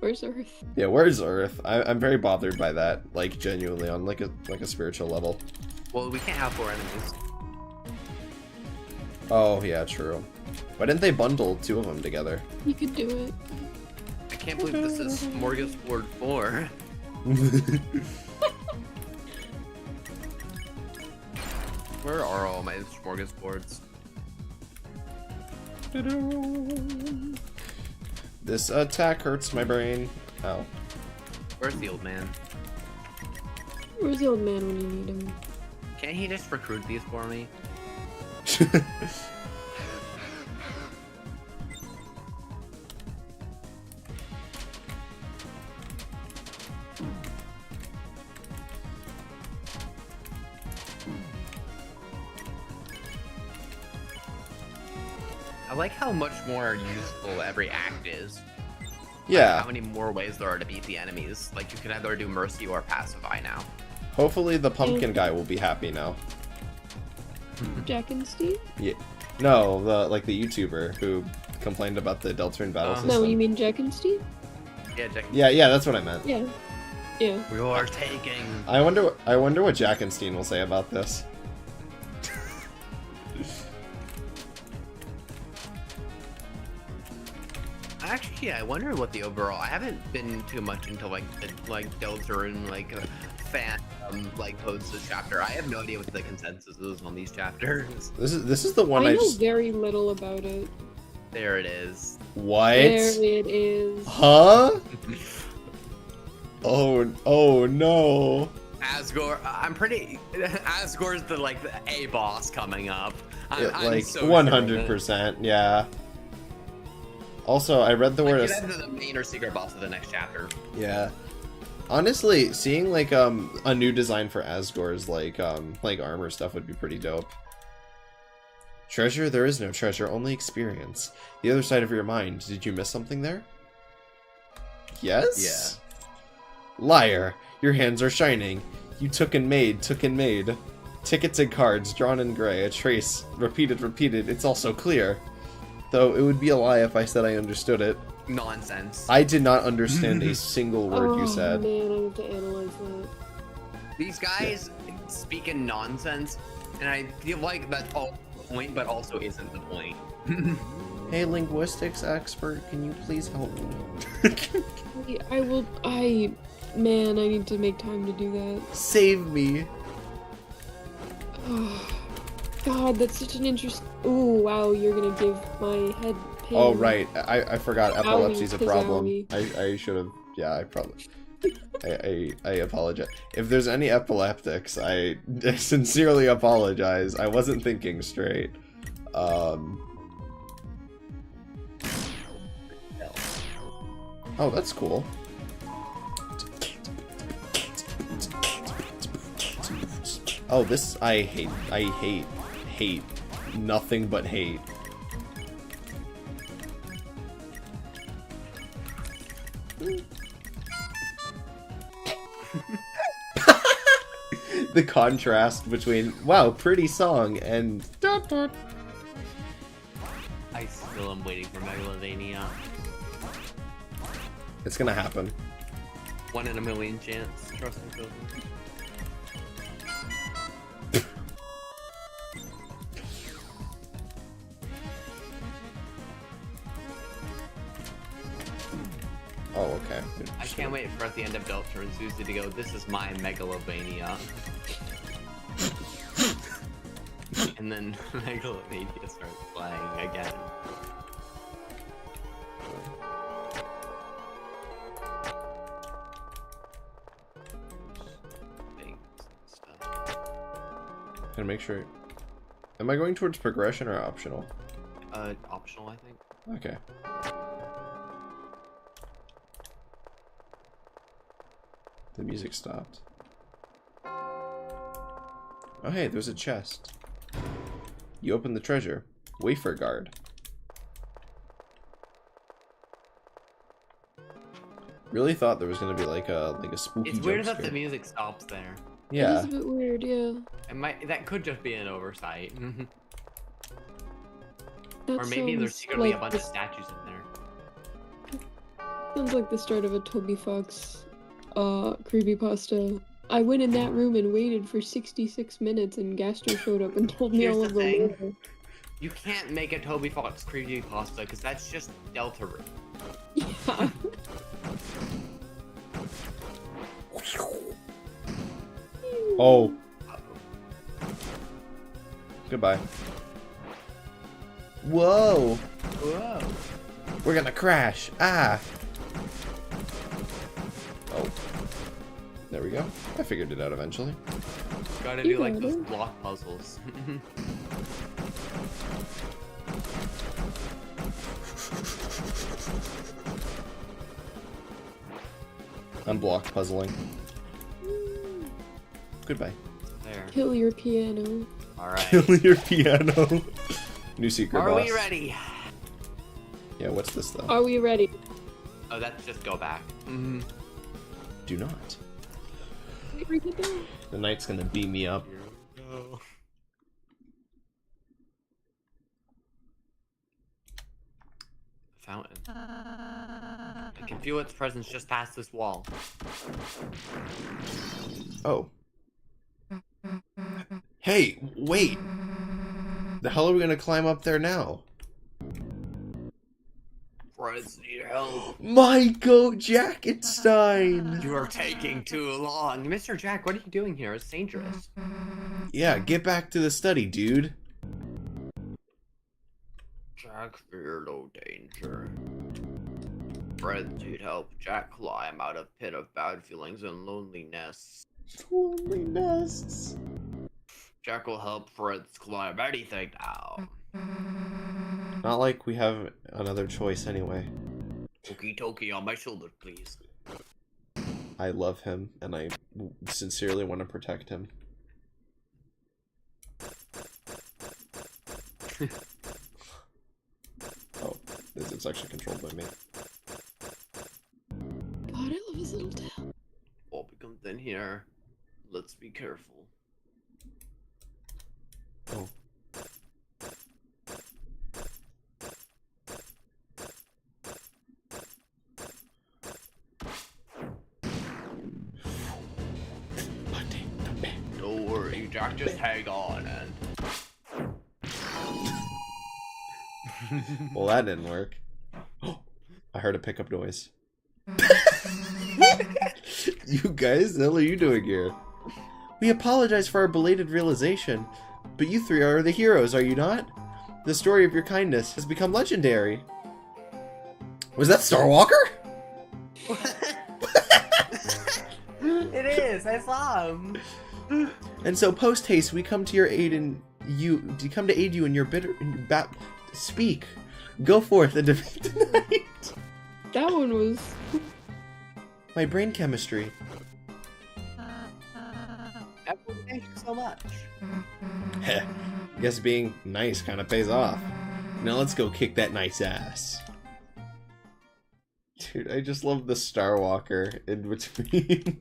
Where's Earth? Yeah, where's Earth? I'm very bothered by that, like genuinely on like a spiritual level. well, we can't have 4 enemies. Oh yeah, true. Why didn't they bundle 2 of them together? You could do it. I can't believe this is Smorgasbord 4. Where are all my smorgasbords? This attack hurts my brain. Ow. Where's the old man? Where's the old man when you need him? Can't he just recruit these for me? like how much more useful every act is. Yeah. Like how many more ways there are to beat the enemies. Like you can either do mercy or pacify now. Hopefully the pumpkin guy will be happy now. Jack and Steve? Yeah. No, the YouTuber who complained about the Deltarune battle system. No, you mean Jack and Steve? Yeah, Jack. Yeah, that's what I meant. Yeah. Yeah. We are taking. I wonder what Jackenstein will say about this. Actually, I wonder what the overall. I haven't been too much into like the Deltarune fan posts this chapter. I have no idea what the consensus is on these chapters. This is the one I I know just. very little about it. There it is. What? There it is. Huh? Oh no. Asgore, I'm pretty. Asgore's the A boss coming up. I'm so 100%. Yeah. Also, I read the word. He's either the main or secret boss of the next chapter. Yeah. Honestly, seeing a new design for Asgore's armor stuff would be pretty dope. Treasure? There is no treasure, only experience. The other side of your mind. Did you miss something there? Yes? Yeah. Liar. Your hands are shining. You took and made. Tickets and cards, drawn in gray. A trace. Repeated. It's all so clear. Though it would be a lie if I said I understood it. Nonsense. I did not understand a single word you said. Man, I have to analyze that. These guys speak in nonsense, and I feel like that's all the point, but also isn't the point. Hey, linguistics expert, can you please help me? Man, I need to make time to do that. Save me. God, that's such an interest. Ooh, wow, you're gonna give my head pain. Oh, right. I forgot epilepsy's a problem. Owie. I should have. Yeah, I probably. I apologize. If there's any epileptics, I sincerely apologize. I wasn't thinking straight. Oh, that's cool. Oh, this I hate. Nothing but hate. The contrast between, wow, pretty song, and dot dot. I still am waiting for Megalovania. It's gonna happen. 1 in a million chance. Trust me, Phil. Oh, okay. I can't wait for at the end of Deltarune Susie to go, this is my Megalovania. And then Megalovania starts playing again. Gonna make sure. Am I going towards progression or optional? Optional, I think. Okay. The music stopped. Oh hey, there's a chest. You open the treasure. Wafer guard. Really thought there was gonna be like a spooky. It's weird jump that the scare. music stops there. Yeah. It's a bit weird, yeah. That could just be an oversight. That Or maybe there's secretly a like bunch of statues in there. Sounds like the start of a Toby Fox creepypasta. I went in that room and waited for 66 minutes and Gaster showed up and told me Here's all the of the thing. lore. You can't make a Toby Fox creepypasta because that's just Deltarune. Yeah. Oh. Goodbye. Whoa. Whoa. We're gonna crash. Ah. Oh. There we go. I figured it out eventually. Gotta do like those block puzzles. I'm block puzzling. Goodbye. There. Kill your piano. Alright. Kill your piano. New secret Are boss. we ready? Yeah, what's this though? Are we ready? Oh, that's just go back. Do not. Read it down. The knight's gonna beat me up. Here we go. Fountain. I can feel its presence just past this wall. Oh. Hey, wait! The hell are we gonna climb up there now? Fred's need help. My goat Jackenstein! You are taking too long. Mr. Jack, what are you doing here? It's dangerous. Yeah, get back to the study, dude. Jack fear no danger. Friends need help. Jack climb out of pit of bad feelings and loneliness. Loneliness. Jack will help friends climb anything now. Not like we have another choice anyway. Okie dokie on my shoulder, please. I love him, and I sincerely want to protect him. Oh, it's actually controlled by me. God, I love his little tail. Bobby comes in here. Let's be careful. Oh. Don't worry, Jack, just hang on and... Well, that didn't work. I heard a pickup noise. You guys, the hell are you doing here? We apologize for our belated realization, but you three are the heroes, are you not? The story of your kindness has become legendary. Was that Starwalker? It is, I saw him. And so, post haste, we come to your aid in you. To come to aid you in your speak. Go forth and defeat the night. That one was. My brain chemistry. Everyone, thank you so much. Heh. Guess being nice kind of pays off. Now let's go kick that knight's ass. Dude, I just love the Starwalker in between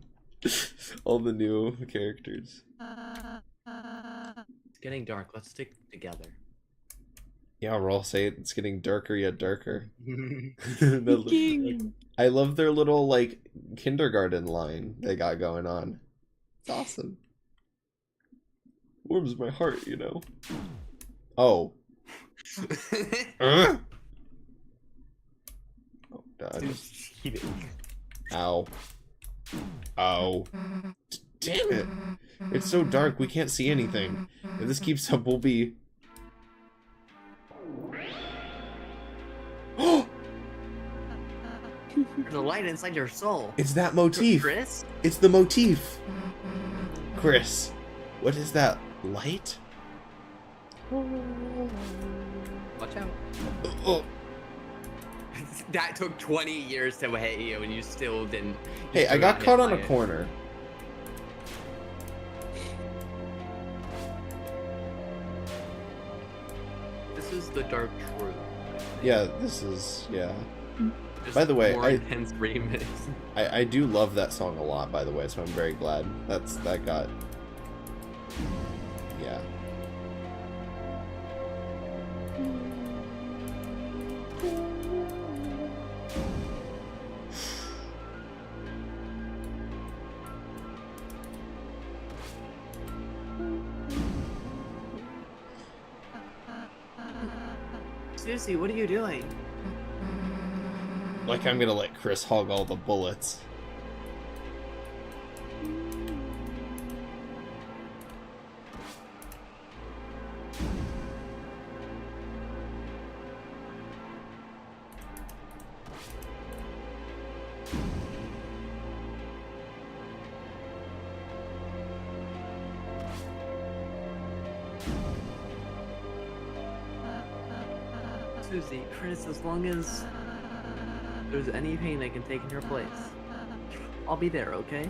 all the new characters. It's getting dark. Let's stick together. Yeah, Roll, say it. It's getting darker yet darker. King. I love their little, like, kindergarten line they got going on. It's awesome. Warms my heart, you know. Oh. Oh, God. Ow. Ow. Damn it. It's so dark, we can't see anything. If this keeps up, we'll be... There's a light inside your soul. It's that motif. Chris? It's the motif. Chris, what is that light? Watch out. Oh. That took 20 years to hit you and you still didn't. Hey, I got caught on a corner. This is the dark truth. Yeah, this is, yeah. Just By the way, more intense remix. I do love that song a lot, by the way, so I'm very glad that got... Yeah. Susie, what are you doing? Like I'm gonna let Chris hog all the bullets. Susie, Chris, as long as there's any pain I can take in your place, I'll be there, okay?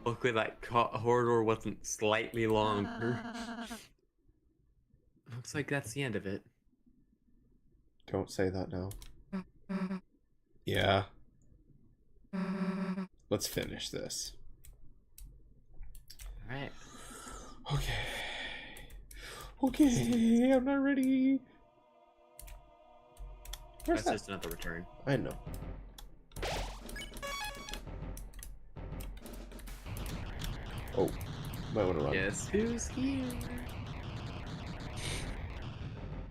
Luckily that corridor wasn't slightly longer. Looks like that's the end of it. Don't say that now. Yeah. Let's finish this. Alright. Okay. Okay, I'm not ready. Where's That's that? just another return. I know. Oh, might want to run. Guess who's here?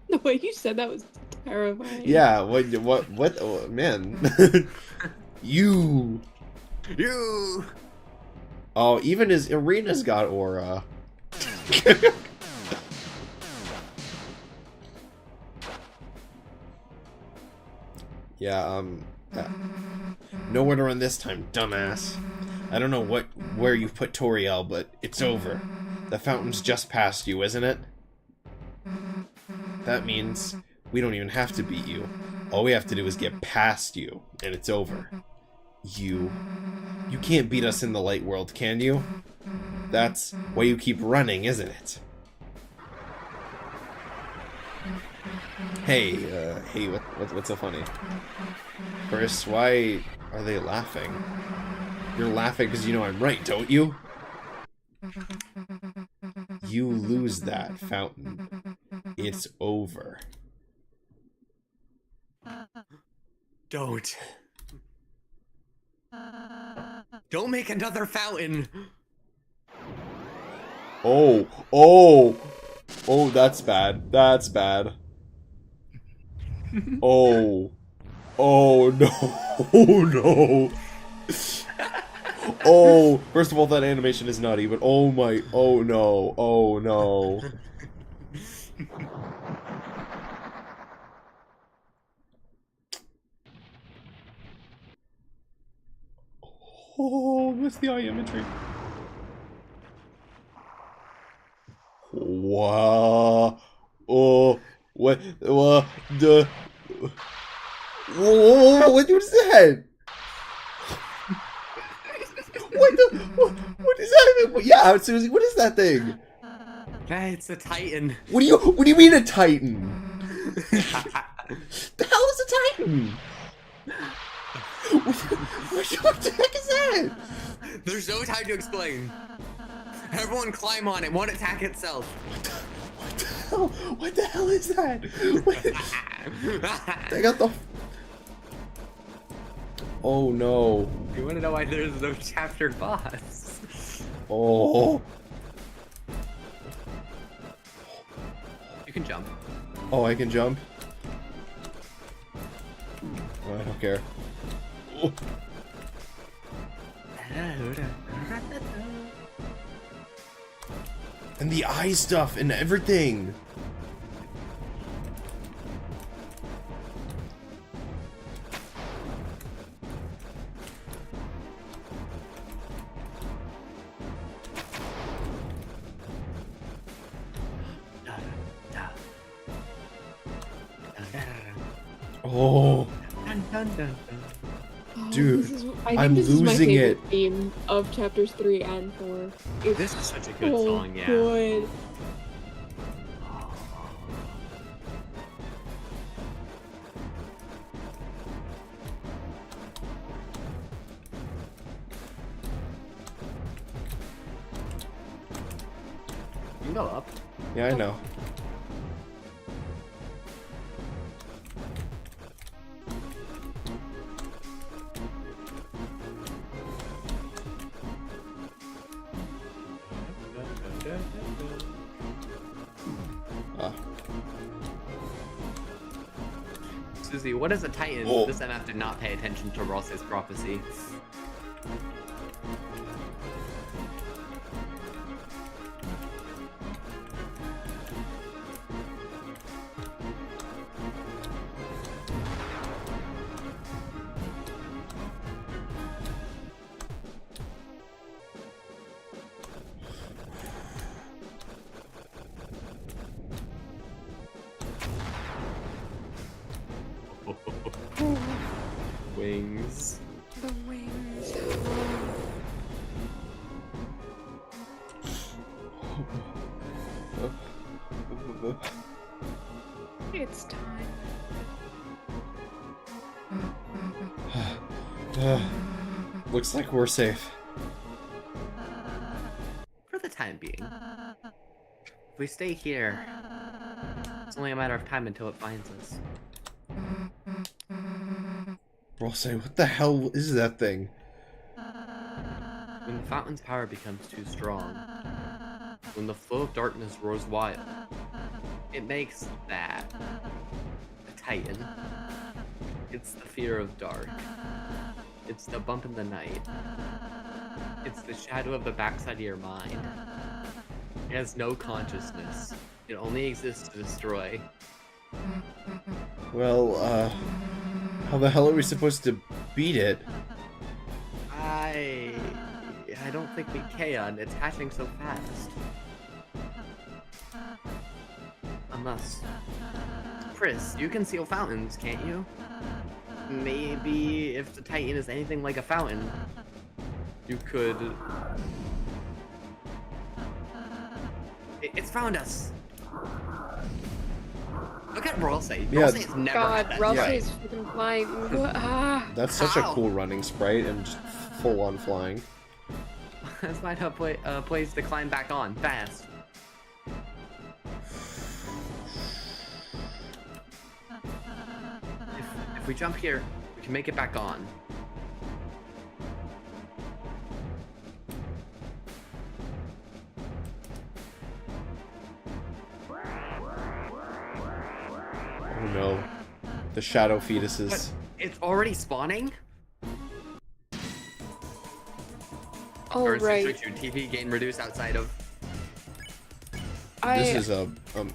The way you said that was terrifying. Yeah. What? Oh, man. You. You! Oh, even his arena's got aura. Yeah, nowhere to run this time, dumbass. I don't know where you've put Toriel, but it's over. The fountain's just past you, isn't it? That means we don't even have to beat you. All we have to do is get past you, and it's over. You can't beat us in the light world, can you? That's why you keep running, isn't it? Hey, what's so funny? Chris, why are they laughing? You're laughing because you know I'm right, don't you? You lose that fountain. It's over. Don't make another fountain! Oh, that's bad. That's bad. Oh no. Oh no. Oh, first of all, that animation is nutty, but oh no. Oh no. Oh, what's the eye imagery? Wow. Oh, what? The. Whoa, what was that? What is that? Yeah, seriously, what is that thing? It's a Titan. What do you mean a Titan? The hell is a Titan? What the heck is that? There's no time to explain. Everyone climb on it, won't attack itself. What the hell is that? They got the... Oh no. You wanna know why there's no chapter boss? Oh. You can jump. Oh, I can jump? Oh, I don't care. Oh. And the eye stuff and everything. Oh. Dude, I'm this is my losing favorite it. theme of chapters 3 and 4. It's This is such a good so song, yeah. good. You can go up. Yeah, I know. Susie, what is a Titan? Oh. This MF did not pay attention to Ross's prophecy. Wings. The wings. Looks like we're safe. For the time being. If we stay here, it's only a matter of time until it finds us. We'll say, what the hell is that thing? When the fountain's power becomes too strong, when the flow of darkness roars wild, it makes that a titan. It's the fear of dark. It's the bump in the night. It's the shadow of the backside of your mind. It has no consciousness. It only exists to destroy. Well, how the hell are we supposed to beat it? I don't think we can. It's hatching so fast. Unless... Chris, you can seal fountains, can't you? Maybe if the Titan is anything like a fountain, you could... It's found us! Look at Ralsei. Yeah. Ralsei has never God, had that Ralsei trait. is freaking flying. Ah. That's such a How? cool running sprite and just full on flying. Let's find a place to climb back on, fast. If we jump here, we can make it back on. Oh no. The shadow fetuses. But it's already spawning? Oh, Or is right. it your TV gain reduced outside of... This is a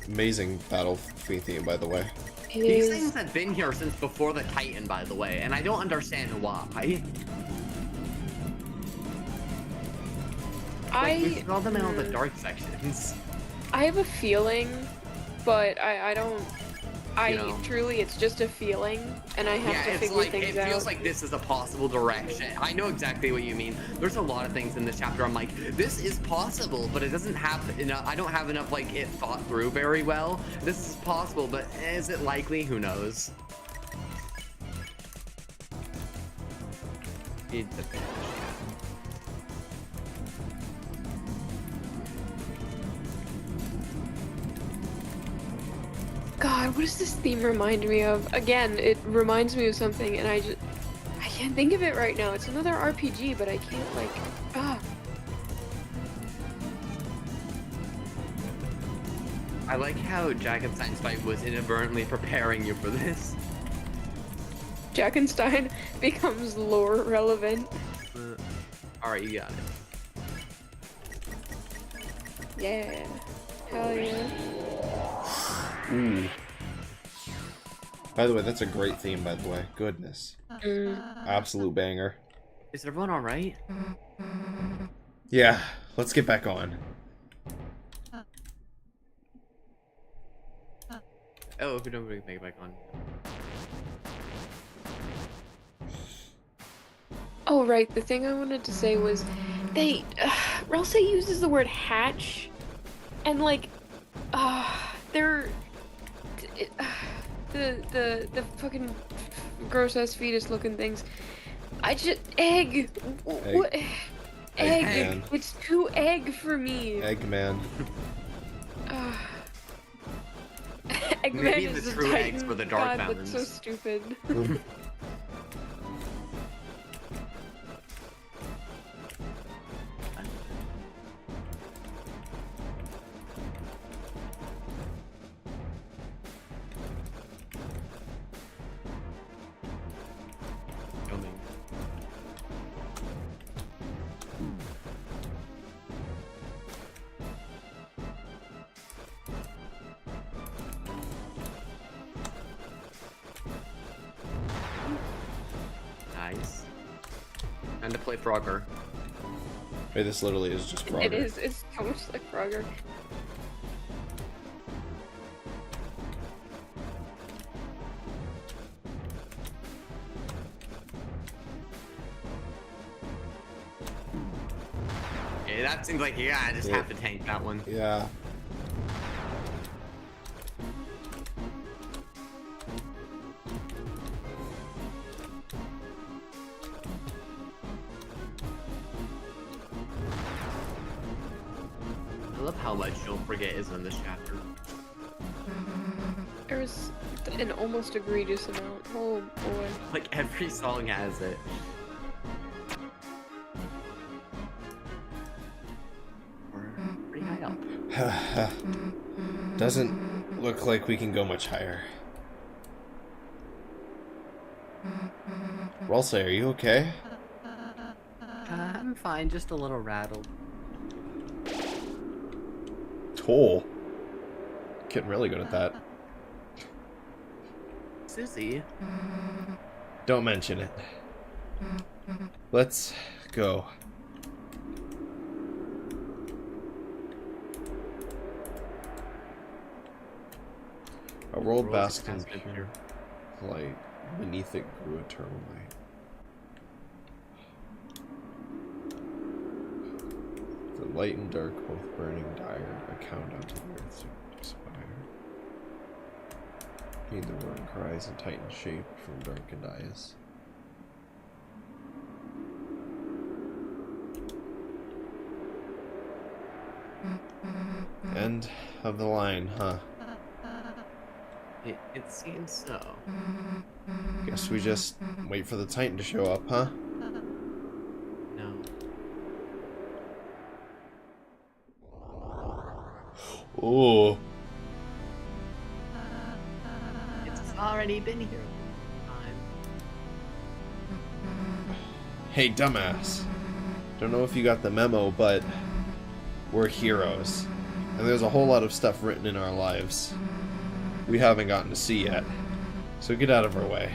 amazing battle theme, by the way. It These is. things have been here since before the Titan, by the way, and I don't understand why. Like, we saw them in all the dark sections. I have a feeling, but I don't. You know? Truly, it's just a feeling, and I have Yeah, to it's figure like, things it feels out. like this is a possible direction. I know exactly what you mean. There's a lot of things in this chapter I'm like, this is possible, but it doesn't have enough, I don't have enough, like, it thought through very well. This is possible, but is it likely? Who knows? Need to finish. God, what does this theme remind me of? Again, it reminds me of something, and I can't think of it right now. It's another RPG, but I can't, like, I like how Jackenstein's fight was inadvertently preparing you for this. Jackenstein becomes lore relevant. Alright, you got it. Yeah. Hell yeah. Ooh. By the way, that's a great theme, by the way. Goodness. Absolute banger. Is everyone alright? Yeah, let's get back on. Oh, if we don't make it back on. Oh, right. The thing I wanted to say was, Ralsei uses the word hatch, and like, they're the fucking gross ass fetus looking things. Egg. What? Egg. Man. It's too egg for me. Eggman. Eggman Maybe is the a true titan. eggs were the dark God, that's so mountains. stupid. Coming. Nice. And to play Frogger. Wait, this literally is just Frogger. It is. It's so much like Frogger. Okay, that seems like, yeah, I just Yeah. have to tank that one. Yeah. love how much Don't Forget is in this chapter. There's an almost egregious amount. Oh boy. Like, every song has it. We're pretty high up. Doesn't look like we can go much higher. Ralsei, are you okay? I'm fine, just a little rattled. Toll. Getting really good at that. Susie. Don't mention it. Let's go. A world basking pure light. Beneath it grew eternal light. The light and dark both burning dire, a countdown to the earth's expire. Heed the roaring cries and titan shape from darkened eyes. End of the line, huh? It seems so. Guess we just wait for the Titan to show up, huh? No. Ooh. It's already been here a long time. Hey, dumbass. Don't know if you got the memo, but we're heroes. And there's a whole lot of stuff written in our lives we haven't gotten to see yet. So get out of our way.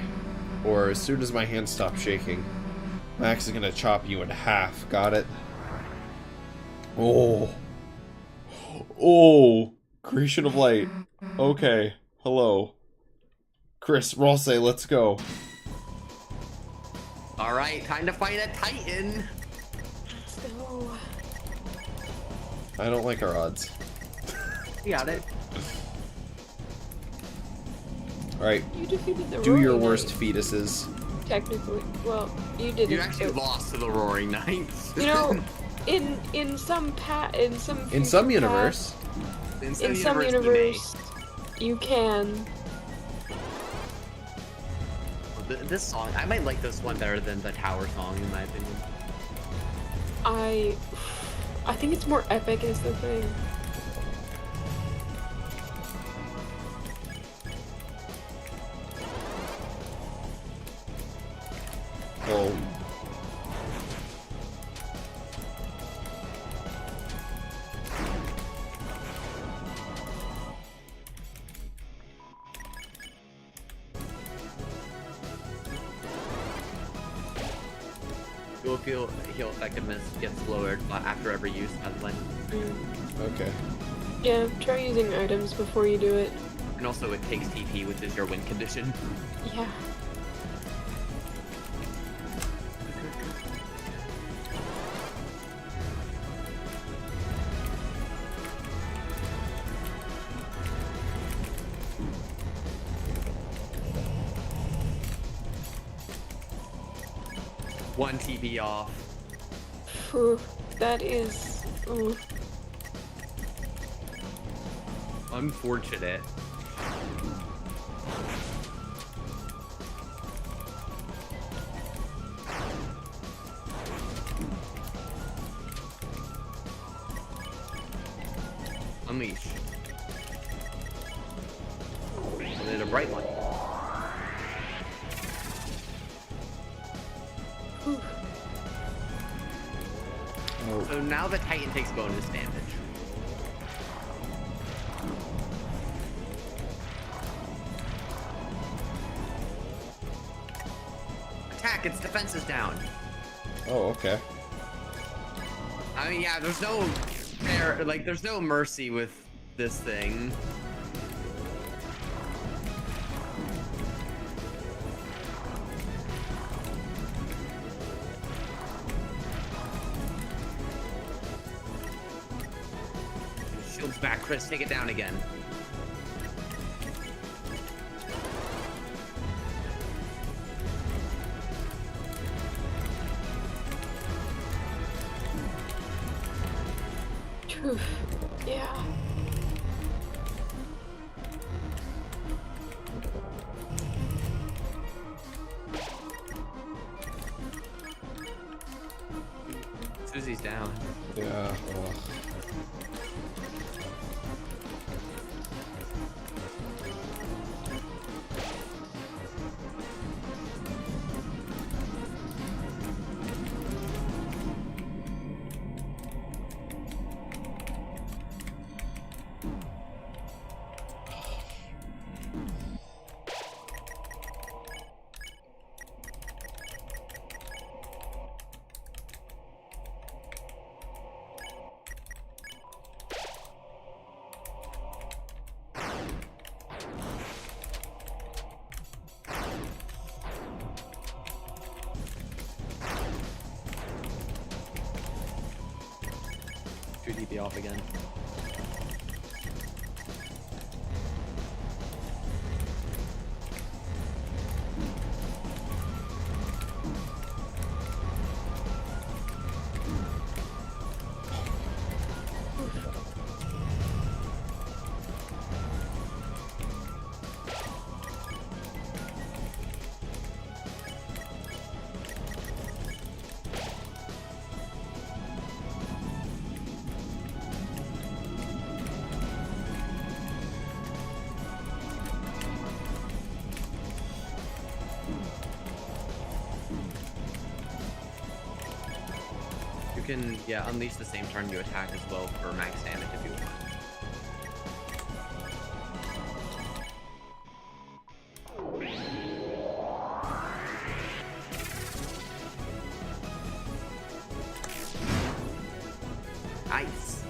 Or as soon as my hands stop shaking, Max is gonna chop you in half. Got it? Oh. Oh. Creation of light. Okay. Hello. Chris, Ralsei, let's go. Alright, time to fight a Titan! Let's go. I don't like our odds. You got it. Alright, You defeated the do Roaring your worst Knight, fetuses. technically. Well, you didn't. You actually but- lost to the Roaring Knights. You know, in some In future some universe. in in some you may. universe, you can. This song, I might like this one better than the Tower song, in my opinion. I think it's more epic is the thing. Oh. You'll feel heal effectiveness gets lowered after every use, by the way. Okay. Yeah, try using items before you do it. And also it takes TP, which is your win condition. Yeah. One TP off. Ooh, that is. Ooh. Unfortunate. Unleash. And then a bright one. Ooh. Oh. So now the Titan takes bonus damage. Attack, its defense is down. Oh, okay. I mean, yeah, there's no fair, like, there's no mercy with this thing. Shield's back, Chris, take it down again. Phew. Yeah. Susie's down. Yeah. Ugh. Two DP off again. You can, yeah, unleash the same turn you attack as well for max damage if you want. Nice.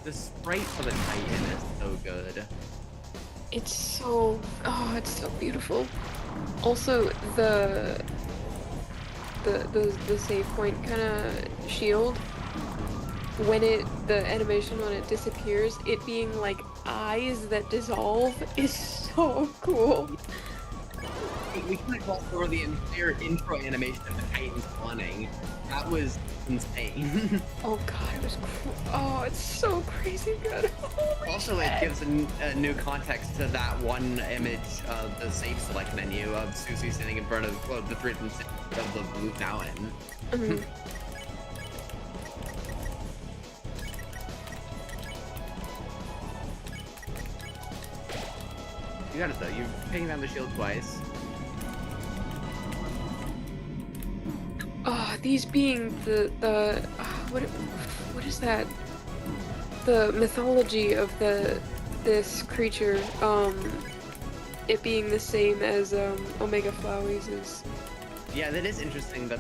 The sprite for the Titan is so good. It's so, oh, it's so beautiful. Also, the save point kind of shield, when the animation when it disappears, it being like eyes that dissolve is so cool. We kind of glossed over the entire intro animation of the Titan spawning. That was insane. Oh god, it was cool. Oh, it's so crazy good. Oh my Also, it God. gives a new context to that one image of the safe select menu of Susie sitting in front of the written of the blue mountain. Mhm. You got it though. You're taking down the shield twice. Oh, these being what is that? The mythology of this creature, it being the same as Omega Flowey's is. Yeah, that is interesting that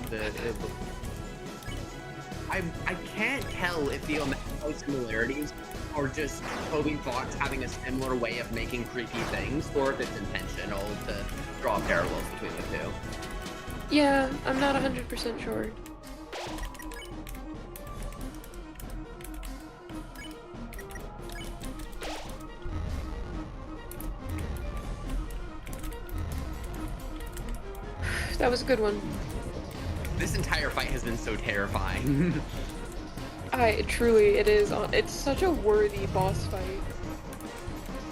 I can't tell if the Omega similarities are just Toby Fox having a similar way of making creepy things, or if it's intentional to draw parallels between the two. Yeah, I'm not 100% sure. That was a good one. This entire fight has been so terrifying. Truly, it is. It's such a worthy boss fight.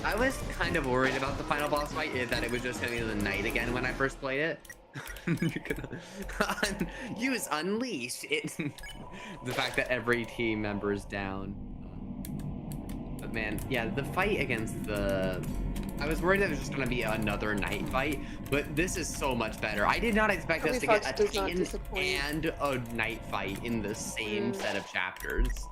I was kind of worried about the final boss fight, that it was just gonna be the night again when I first played it. You're gonna use Unleash. It the fact that every team member is down. But man, yeah, the fight against the... I was worried that it was just gonna be another night fight, but this is so much better. I did not expect us to get a Titan and a night fight in the same set of chapters.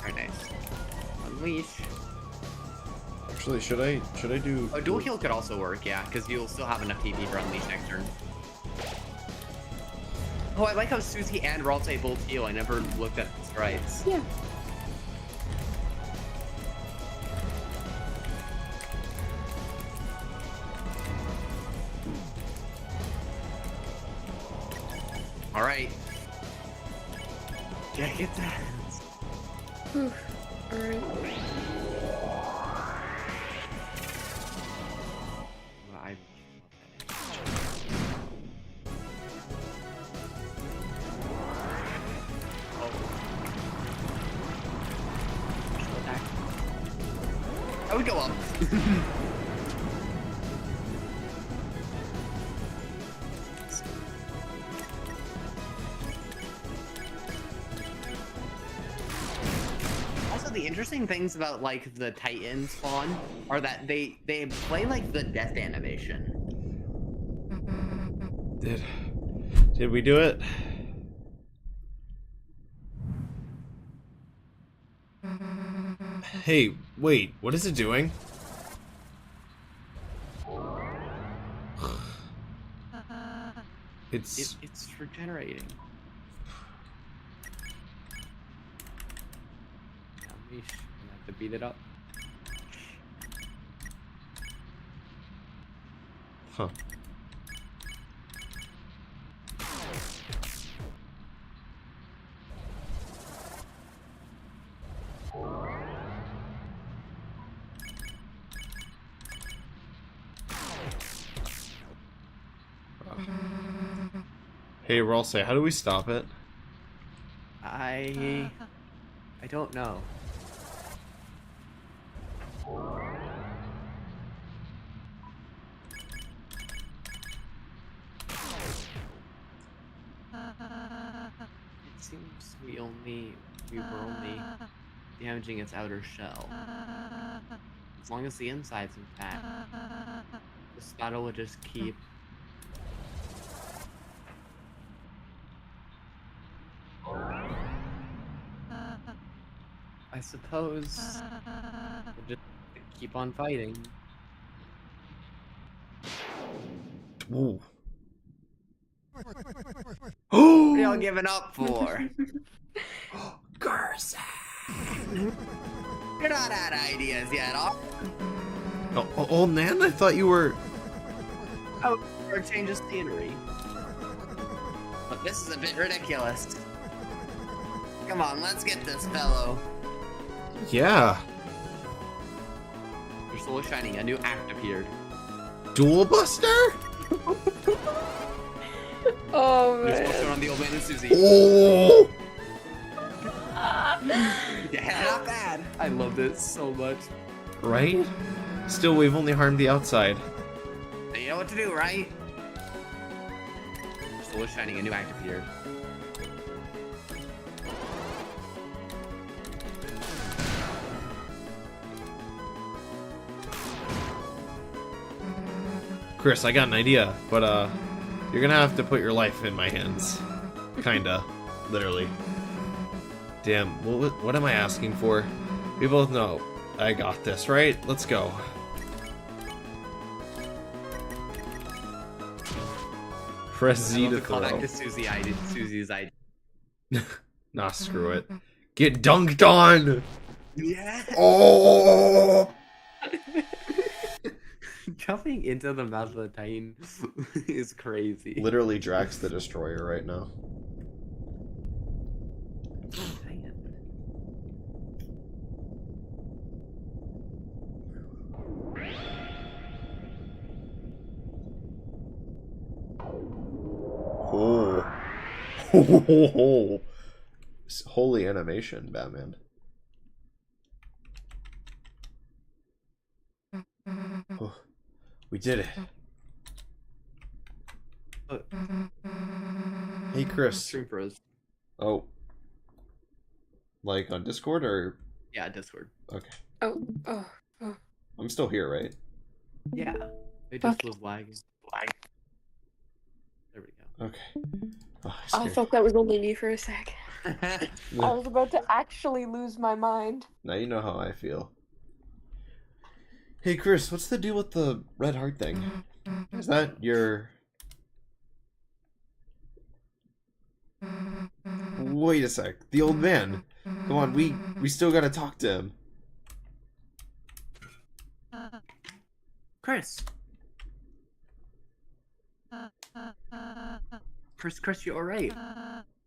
Very nice. Unleash. Actually, should I do? Oh, dual heal could also work, yeah, because you'll still have enough PP for Unleash next turn. Oh, I like how Susie and Ralte both heal. I never looked at the strides. Yeah. All right. Jack it down. All right. I I would go up. Also, the interesting things about like the Titan spawn are that they play like the death animation. Did we do it? Hey, wait, what is it doing? It's It's regenerating. Unleash. I have to beat it up. huh. Hey, Ralsei, how do we stop it? I don't know. It seems we were only damaging its outer shell. As long as the inside's intact, this battle would just keep. I suppose we'll just keep on fighting. Ooh. What are y'all giving up for? Garza. You're not out of ideas yet, are Oh, Nan, I thought you were. Oh, for a change of scenery. But this is a bit ridiculous. Come on, let's get this fellow. Yeah. Your soul is shining. A new act appeared. Dual Buster? Oh You're still man. showing on the old man and Susie. Oh! Yeah, not bad. I love this so much. Right? Still, we've only harmed the outside. Now you know what to do, right? Your soul is shining. A new act appeared. Chris, I got an idea, but you're gonna have to put your life in my hands. Kinda. Literally. Damn, what am I asking for? We both know I got this, right? Let's go. Press Z to call back throw. to Susie's idea. Nah, screw it. Get dunked on! Yeah. Oh! Jumping into the mouth of the Titan is crazy. Literally Drax the Destroyer right now. Titan. Oh. Holy animation, Batman. Oh, we did it. Hey, Chris. Stream Pros. Oh. Like on Discord or? Yeah, Discord. Okay. Oh. I'm still here, right? Yeah. It just Okay. was lagging. There we go. Okay. Oh, I thought that was only me for a sec. I was about to actually lose my mind. Now you know how I feel. Hey Chris, what's the deal with the red heart thing? Is that your... Wait a sec. The old man. Come on, we still gotta talk to him. Chris. Chris, you're alright.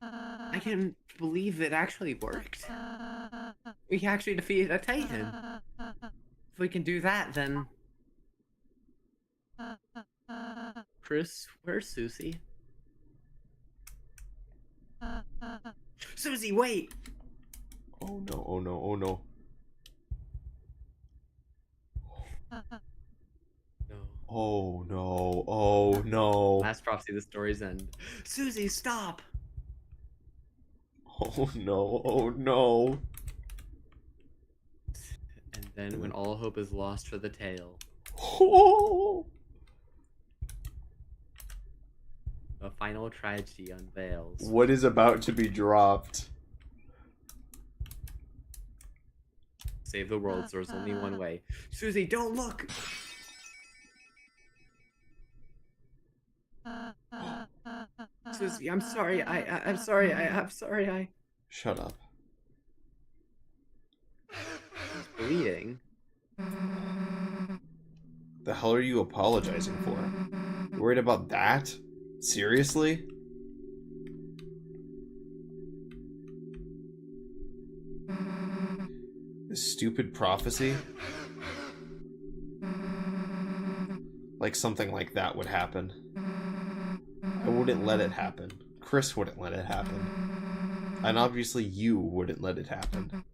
I can't believe it actually worked. We actually defeated a Titan. If we can do that, then... Chris, where's Susie? Susie, wait! Oh no, oh no, oh no. No. Oh no, oh no. Last prophecy, the story's end. Susie, stop! Oh no, oh no. And then when all hope is lost for the tale, Oh. the final tragedy unveils. What is about to be dropped? Save the world, so there's only one way. Susie, don't look! Susie, I'm sorry. I'm sorry. I'm sorry. Shut up. She's bleeding. The hell are you apologizing for? You worried about that? Seriously? This stupid prophecy? Like something like that would happen. I wouldn't let it happen. Chris wouldn't let it happen. And obviously you wouldn't let it happen.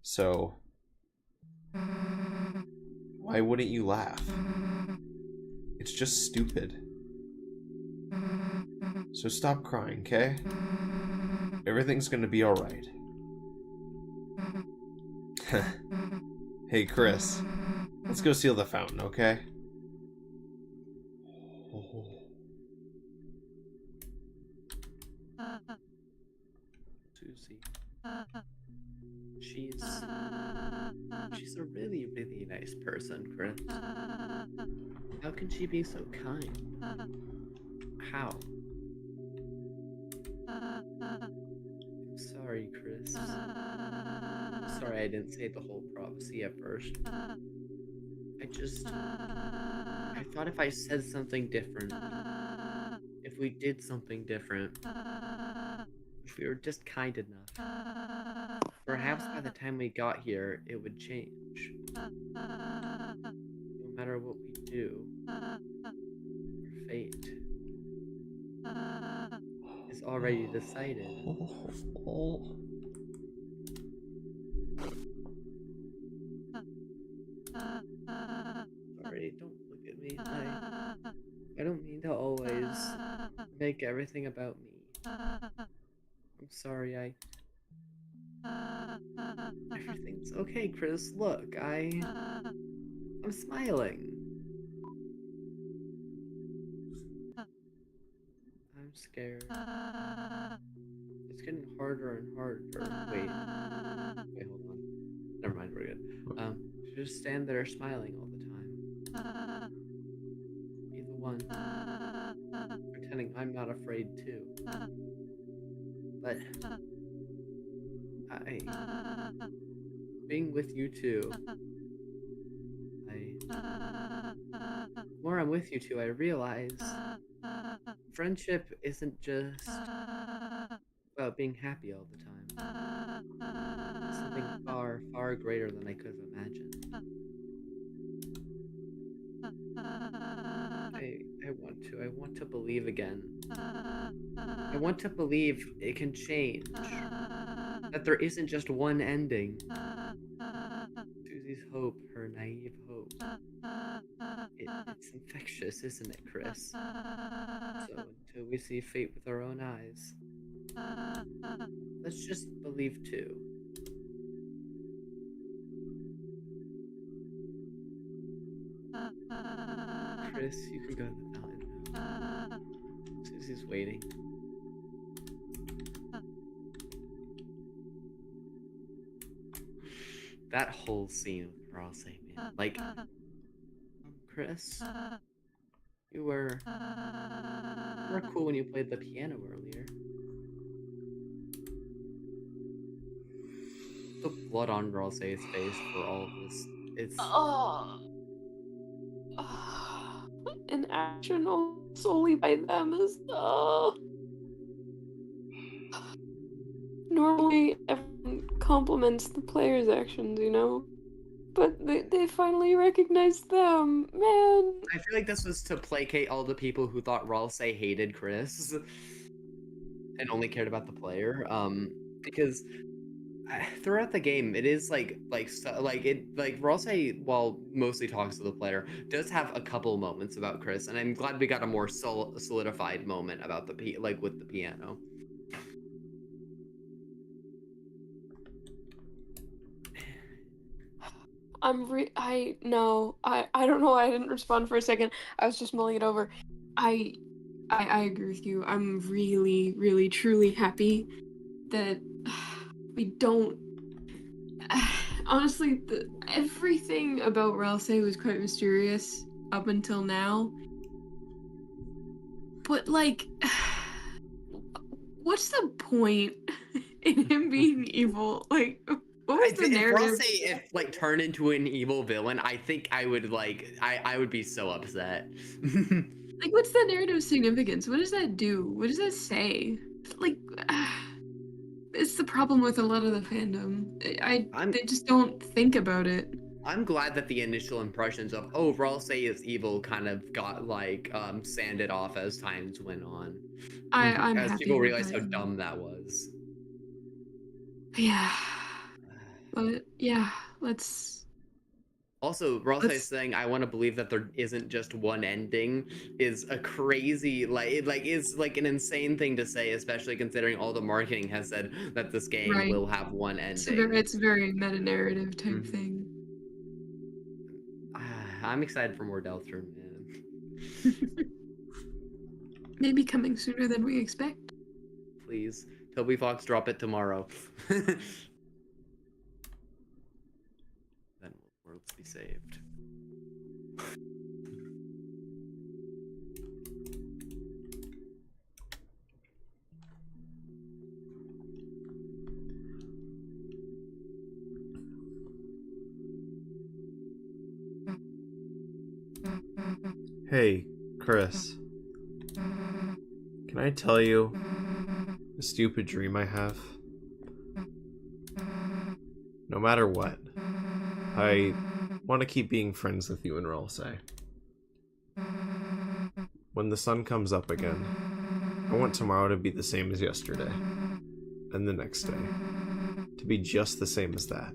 So... why wouldn't you laugh? It's just stupid. So stop crying, okay? Everything's gonna be alright. Hey, Chris. Let's go seal the fountain, okay? Oh. Susie. She's a really, really nice person, Chris. How can she be so kind? How? I'm sorry, Chris. Sorry I didn't say the whole prophecy at first. I thought if I said something different, if we did something different, if we were just kind enough, perhaps by the time we got here, it would change. No matter what we do, our fate is already decided. Sorry, don't look at me. I don't mean to always make everything about me. I'm sorry, everything's okay, Chris. Look, I'm smiling. I'm scared. It's getting harder and harder. Wait, hold on. Never mind, we're good. Just stand there smiling all the time. Be the one. Pretending I'm not afraid too. But being with you too, the more I'm with you two, I realize friendship isn't just about being happy all the time. It's something far, far greater than I could have imagined. I want to believe again. I want to believe it can change. That there isn't just one ending. Susie's hope, her naive hope. It's infectious, isn't it, Chris? So until we see fate with our own eyes, let's just believe too. Chris, you can go to the fountain now. Susie's waiting. that whole scene with Ross, man. Like, Chris, you were cool when you played the piano earlier. The blood on Ross's face for all of this. It's Oh, an action solely by them is normally everyone compliments the player's actions, you know? But they finally recognized them, man. I feel like this was to placate all the people who thought Ross hated Chris and only cared about the player. Because throughout the game, it is like Ralsei, while mostly talks to the player, does have a couple moments about Chris, and I'm glad we got a more solidified moment about with the piano. I don't know why I didn't respond for a second. I was just mulling it over. I agree with you. I'm really, really, truly happy that we don't. Honestly, everything about Ralsei was quite mysterious up until now. But like, what's the point in him being evil? Like, what was the narrative? If Ralsei turned into an evil villain, I think I would I would be so upset. Like, what's the narrative significance? What does that do? What does that say? Like, it's the problem with a lot of the fandom. They just don't think about it. I'm glad that the initial impressions of Ralsei is evil kind of got sanded off as times went on. I'm as happy people with realized that. how dumb that was. Yeah. But yeah, let's. Also, Ralsei saying I want to believe that there isn't just one ending is a crazy is an insane thing to say, especially considering all the marketing has said that this game will have one ending. It's a very meta-narrative type thing. I'm excited for more Deltarune, man. Maybe coming sooner than we expect. Please, Toby Fox, drop it tomorrow. Then worlds be saved. Hey, Chris. Can I tell you a stupid dream I have? No matter what, I want to keep being friends with you and Ralsei. When the sun comes up again, I want tomorrow to be the same as yesterday, and the next day to be just the same as that.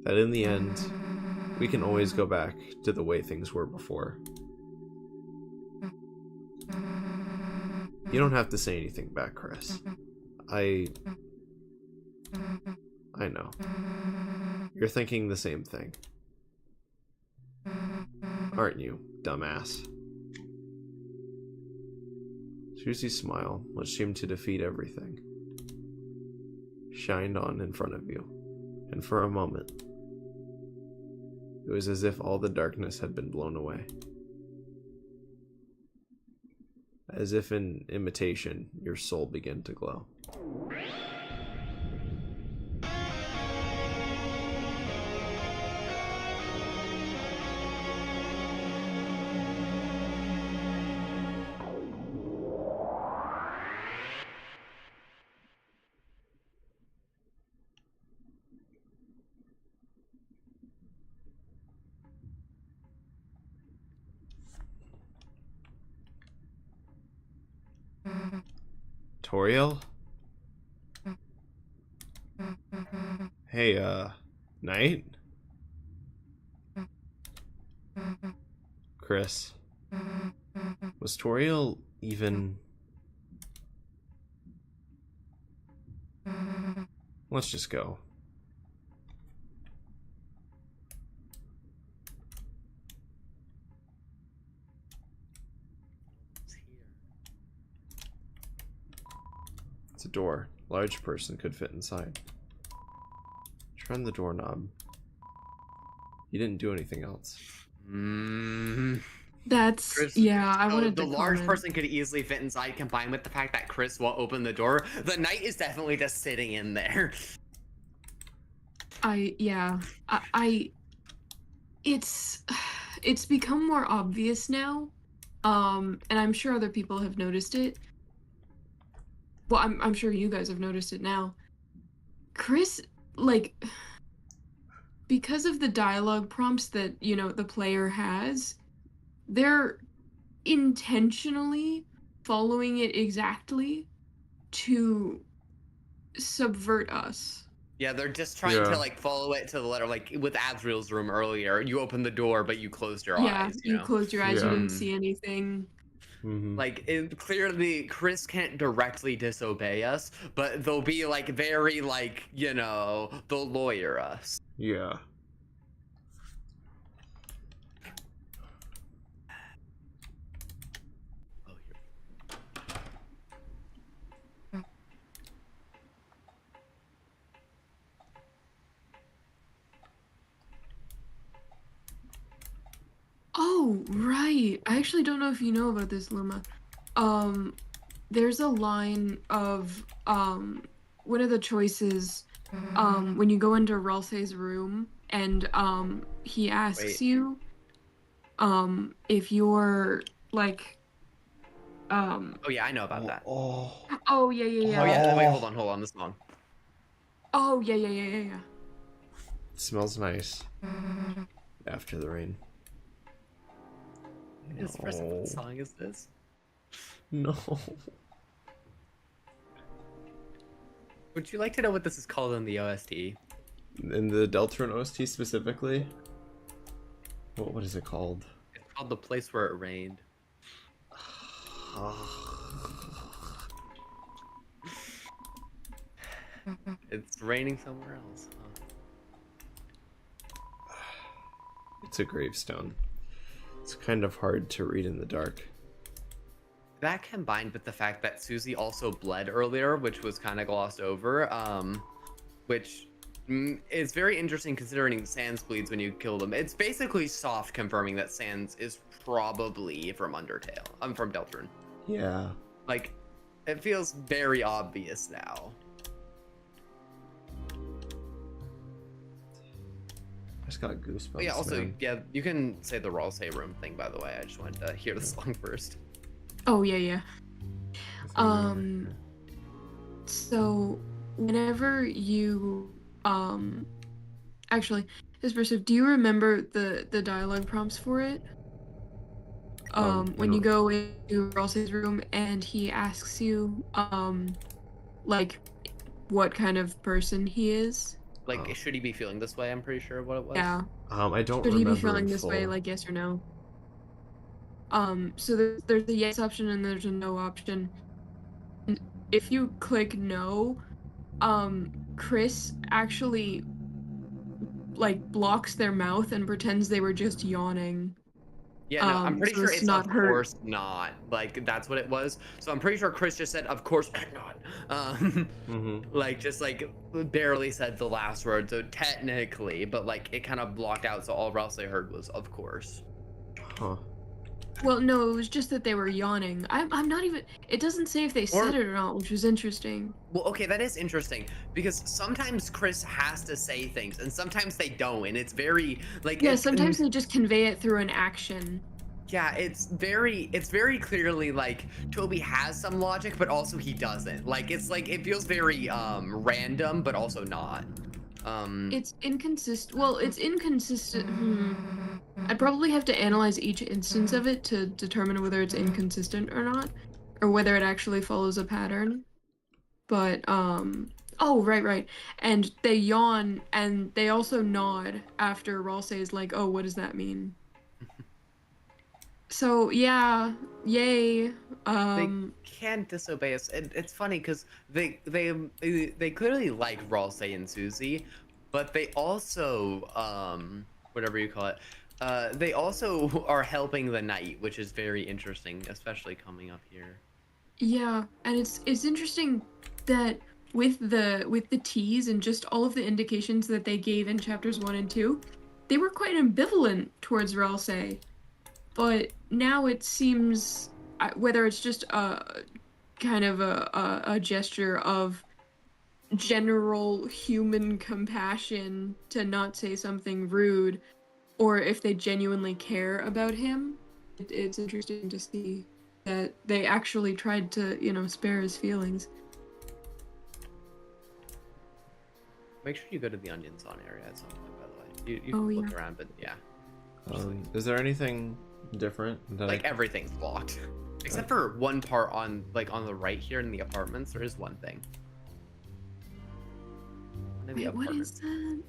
That in the end, we can always go back to the way things were before. You don't have to say anything back, Chris. I know. You're thinking the same thing. Aren't you, dumbass? Susie's smile, which seemed to defeat everything, shined on in front of you, and for a moment, it was as if all the darkness had been blown away. As if in imitation, your soul began to glow. Toriel? Hey, Knight? Chris. Was Toriel even... Let's just go. It's a door. Large person could fit inside. Turn the doorknob. He didn't do anything else. That's Chris, yeah. I so wanted the to large comment. person could easily fit inside, combined with the fact that Chris won't open the door. The knight is definitely just sitting in there. I it's it's become more obvious now. And I'm sure other people have noticed it. Well, I'm sure you guys have noticed it now. Chris, like, because of the dialogue prompts that, you know, the player has, they're intentionally following it exactly to subvert us. Yeah, they're just trying Yeah. to like follow it to the letter. Like with Azriel's room earlier, you opened the door, but you closed your Yeah, eyes. you closed your eyes, you Yeah. didn't see anything. Mm-hmm. Like clearly, Chris can't directly disobey us, but they'll be like very like they'll lawyer us. Yeah. Oh, here. Oh, right. I actually don't know if you know about this, Luma. There's a line of one of the choices when you go into Ralsei's room and he asks Wait. you if you're like Oh yeah, I know about that. Oh. oh yeah yeah yeah Oh yeah. Wait, Oh. hold on. This song. oh yeah yeah yeah yeah yeah. It smells nice. After the rain. What song is this? No. Would you like to know what this is called in the OST? In the Deltarune OST specifically? What is it called? It's called The Place Where It Rained. It's raining somewhere else. Huh? It's a gravestone. It's kind of hard to read in the dark. That combined with the fact that Susie also bled earlier, which was kind of glossed over, which is very interesting considering Sans bleeds when you kill them. It's basically soft confirming that Sans is probably from Undertale. I'm from Deltarune. Yeah. Like, it feels very obvious now. I just got goosebumps. But yeah, also, man. yeah, you can say the Ralsei room thing, by the way. I just wanted to hear the song first. Oh yeah yeah. So whenever you actually, Espresso, do you remember the dialogue prompts for it? When you go into Ralsei's room and he asks you like what kind of person he is. Like, should he be feeling this way? I'm pretty sure what it was. Yeah. I don't Should he remember be feeling in this way, full. like yes or no? So there's a yes option and there's a no option. And if you click no, Chris actually like blocks their mouth and pretends they were just yawning. Yeah, no, I'm pretty so sure it's it's not of hurt. course not. Like, that's what it was. So I'm pretty sure Chris just said, of course not. Like, just like barely said the last word. So technically, but like it kind of blocked out. So all Rouse heard was, of course. Huh. Well, no, it was just that they were yawning. I'm not even. It doesn't say if they said it or not, which was interesting. Well, okay, that is interesting because sometimes Chris has to say things and sometimes they don't, and it's very like Yeah, sometimes they just convey it through an action. Yeah, it's very clearly like Toby has some logic, but also he doesn't. Like it's like it feels very random, but also not. It's inconsistent. Well, it's inconsistent. I'd probably have to analyze each instance of it to determine whether it's inconsistent or not, or whether it actually follows a pattern. But oh right, and they yawn and they also nod after Ralsei is like, oh, what does that mean? So yeah, yay. They can't disobey us. It's funny because they clearly like Ralsei and Susie, but they also whatever you call it, they also are helping the knight, which is very interesting, especially coming up here. Yeah, and it's interesting that with the T's and just all of the indications that they gave in chapters 1 and 2, they were quite ambivalent towards Ralsei. But now it seems, whether it's just a kind of a gesture of general human compassion to not say something rude, or if they genuinely care about him, it's interesting to see that they actually tried to, spare his feelings. Make sure you go to the onion sawn area at some point, by the way. You Oh, can look yeah. around, but yeah. Is there anything different that Like everything's blocked. Except for one part on the right here in the apartments, there is one thing. One of the Wait, what is apartments. that?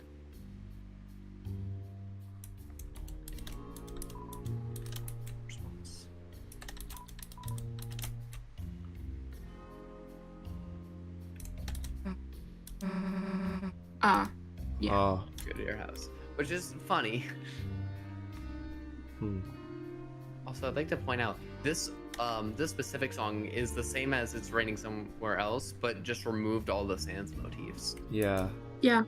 Response. Yeah. Oh. Go to your house. Which is funny. Also, I'd like to point out this specific song is the same as It's Raining Somewhere Else, but just removed all the Sans motifs. Yeah. Yeah.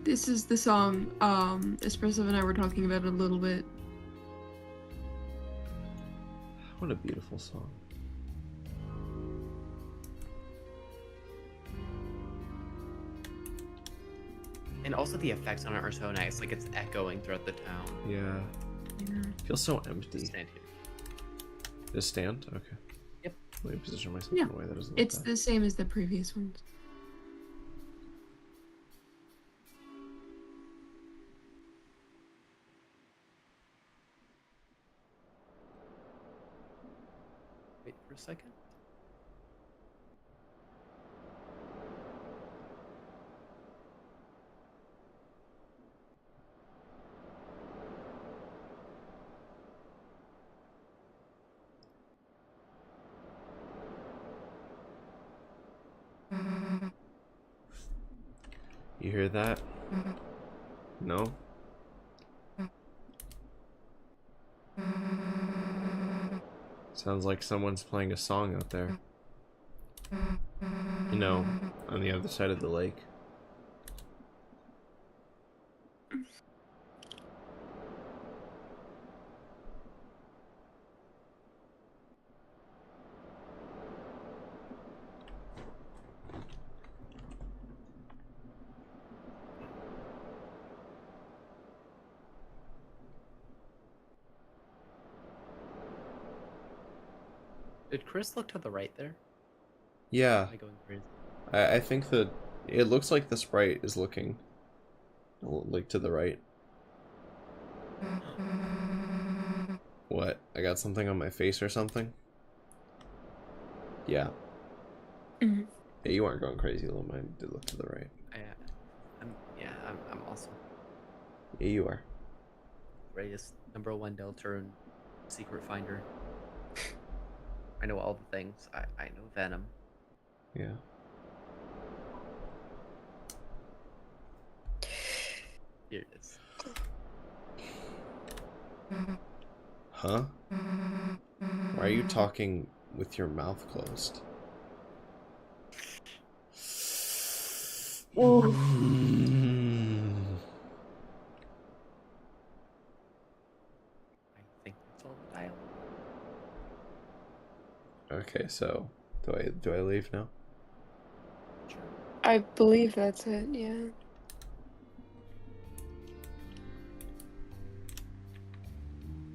This is the song Espresso and I were talking about a little bit. What a beautiful song. And also the effects on it are so nice, like it's echoing throughout the town. Yeah. Feels so empty. Just stand here. Just stand? Okay. Yep. Let me position myself Yeah. in a way that doesn't look It's bad. the same as the previous ones. Wait for a second. You hear that? No? Sounds like someone's playing a song out there. You know, on the other side of the lake. Did Chris look to the right there? Yeah, Am I going crazy? I think that it looks like the sprite is looking like to the right. What? I got something on my face or something? Yeah. Mhm. Yeah, you aren't going crazy, little mine did look to the right. I'm awesome. Yeah, you are. Greatest #1 Deltarune secret finder. I know all the things. I know Venom. Yeah. Here it is. Huh? Why are you talking with your mouth closed? I think that's all the dialogue. Okay, so do I leave now? Sure. I believe that's it, yeah.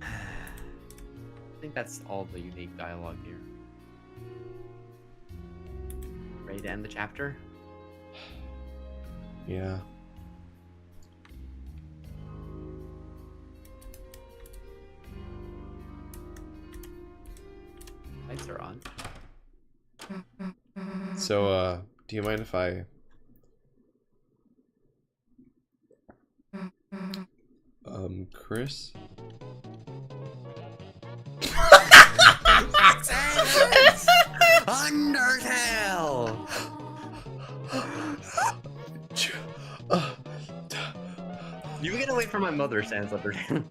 I think that's all the unique dialogue here. Ready to end the chapter? Yeah. Lights are on. So, do you mind if I... Chris? Undertale! You get away from my mother, Sans Undertale.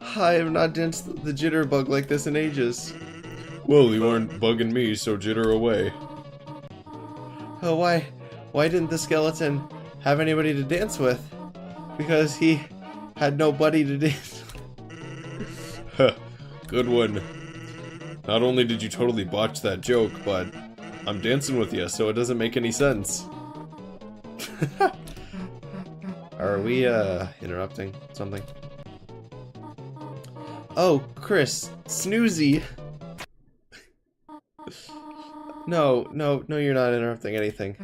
I have not danced the jitterbug like this in ages. Well, you aren't bugging me, so jitter away. Oh, why didn't the skeleton have anybody to dance with? Because he had nobody to dance. Good one. Not only did you totally botch that joke, but I'm dancing with you, so it doesn't make any sense. Are we, interrupting something? Oh, Chris, Snoozy! No, you're not interrupting anything.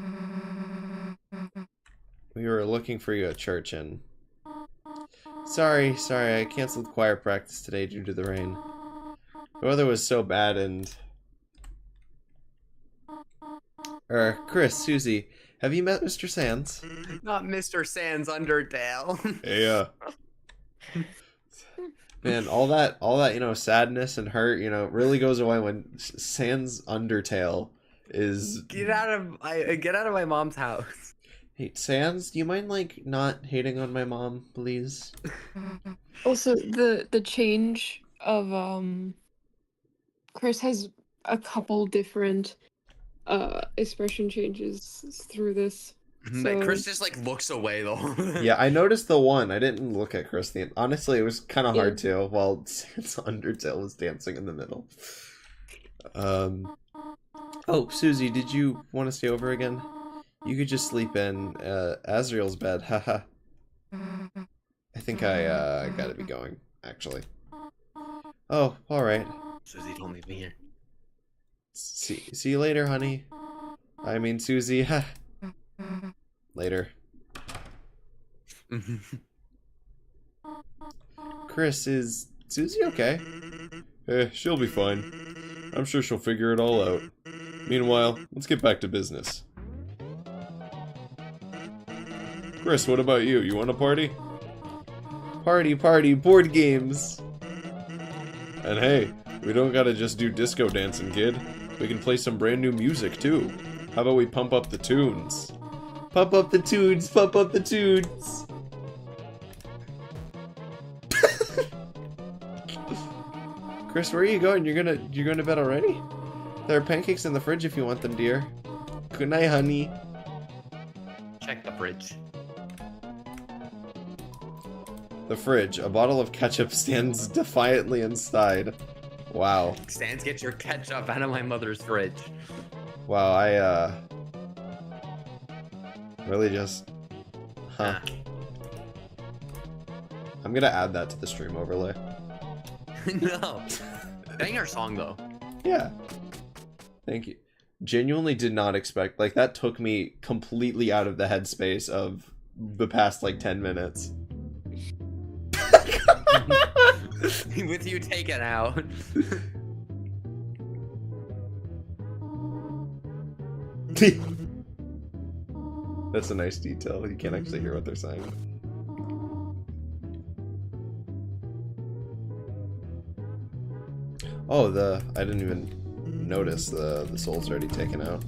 We were looking for you at church and... Sorry, I canceled choir practice today due to the rain. The weather was so bad and... Chris, Susie, have you met Mr. Sands? Not Mr. Sans Undertale. Hey, man, all that, you know, sadness and hurt, you know, really goes away when Sans Undertale is... Get out of my mom's house. Hey, Sans, do you mind, like, not hating on my mom, please? Also, the change of Chris has a couple different expression changes through this. So... Chris just like looks away though. Yeah, I noticed the one. I didn't look at Chris. Honestly, it was kind of hard to while Sans Undertale was dancing in the middle. Oh, Susie, did you want to stay over again? You could just sleep in Azrael's bed. Haha. I think I gotta be going, actually. Oh, alright. Susie, don't leave me here. See you later, honey. I mean, Susie. Later. Chris, is Susie okay? She'll be fine. I'm sure she'll figure it all out. Meanwhile, let's get back to business. Chris, what about you? You want a party? Party, board games! And hey, we don't gotta just do disco dancing, kid. We can play some brand new music, too. How about we pump up the tunes? Pump up the tunes, pump up the tunes! Chris, where are you going? You're going to bed already? There are pancakes in the fridge if you want them, dear. Good night, honey. Check the fridge. The fridge. A bottle of ketchup stands defiantly inside. Wow. Sans, get your ketchup out of my mother's fridge. Wow, I, really just... Huh. I'm gonna add that to the stream overlay. No. Dang our song, though. Yeah. Thank you. Genuinely did not expect... Like, that took me completely out of the headspace of the past, like, 10 minutes. With you taken out. That's a nice detail. You can't actually hear what they're saying. Oh, I didn't even notice the soul's already taken out.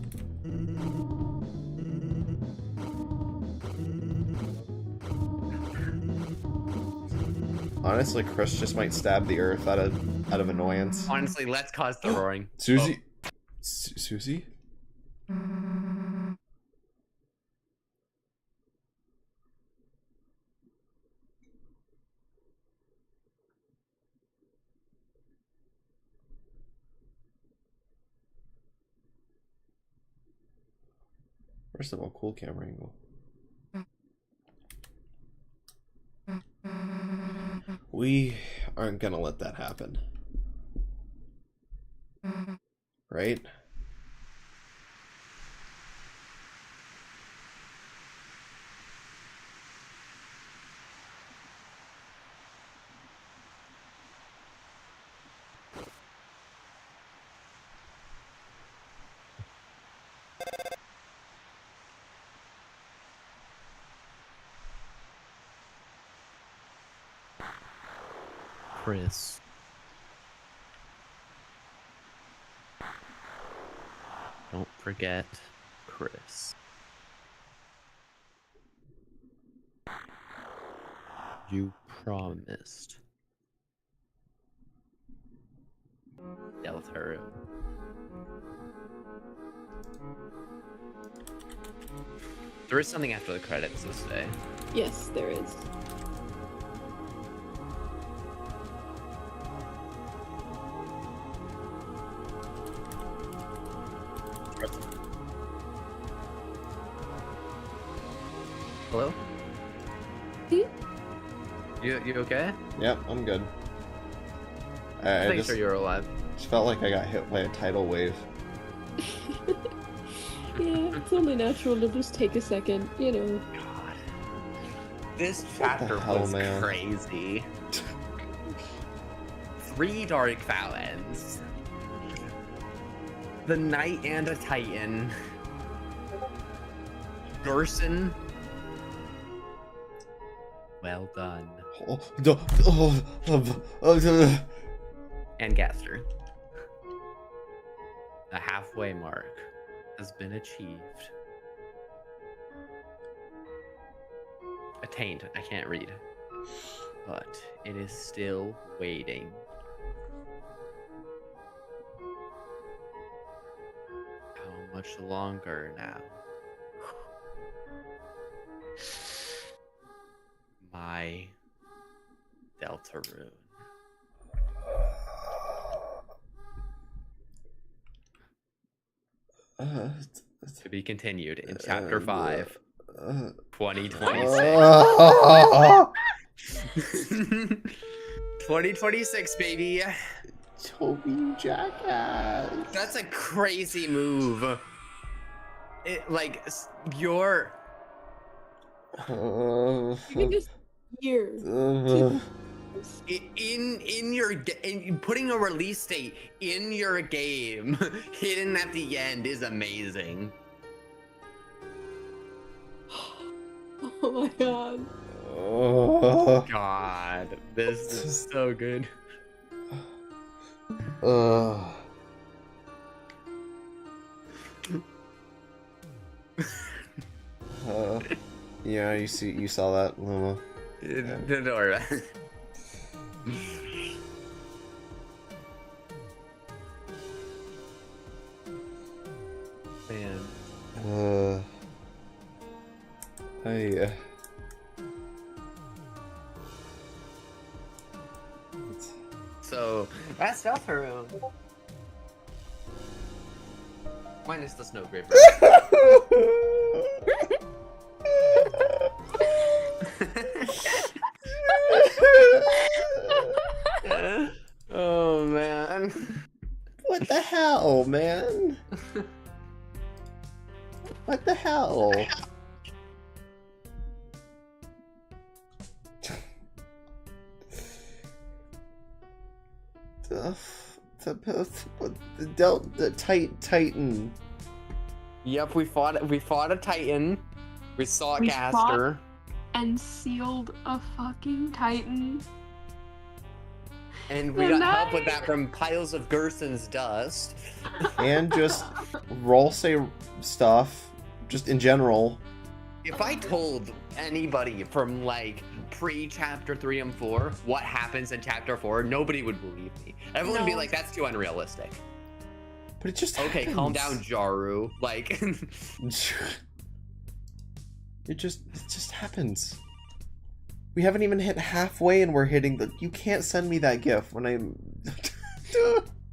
Honestly, Chris just might stab the earth out of annoyance. Honestly, let's cause the roaring. Susie? Oh. Susie? First of all, cool camera angle. We aren't gonna let that happen. Right? Chris. Don't forget Chris. You promised. Deltarune. There is something after the credits this day. Yes, there is. Hello? Hmm? You okay? Yep, I'm good. I Make just, sure you're alive. just felt like I got hit by a tidal wave. Yeah, it's only natural to just take a second, you know. God. This What the chapter hell, was man? crazy. 3 Dark Fountains. The Knight and a Titan. Gerson. Well done. And Gaster. The halfway mark has been achieved. Attained. I can't read. But it is still waiting. How much longer now? My Deltarune. To be continued in chapter 5, 2026. 2026, baby. Toby jackass. That's a crazy move. It like you're You can just hear. in putting a release date in your game hidden at the end is amazing. Oh my god. God, this is so good. Yeah, you saw that, Luma. Don't worry about it. Man. So that's Deltarune. Minus the snow grape. Oh man. What the hell, man? What the hell? The Titan. Yep, we fought a Titan. We saw a We Gaster. And sealed a fucking Titan. And we got help with that from piles of Gerson's dust. And just roll say stuff, just in general. If I told anybody from like pre-chapter 3 and 4 what happens in chapter 4, nobody would believe me. Everyone would be like, that's too unrealistic. But it just Okay, happens. calm down, Jaru. Like it just happens. We haven't even hit halfway and we're hitting the... You can't send me that gif when I'm...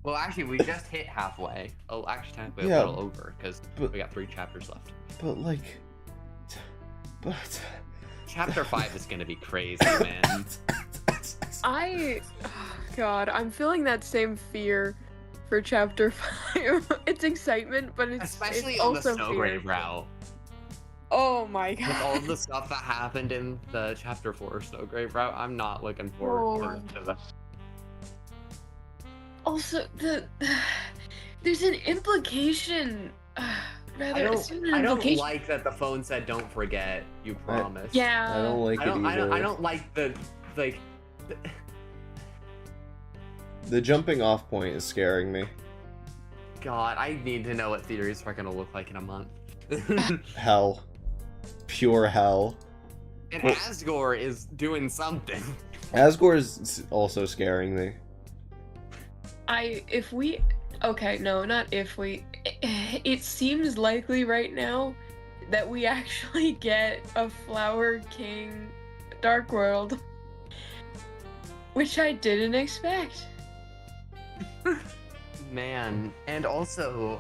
well, actually, we just hit halfway. Oh, actually, technically Yeah, a little over, because we got 3 chapters left. But, like... But... Chapter 5 is gonna be crazy, man. God, I'm feeling that same fear for chapter 5. It's excitement, but it's Especially it's on the also Snowgrave fear. route. Oh my god. With all of the stuff that happened in the chapter 4 Snowgrave route, I'm not looking forward to that. Also, there's an implication. Rather, I it's an don't implication. like that the phone said "Don't forget, you promised." Yeah. I don't like it either. I don't like the like. The jumping off point is scaring me. God, I need to know what theories are gonna look like in a month. Hell. Pure hell. And Asgore is doing something. Asgore is also scaring me. Okay, no, not if we. It seems likely right now that we actually get a Flower King Dark World, which I didn't expect. Man, and also,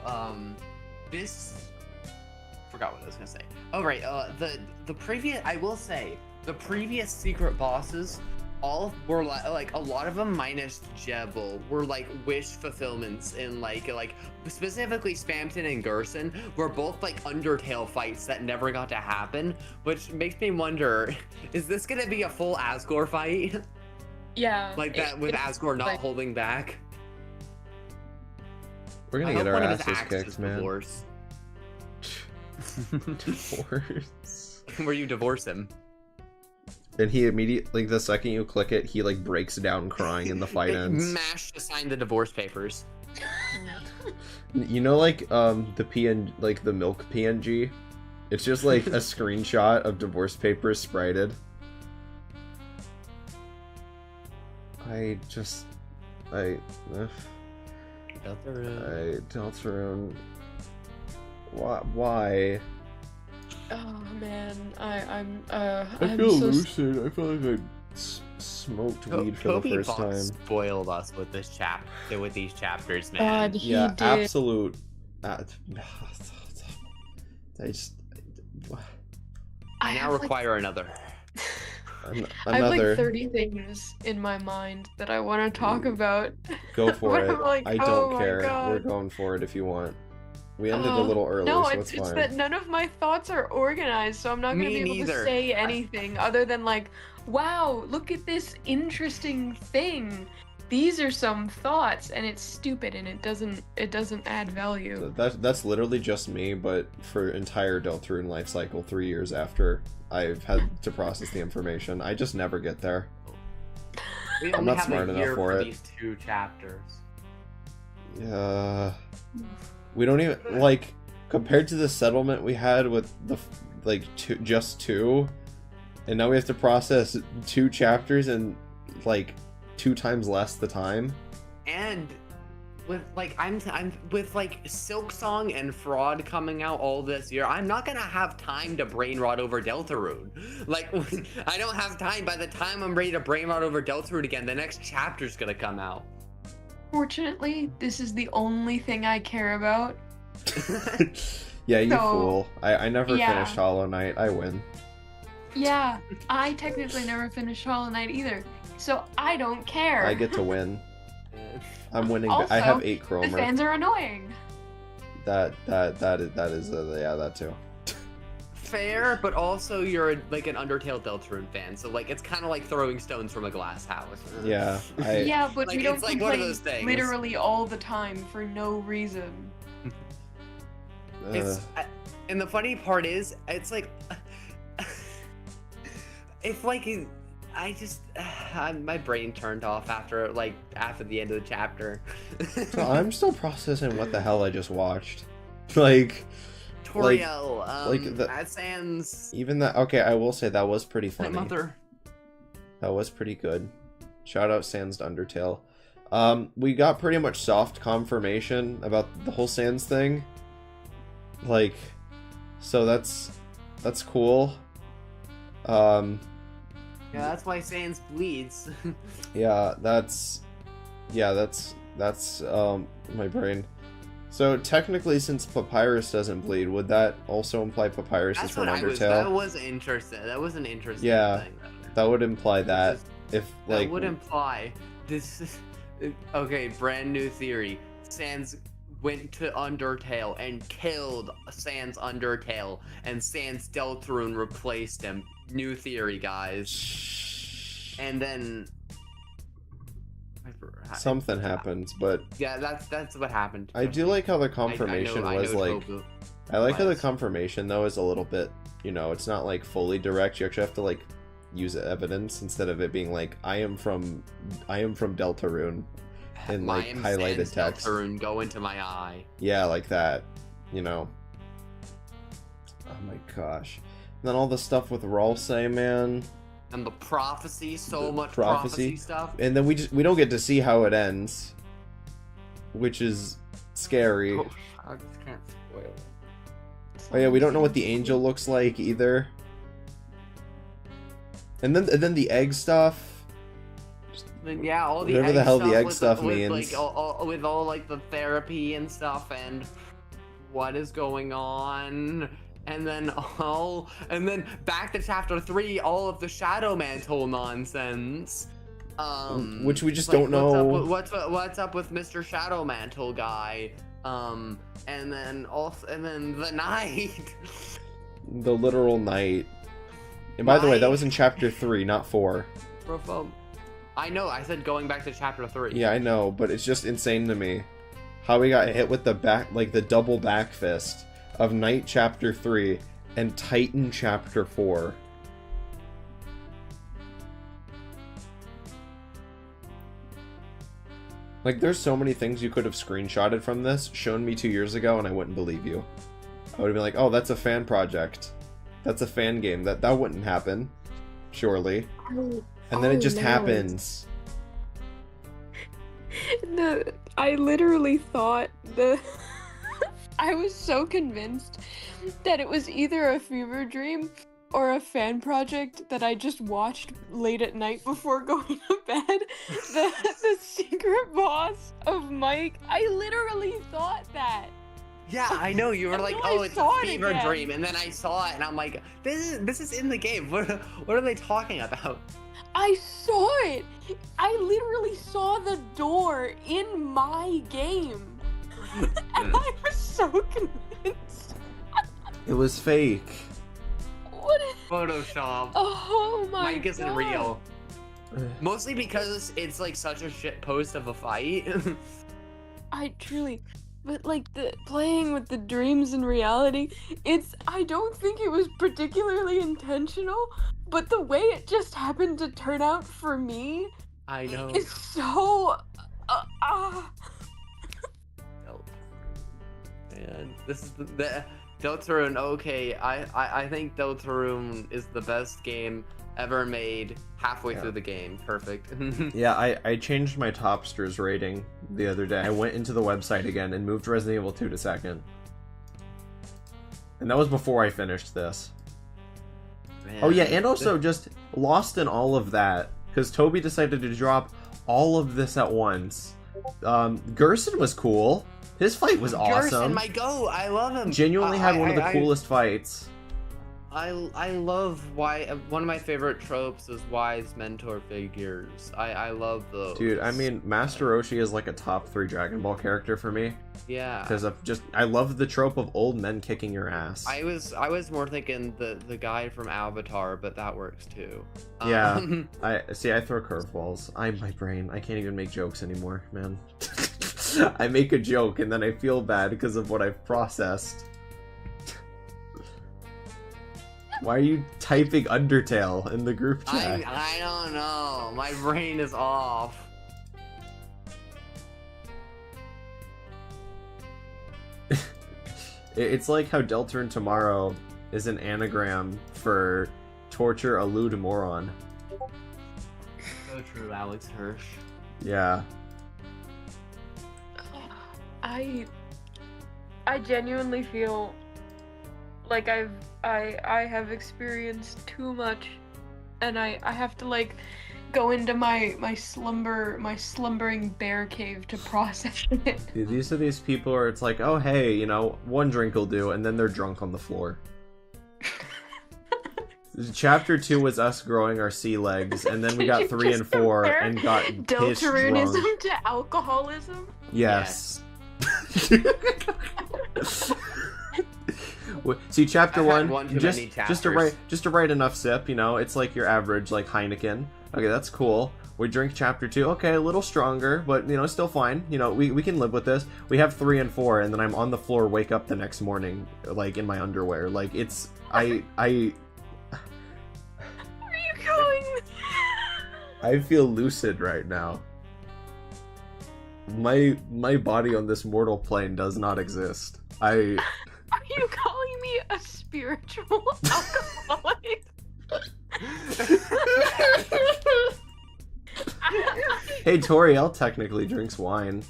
forgot what I was gonna say. Oh right, the previous, I will say, the previous secret bosses, all were like a lot of them minus Jebel were like wish fulfillments in like specifically Spamton and Gerson were both like Undertale fights that never got to happen, which makes me wonder, is this gonna be a full Asgore fight? Yeah. Like that with Asgore not like- holding back. We're gonna I get hope our one of his asses axes kicked, man. divorce. Divorce. Where you divorce him. And he immediately, like, the second you click it, he like breaks down crying and the fight ends. Mash to sign the divorce papers. You know, like the PN, like the milk PNG, it's just like a screenshot of divorce papers sprited. Deltarune. Why? Oh man, I'm I I'm feel so lucid. I feel like I smoked weed for Kobe the first Fox time. spoiled us with this with these chapters, man. God, he Yeah, did. absolute. I just. I now require another. I have like Another. 30 things in my mind that I want to talk about. Go for But it. I'm like, I oh don't my care. God. We're going for it if you want. We ended a little early, No, so it's it's fine. that none of my thoughts are organized, so I'm not gonna Me be able neither. to say anything other than like, wow, look at this interesting thing. These are some thoughts, and it's stupid, and it doesn't add value. That's literally just me, but for entire Deltarune life cycle, 3 years after I've had to process the information, I just never get there. We I'm only not have smart a enough year for it. these 2 chapters. We don't even like compared to the settlement we had with the just 2, and now we have to process 2 chapters in like 2 times less the time. And with like I'm with like Silk Song and Fraud coming out all this year, I'm not gonna have time to brain rot over Deltarune. Like I don't have time. By the time I'm ready to brain rot over Deltarune again, the next chapter's gonna come out. Fortunately, this is the only thing I care about. Yeah, you So, fool. I never yeah. finished Hollow Knight. I win. Yeah, I technically never finished Hollow Knight either, so I don't care. I get to win. I'm winning. Also, I have 8 The Chromer. fans are annoying. That is yeah, that too. Fair, but also you're like an Undertale Deltarune fan, so like it's kind of like throwing stones from a glass house. Yeah, Yeah, but Like, we don't it's like one of complain those things. literally all the time for no reason. It's and the funny part is, it's like it's like I just my brain turned off after the end of the chapter. So I'm still processing what the hell I just watched. Like Toriel, like the- at Sans even that. Okay, I will say that was pretty my funny. mother. That was pretty good. Shout out Sans to Undertale. We got pretty much soft confirmation about the whole Sans thing. Like, so that's cool. Yeah, that's why Sans bleeds. Yeah, that's my brain. So technically, since Papyrus doesn't bleed, would that also imply Papyrus is That's from what I was. Undertale? That was interesting. That was an interesting Yeah, thing. that would imply that. If That like, would imply this is okay. Brand new theory. Sans went to Undertale and killed Sans Undertale, and Sans Deltarune replaced him. New theory, guys. And then something happens, but yeah, that's what happened. I do like how the confirmation I know was like. Tobu. I like how the was. confirmation though is a little bit, it's not like fully direct. You actually have to like use evidence instead of it being like I am from Deltarune in like I am highlighted Sans text. Deltarune, go into my eye. Yeah, like that. Oh my gosh. And then all the stuff with Ralsei, man. And the prophecy, so The much prophecy. prophecy stuff. And then we don't get to see how it ends, which is scary. Oh, I just can't spoil it. Oh yeah, we don't know what the angel looks like either. And then the egg stuff. Yeah, all the Whatever egg the hell the stuff egg with stuff with, means. Like, with all like the therapy and stuff and what is going on. And then back to chapter 3, all of the Shadow Mantle nonsense. Which we just like, don't know. What's up with Mr. Shadow Mantle guy? And then the night. The literal night. And by the way, that was in chapter 3, not 4. I know, I said going back to chapter 3. Yeah, I know, but it's just insane to me how we got hit with the the double back fist of Night chapter 3 and Titan chapter 4. Like, there's so many things you could have screenshotted from this, shown me 2 years ago, and I wouldn't believe you. I would have been like, oh, that's a fan project. That's a fan game. That wouldn't happen. Surely. And then it just happens. I literally thought I was so convinced that it was either a fever dream or a fan project that I just watched late at night before going to bed. The secret boss of Mike. I literally thought that. Yeah, I know, you were like, I oh, it's a fever dream, and then I saw it and I'm like, this is in the game. What are they talking about? I saw it! I literally saw the door in my game! And I was so convinced. It was fake. What? Photoshop. Oh my Mike isn't God. real. Mostly because it's like such a shit post of a fight. But like the playing with the dreams and reality, I don't think it was particularly intentional, but the way it just happened to turn out for me I know. is so Man, this is the Deltarune. Okay, I think Deltarune is the best game ever made halfway through the game. Perfect. Yeah, I changed my Topsters rating the other day. I went into the website again and moved Resident Evil 2 to second. And that was before I finished this. Man, Oh yeah, and also just lost in all of that, because Toby decided to drop all of this at once. Gerson was cool. His fight was awesome. Gerson, my goat. I love him. Genuinely had one of the coolest fights. I love why one of my favorite tropes is wise mentor figures. I love those. Dude, I mean, Master Roshi is like a top 3 Dragon Ball character for me. Yeah. Because I love the trope of old men kicking your ass. I was more thinking the guy from Avatar, but that works too. Yeah. I throw curveballs. My brain. I can't even make jokes anymore, man. I make a joke and then I feel bad because of what I've processed. Why are you typing Undertale in the group chat? I don't know. My brain is off. It's like how Deltarune Tomorrow is an anagram for torture a lewd moron. So true, Alex Hirsch. Yeah. I genuinely feel like I have experienced too much, and I have to like go into my slumbering bear cave to process it. Dude, these are these people where it's like, oh hey, you know, one drink will do, and then they're drunk on the floor. Chapter 2 was us growing our sea legs, and then we got 3 and 4 and got pissed drunk. Deltarunism to alcoholism? Yes. See, chapter 1, just to write enough sip, you know, it's like your average like Heineken. Okay, that's cool. We drink chapter 2, okay, a little stronger, but you know, still fine. You know, we can live with this. We have 3 and 4, and then I'm on the floor, wake up the next morning, like in my underwear. Like it's Are you going? I feel lucid right now. My body on this mortal plane does not exist. Are you calling me a spiritual alcoholic? Hey, Toriel technically drinks wine.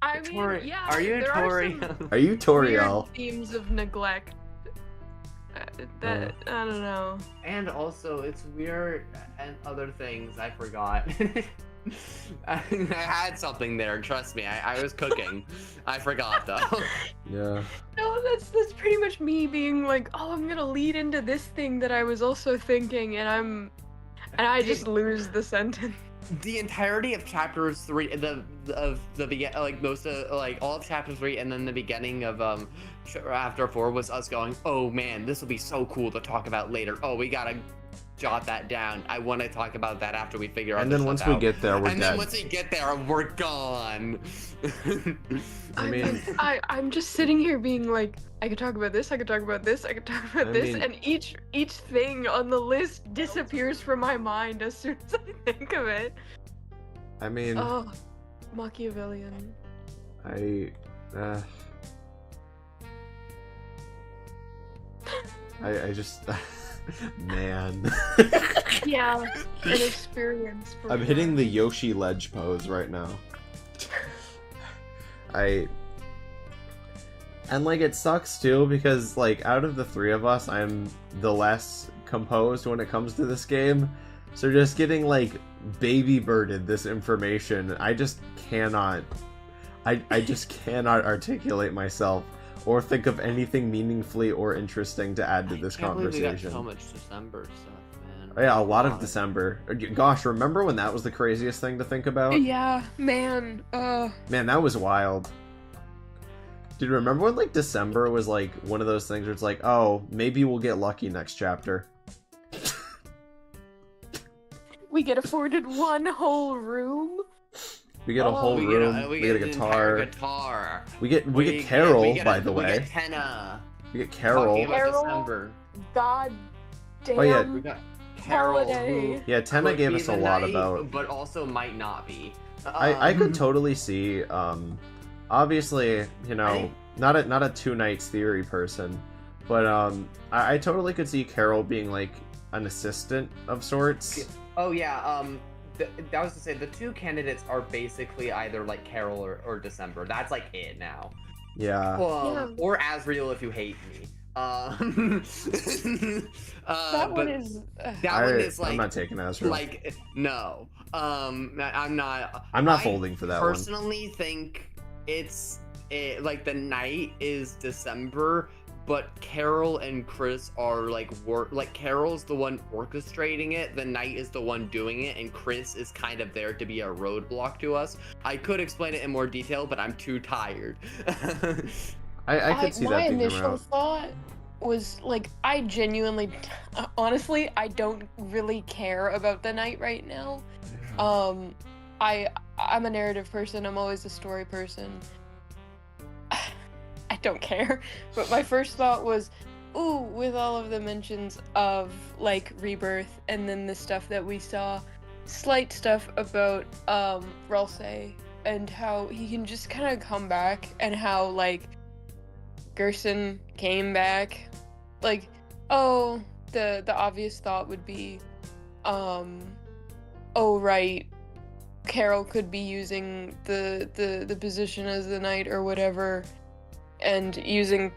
I mean, yeah. Are you a there Tori? Are some Are you weird Toriel? themes of neglect I don't know. And also, it's weird and other things. I forgot. I had something there. Trust me. I was cooking. I forgot though. Yeah. No, that's pretty much me being like, oh, I'm gonna lead into this thing that I was also thinking, and I just lose the sentence. The entirety of chapter 3, of the begin, like most of like all of chapter 3, and then the beginning of after 4 was us going, oh man, this will be so cool to talk about later. Oh, we gotta jot that down. I want to talk about that after we figure out. And then once we get there, we're and dead. then once we get there, we're gone. I'm just sitting here being like, I could talk about this, I could talk about this, I could talk about this, and each thing on the list disappears from my mind as soon as I think of it. I mean, oh, Machiavellian. I just, man. Yeah, an experience. For I'm sure. hitting the Yoshi ledge pose right now. And like it sucks too because like out of the 3 of us, I'm the less composed when it comes to this game. So just getting like baby birded this information, I just cannot articulate myself or think of anything meaningfully or interesting to add to this conversation. We got so much December stuff, man. Oh, yeah, a lot of December. Gosh, remember when that was the craziest thing to think about? Yeah, man. Man, that was wild. Dude, remember when like December was like one of those things where it's like, oh, maybe we'll get lucky next chapter. We get afforded one whole room. We get a whole room. We get a guitar. We get Carol, by the way. We get Tenna. We get Carol. Carol. December. God damn. Oh, yeah. We got Carol. Holiday. Yeah, Tenna gave us a lot about. But also might not be. I could totally see. Obviously, you know, not a 2 nights theory person, but I totally could see Carol being like an assistant of sorts. Oh yeah, that was to say the 2 candidates are basically either like Carol or December. That's like it now. Yeah. Or Asriel if you hate me. That one is. That one is like. I'm not taking Asriel. Like no. I'm not. I'm not folding for that one. I personally think like the night is December. But Carol and Chris are like Carol's the one orchestrating it, the Knight is the one doing it, and Chris is kind of there to be a roadblock to us. I could explain it in more detail, but I'm too tired. I could see that My being initial around. thought was like, I genuinely, honestly, I don't really care about the Knight right now. I'm a narrative person. I'm always a story person. I don't care. But my first thought was, ooh, with all of the mentions of like Rebirth and then the stuff that we saw, slight stuff about Ralsei and how he can just kind of come back, and how like Gerson came back. Like, oh, the obvious thought would be, oh right, Carol could be using the position as the Knight or whatever, and using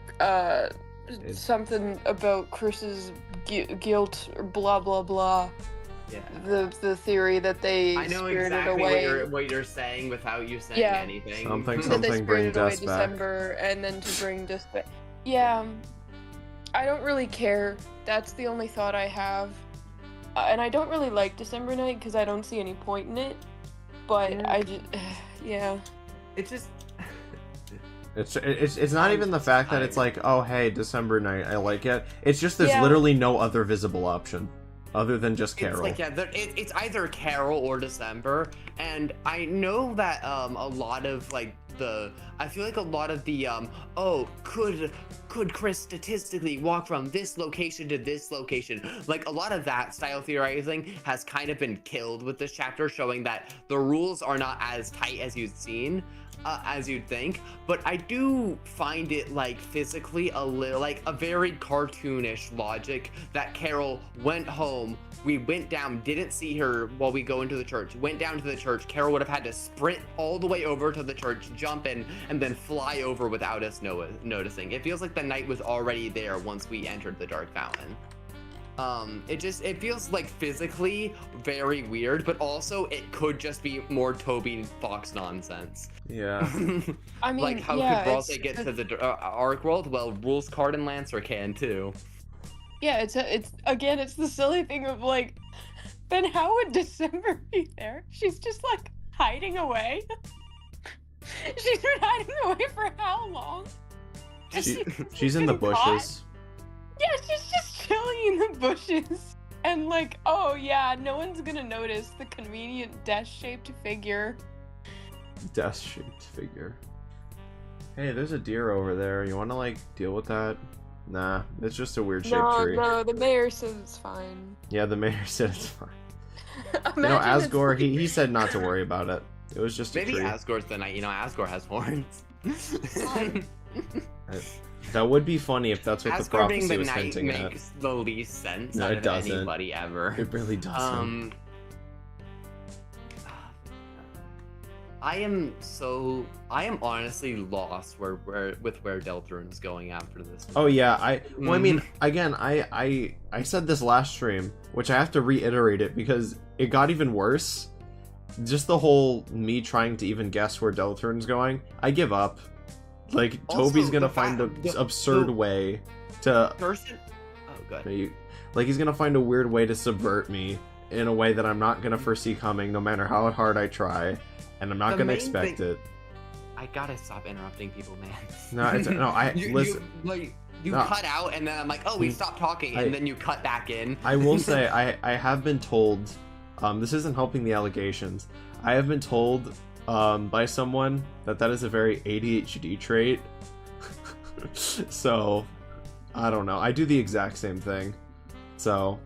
something about Chris's guilt or blah blah blah. Yeah. The theory that they I know spirited exactly away. what you're saying without you saying Yeah. anything. Something That they bring spirited away Dust back. December, and then to bring Dust back. Yeah, I don't really care. That's the only thought I have. And I don't really like December Night because I don't see any point in it. But Yeah. I just, yeah. It's just. It's not even the fact that it's like, oh hey, December Night, I like it. It's just there's Yeah. literally no other visible option other than just Carol. It's like, it's either Carol or December, and I know that a lot of like I feel like a lot of the could Chris statistically walk from this location to this location, like a lot of that style theorizing has kind of been killed with this chapter, showing that the rules are not as tight as you'd think, but I do find it like physically a little like a very cartoonish logic that Carol went home, we went down, didn't see her while we go into the church, went down to the church, Carol would have had to sprint all the way over to the church, jump in, and and then fly over without us noticing. It feels like the knight was already there once we entered the dark fountain. It feels like physically very weird, but also it could just be more Toby Fox nonsense. Yeah. I mean, Like, how yeah, could Brawley get to the Arc World? Well, Rules Card and Lancer can too. yeah, it's the silly thing of like, then how would December be there? She's just like hiding away. She's been hiding away for how long? She's in the bushes. Yeah, she's just chilling in the bushes. And like, oh yeah, no one's gonna notice the convenient desk-shaped figure. Desk-shaped figure. Hey, there's a deer over there. You wanna like deal with that? Nah, it's just a weird shaped tree. No, the mayor says it's fine. Yeah, the mayor said it's fine. Imagine it's Asgore, like- he said not to worry about it. It was just a Maybe tree. Asgore's the knight. Asgore has horns. That would be funny if that's what the Asgore being prophecy the was knight hinting at. makes the least sense No, out it of doesn't. anybody ever. It really doesn't. I am honestly lost with where Deltarune is going after this. Oh yeah, I mean, again, I said this last stream, which I have to reiterate it because it got even worse. Just the whole me trying to even guess where Deltarune's going, I give up. Like, Also, Toby's gonna the find fact- an absurd way to Person. Oh, good. like he's gonna find a weird way to subvert me in a way that I'm not gonna foresee coming, no matter how hard I try, and I'm not The gonna main expect thing- it. I gotta stop interrupting people, man. Listen. You No. cut out, and then I'm like, oh, we stopped talking, and then you cut back in. I will say, I have been told, this isn't helping the allegations. I have been told by someone that is a very ADHD trait. So, I don't know. I do the exact same thing. So,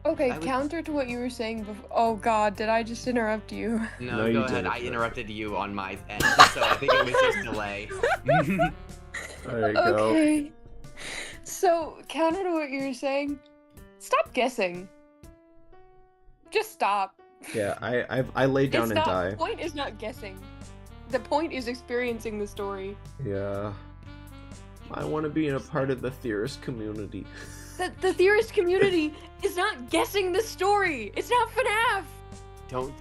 Okay, I would- counter to what you were saying before. Oh god, did I just interrupt you? No, No, you go ahead. didn't. I interrupted you on my end, so I think it was just delay. there you go. Okay. So, counter to what you were saying, stop guessing. Just stop. Yeah, I lay down and die. The point is not guessing. The point is experiencing the story. Yeah. I want to be in a part of the theorist community. The theorist community is not guessing the story. It's not FNAF.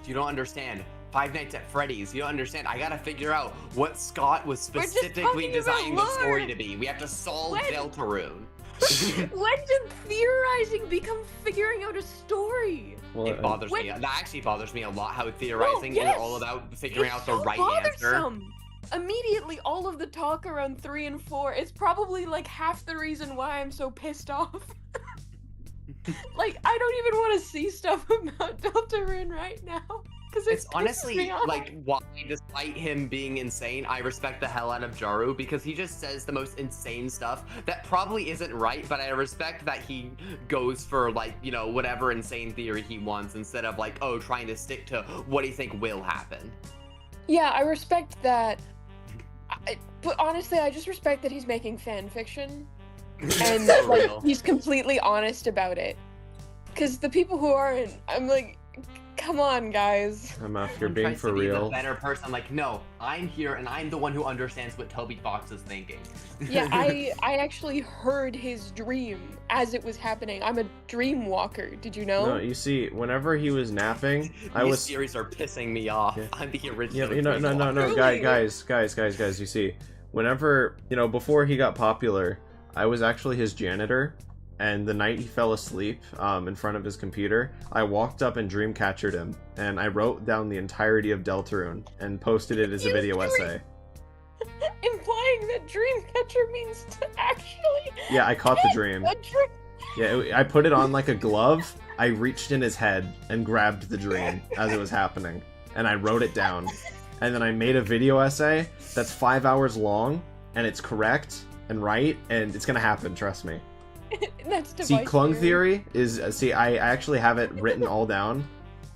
You don't understand. Five Nights at Freddy's. You don't understand. I gotta figure out what Scott was We're just specifically talking about designing the story lore. to be. We have to solve When? Deltarune. When did theorizing become figuring out a story? Well, It bothers When- me. That actually bothers me a lot. How theorizing yes. is all about figuring It's out the so right answer. bothersome. Immediately, all of the talk around 3 and 4 is probably like half the reason why I'm so pissed off. Like, I don't even want to see stuff about Deltarune right now. Because It's honestly like why, despite him being insane, I respect the hell out of Jaru because he just says the most insane stuff that probably isn't right, but I respect that he goes for like, whatever insane theory he wants instead of like, trying to stick to what he think will happen. Yeah, I respect that. But honestly, I just respect that he's making fan fiction. And For like, real. he's completely honest about it. Because the people who aren't, I'm like, come on, guys. I'm if you're Everyone being tries for to be real. the better person. I'm like, no, I'm here and I'm the one who understands what Toby Fox is thinking. Yeah, I actually heard his dream as it was happening. I'm a dream walker. Did you know? No, you see, whenever he was napping, I These was. series are pissing me off. Yeah. I'm the Yeah, original. no, Really? guys. You see, whenever before he got popular, I was actually his janitor, and the night he fell asleep, in front of his computer, I walked up and dream captured him, and I wrote down the entirety of Deltarune and posted it as a You video dream- essay. Implying that dreamcatcher means to actually. Yeah, I caught the dream. A dream. Yeah, I put it on like a glove. I reached in his head and grabbed the dream as it was happening, and I wrote it down. And then I made a video essay that's 5 hours long, and it's correct and right, and it's gonna happen. Trust me. That's See, device Clung theory is I actually have it written all down,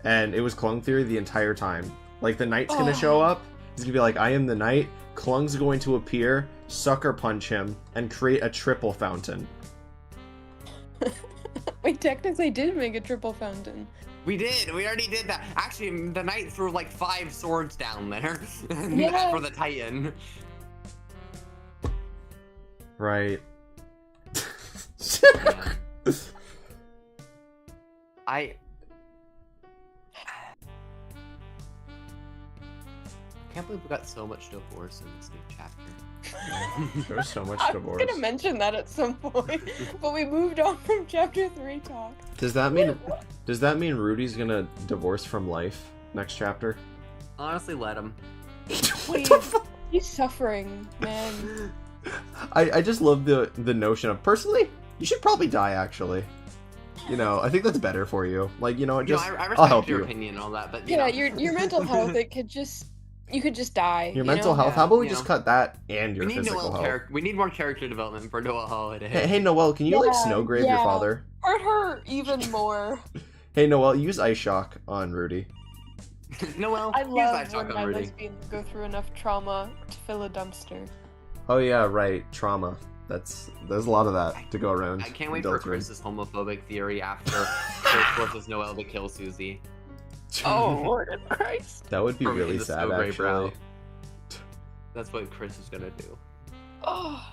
and it was Clung theory the entire time. Like the knight's gonna show up. He's gonna be like, "I am the knight." Clung's going to appear, sucker punch him, and create a triple fountain. We technically did make a triple fountain. We did. We already did that. Actually, the knight threw like 5 swords down there Yeah. for the Titan. Right. Yeah. I can't believe we got so much divorce in this new chapter. There's so much I divorce. was gonna mention that at some point, but we moved on from chapter 3 talk. Does that mean Rudy's gonna divorce from life next chapter? Honestly, let him. Please, he's suffering, man. I just love the notion of, personally, you should probably die, actually. You know, I think that's better for you. Like, you know, You know, just I I'll respect help your you. opinion and all that, but Yeah, know. your mental health, you could just die. Your you mental know? health. Yeah, How about we you just know. cut that and your We need physical Noel health? We need more character development for Noel Holiday. Hey, Noel, can you like Yeah, snowgrave your yeah. father? Hurt her even more. Hey, Noel, use ice shock on Rudy. Noel, I use love that talk when on my Rudy. lesbians go through enough trauma to fill a dumpster. Oh yeah, right. Trauma. There's a lot of that to go around. I can't wait in for Deltarune. Chris's homophobic theory after Chris forces Noel to kill Susie. Oh, Lord of Christ. That would be From really the sad, Snowgrave actually. route. That's what Chris is gonna do. Oh.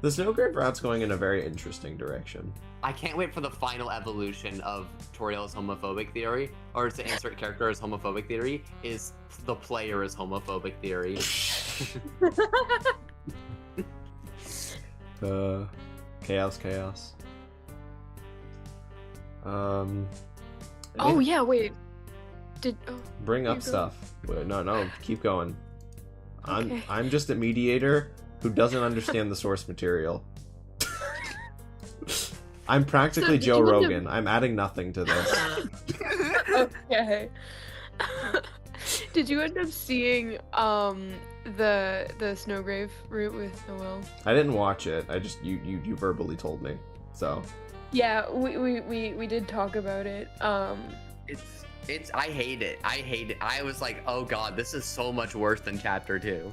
The Snowgrave route's going in a very interesting direction. I can't wait for the final evolution of Toriel's homophobic theory, or to insert character as homophobic theory, is the player as homophobic theory. Chaos. Oh, yeah, wait. Bring up you go. stuff. Wait, no, keep going. Okay. I'm just a mediator who doesn't understand the source material. I'm practically So, did Joe you end up- Rogan. I'm adding nothing to this. Okay. Did you end up seeing the Snowgrave route with Noel? I didn't watch it. I just you verbally told me. So Yeah, we did talk about it. It's I hate it. I was like, oh god, this is so much worse than chapter 2.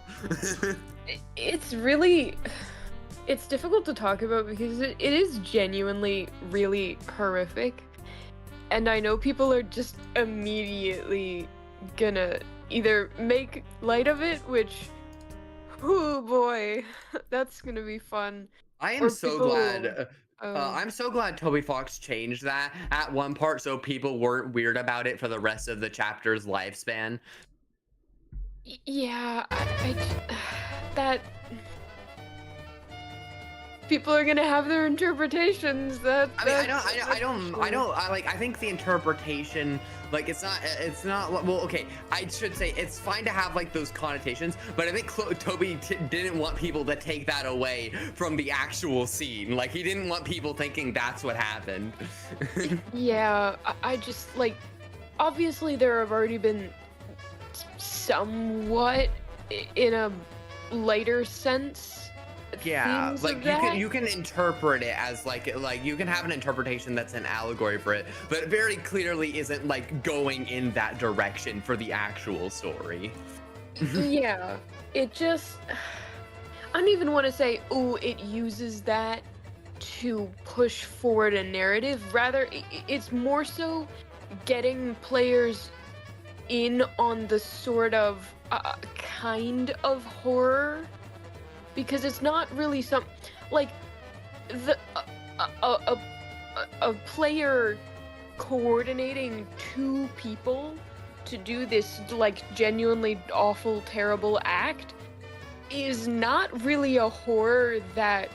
It's difficult to talk about because it is genuinely really horrific. And I know people are just immediately gonna either make light of it, which, oh boy, that's gonna be fun. I am Or so people- glad. I'm so glad Toby Fox changed that at one part so people weren't weird about it for the rest of the chapter's lifespan. Yeah, that people are gonna have their interpretations. I think the interpretation, like, it's not, well, okay, I should say it's fine to have like those connotations, but I think Toby didn't want people to take that away from the actual scene. Like, he didn't want people thinking that's what happened. Yeah, I just, like, obviously there have already been somewhat in a lighter sense. Yeah, themes like of that. you can interpret it as like you can have an interpretation that's an allegory for it, but it very clearly isn't like going in that direction for the actual story. Yeah, it just, I don't even want to say, oh, it uses that to push forward a narrative. Rather, it's more so getting players in on the sort of kind of horror, because it's not really like the a player coordinating 2 people to do this like genuinely awful, terrible act is not really a horror that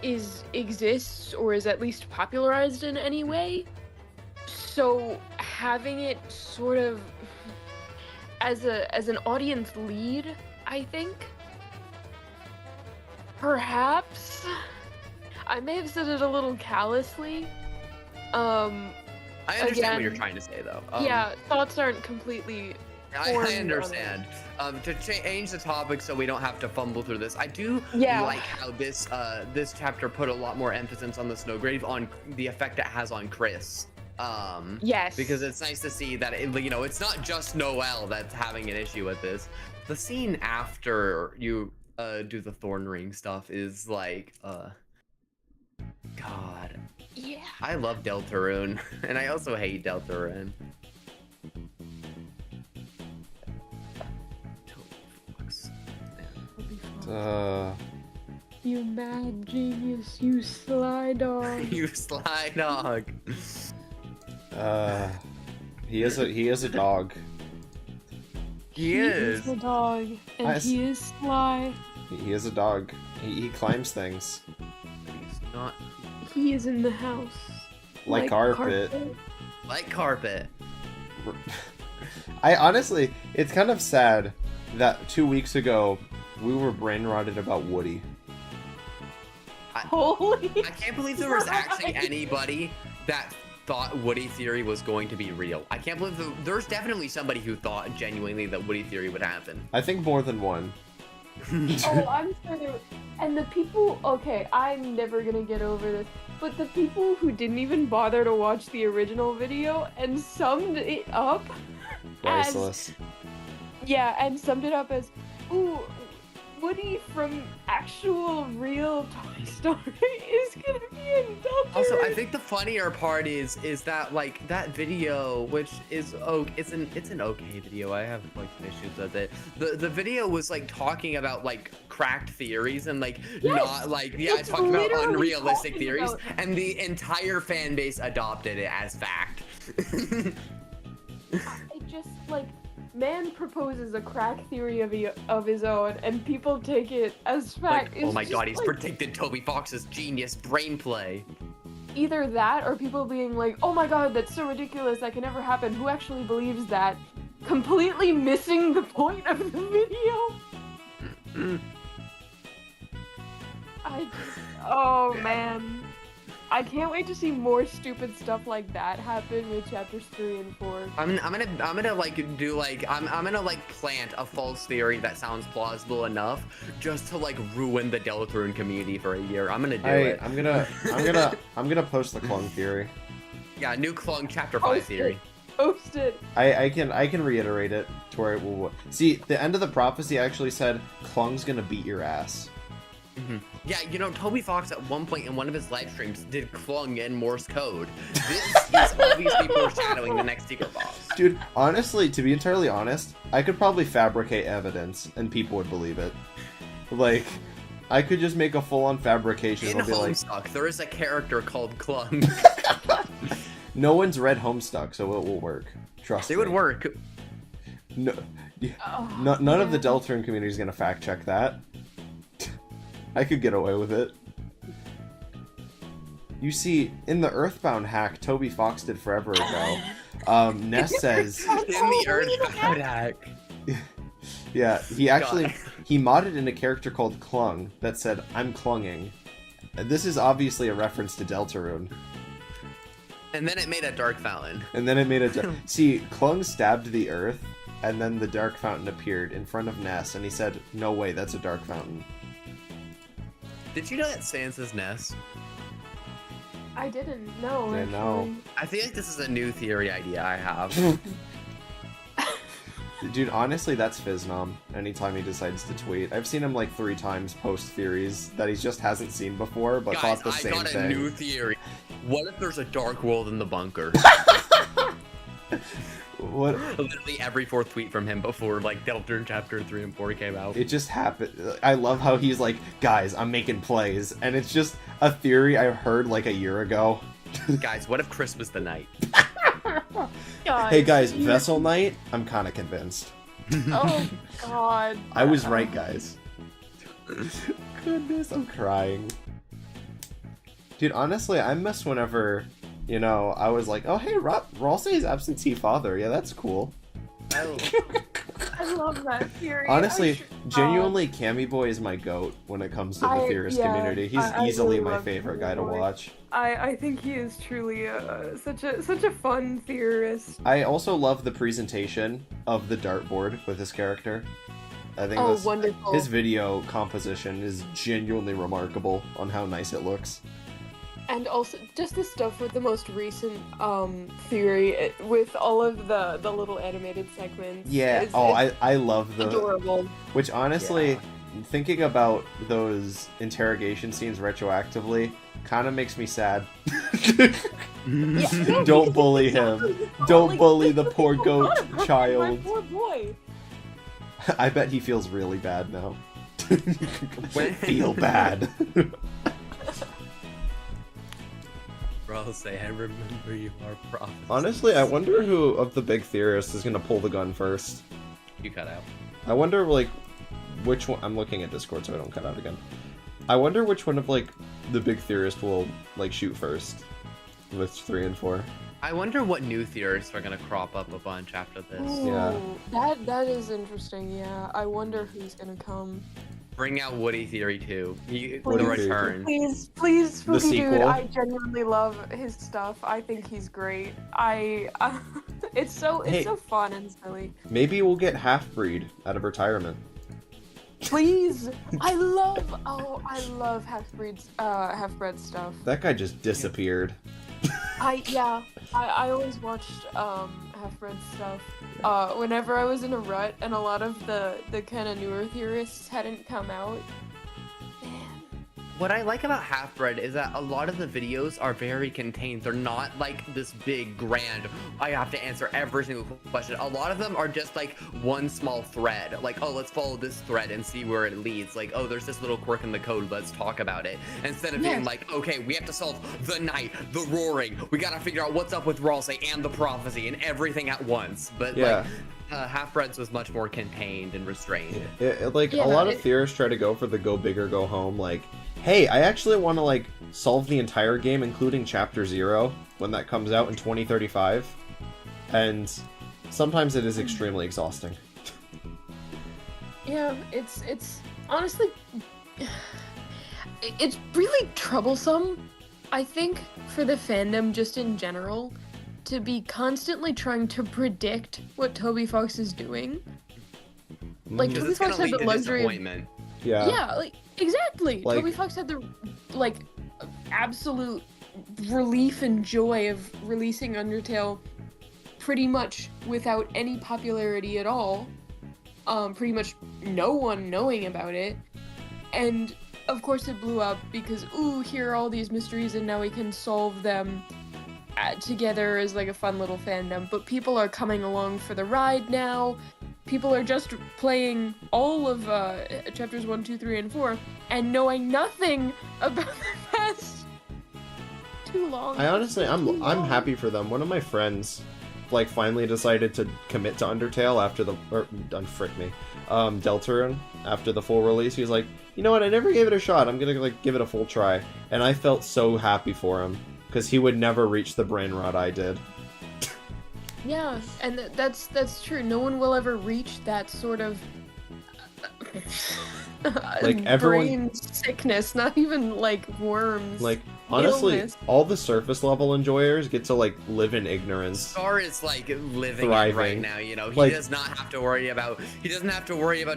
exists or is at least popularized in any way. So having it sort of as an audience lead, I think, perhaps, I may have said it a little callously. I understand what you're Again, trying to say, though. Yeah, thoughts aren't completely I formed on understand. To change the topic so we don't have to fumble through this, I do Yeah. like how this chapter put a lot more emphasis on the Snowgrave, on the effect it has on Chris. Yes. Because it's nice to see that it's not just Noel that's having an issue with this. The scene after you do the Thorn Ring stuff is like, God. Yeah. I love Deltarune, and I also hate Deltarune. You mad genius, you sly dog. You sly dog. He is a dog. He is. a dog, and he is sly. He is a dog. He climbs things. He's not. He is in the house. Like carpet. Like carpet. I honestly, it's kind of sad that 2 weeks ago we were brain rotted about Woody. Holy! I can't believe there was actually anybody that thought Woody theory was going to be real. I can't believe there's definitely somebody who thought genuinely that Woody theory would happen. I think more than one. Oh, I'm sure there. And the people. Okay, I'm never gonna get over this. But the people who didn't even bother to watch the original video and summed it up Priceless. and summed it up as, ooh, Woody from actual real Toy Story is gonna be in Deltarune. Also, I think the funnier part is that like that video, which is it's an okay video. I have like some issues with it. The video was like talking about like cracked theories and like not like it's talking about literally unrealistic talking theories, about- and the entire fan base adopted it as fact. It just like man proposes a crack theory of his own, and people take it as fact. Like, oh my It's god, just, he's like, predicted Toby Fox's genius brain play. either that or people being like, oh my god, that's so ridiculous, that can never happen. Who actually believes that? Completely missing the point of the video. Oh man. I can't wait to see more stupid stuff like that happen with chapters 3 and 4. I'm gonna like do like I'm gonna like plant a false theory that sounds plausible enough just to like ruin the Deltarune community for a year. I'm gonna do it. I'm gonna post the Clung theory. Yeah, new Clung chapter 5 Post theory. Post it. I can reiterate it to where it will. See, the end of the prophecy actually said Clung's gonna beat your ass. Yeah, you know, Toby Fox at one point in one of his live streams did Clung in Morse code. This is obviously foreshadowing the next secret boss. Dude, honestly, to be entirely honest, I could probably fabricate evidence and people would believe it. Like, I could just make a full-on fabrication. In It'll be like, Homestuck, there is a character called Clung. no one's read Homestuck, so it will work. Trust me. It would work. No, Oh, none of the man. Deltarune community is gonna fact check that. I could get away with it. You see, in the Earthbound hack Toby Fox did forever ago, Ness says, In the Earthbound hack. yeah, he actually, he modded in a character called Clung that said, I'm clunging. And this is obviously a reference to Deltarune. And then it made a dark fountain. And then it made a... See, Clung stabbed the earth, and then the dark fountain appeared in front of Ness, and he said, no way, that's a dark fountain. Did you know that Sans is Ness? I didn't know. I know. actually. I feel like this is a new theory idea I have. Dude, honestly, that's Fiznom. Anytime he decides to tweet, I've seen him like 3 times post theories that he just hasn't seen before, but Guys, thought the I same got a thing. new theory. What if there's a dark world in the bunker? What? Literally every 4th tweet from him before like Deltarune chapter 3 and 4 came out. It just happened. I love how he's like, guys, I'm making plays, and it's just a theory I heard like a year ago. Guys, what if Christmas the night? Hey guys, Vessel Night? I'm kind of convinced. Oh god. I was right, guys. Goodness, I'm crying. Dude, honestly, I miss whenever, you know, I was like, oh hey, Ralsei's absentee father. Yeah, that's cool. I love that theory. Honestly, genuinely, Cammy Boy is my goat when it comes to the theorist community. He's easily really my love favorite Cammy guy to Boy. watch. I think he is truly such a fun theorist. I also love the presentation of the dartboard with his character. I think Oh, wonderful. his video composition is genuinely remarkable on how nice it looks. And also, just the stuff with the most recent theory, with all of the little animated segments. Yeah. is I love the adorable. which honestly, thinking about those interrogation scenes retroactively kind of makes me sad. Don't bully him. Don't bully the poor goat child. My poor boy. I bet he feels really bad now. Feel bad. Bro, say I remember you are prophet. Honestly, I wonder who of the big theorists is gonna pull the gun first. You cut out. I wonder, like, which one. I'm looking at Discord so I don't cut out again. I wonder which one of, like, the big theorists will, like, shoot first with 3 and 4. I wonder what new theorists are gonna crop up a bunch after this. Yeah. That is interesting. Yeah, I wonder who's gonna come. Bring out Woody Theory 2. The Woody Theory return. Please, The Spooky Dude. sequel? I genuinely love his stuff. I think he's great. It's so fun and silly. Maybe we'll get Half-Breed out of retirement. Please, I love half-bred stuff. That guy just disappeared. I always watched half-bred stuff. Whenever I was in a rut and a lot of the kind of newer theorists hadn't come out. Man. What I like about Half-Bred is that a lot of the videos are very contained. They're not like this big, grand, I have to answer every single question. A lot of them are just like one small thread. Like, oh, let's follow this thread and see where it leads. Like, oh, there's this little quirk in the code, let's talk about it. Instead of being like, okay, we have to solve the night, the roaring. We gotta figure out what's up with Ralsei and the prophecy and everything at once. But Yeah. like, Half-Bred's was much more contained and restrained. A lot of theorists try to go for the go big or go home, like, hey, I actually want to, like, solve the entire game, including Chapter 0, when that comes out in 2035. And sometimes it is extremely exhausting. Yeah, it's honestly, it's really troublesome, I think, for the fandom just in general, to be constantly trying to predict what Toby Fox is doing. Like, Because Toby it's gonna Fox had lead the to luxury of... disappointment. Yeah. Yeah, like, exactly. Like- Toby Fox had the, like, absolute relief and joy of releasing Undertale pretty much without any popularity at all. Pretty much no one knowing about it. And, of course, it blew up because, ooh, here are all these mysteries and now we can solve them together as, like, a fun little fandom. But people are coming along for the ride now. People are just playing all of chapters 1, 2, 3, and 4 and knowing nothing about the past too long. I'm happy for them. One of my friends, like, finally decided to commit to Undertale after Deltarune after the full release. He was like, you know what? I never gave it a shot. I'm gonna, like, give it a full try. And I felt so happy for him because he would never reach the brain rot I did. Yeah, and that's true. No one will ever reach that sort of Like, everyone- brain sickness. Not even like worms. Like, honestly, Illness. all the surface level enjoyers get to, like, live in ignorance. Star is like living it Thriving. right now, you know. He Like- does not have to worry about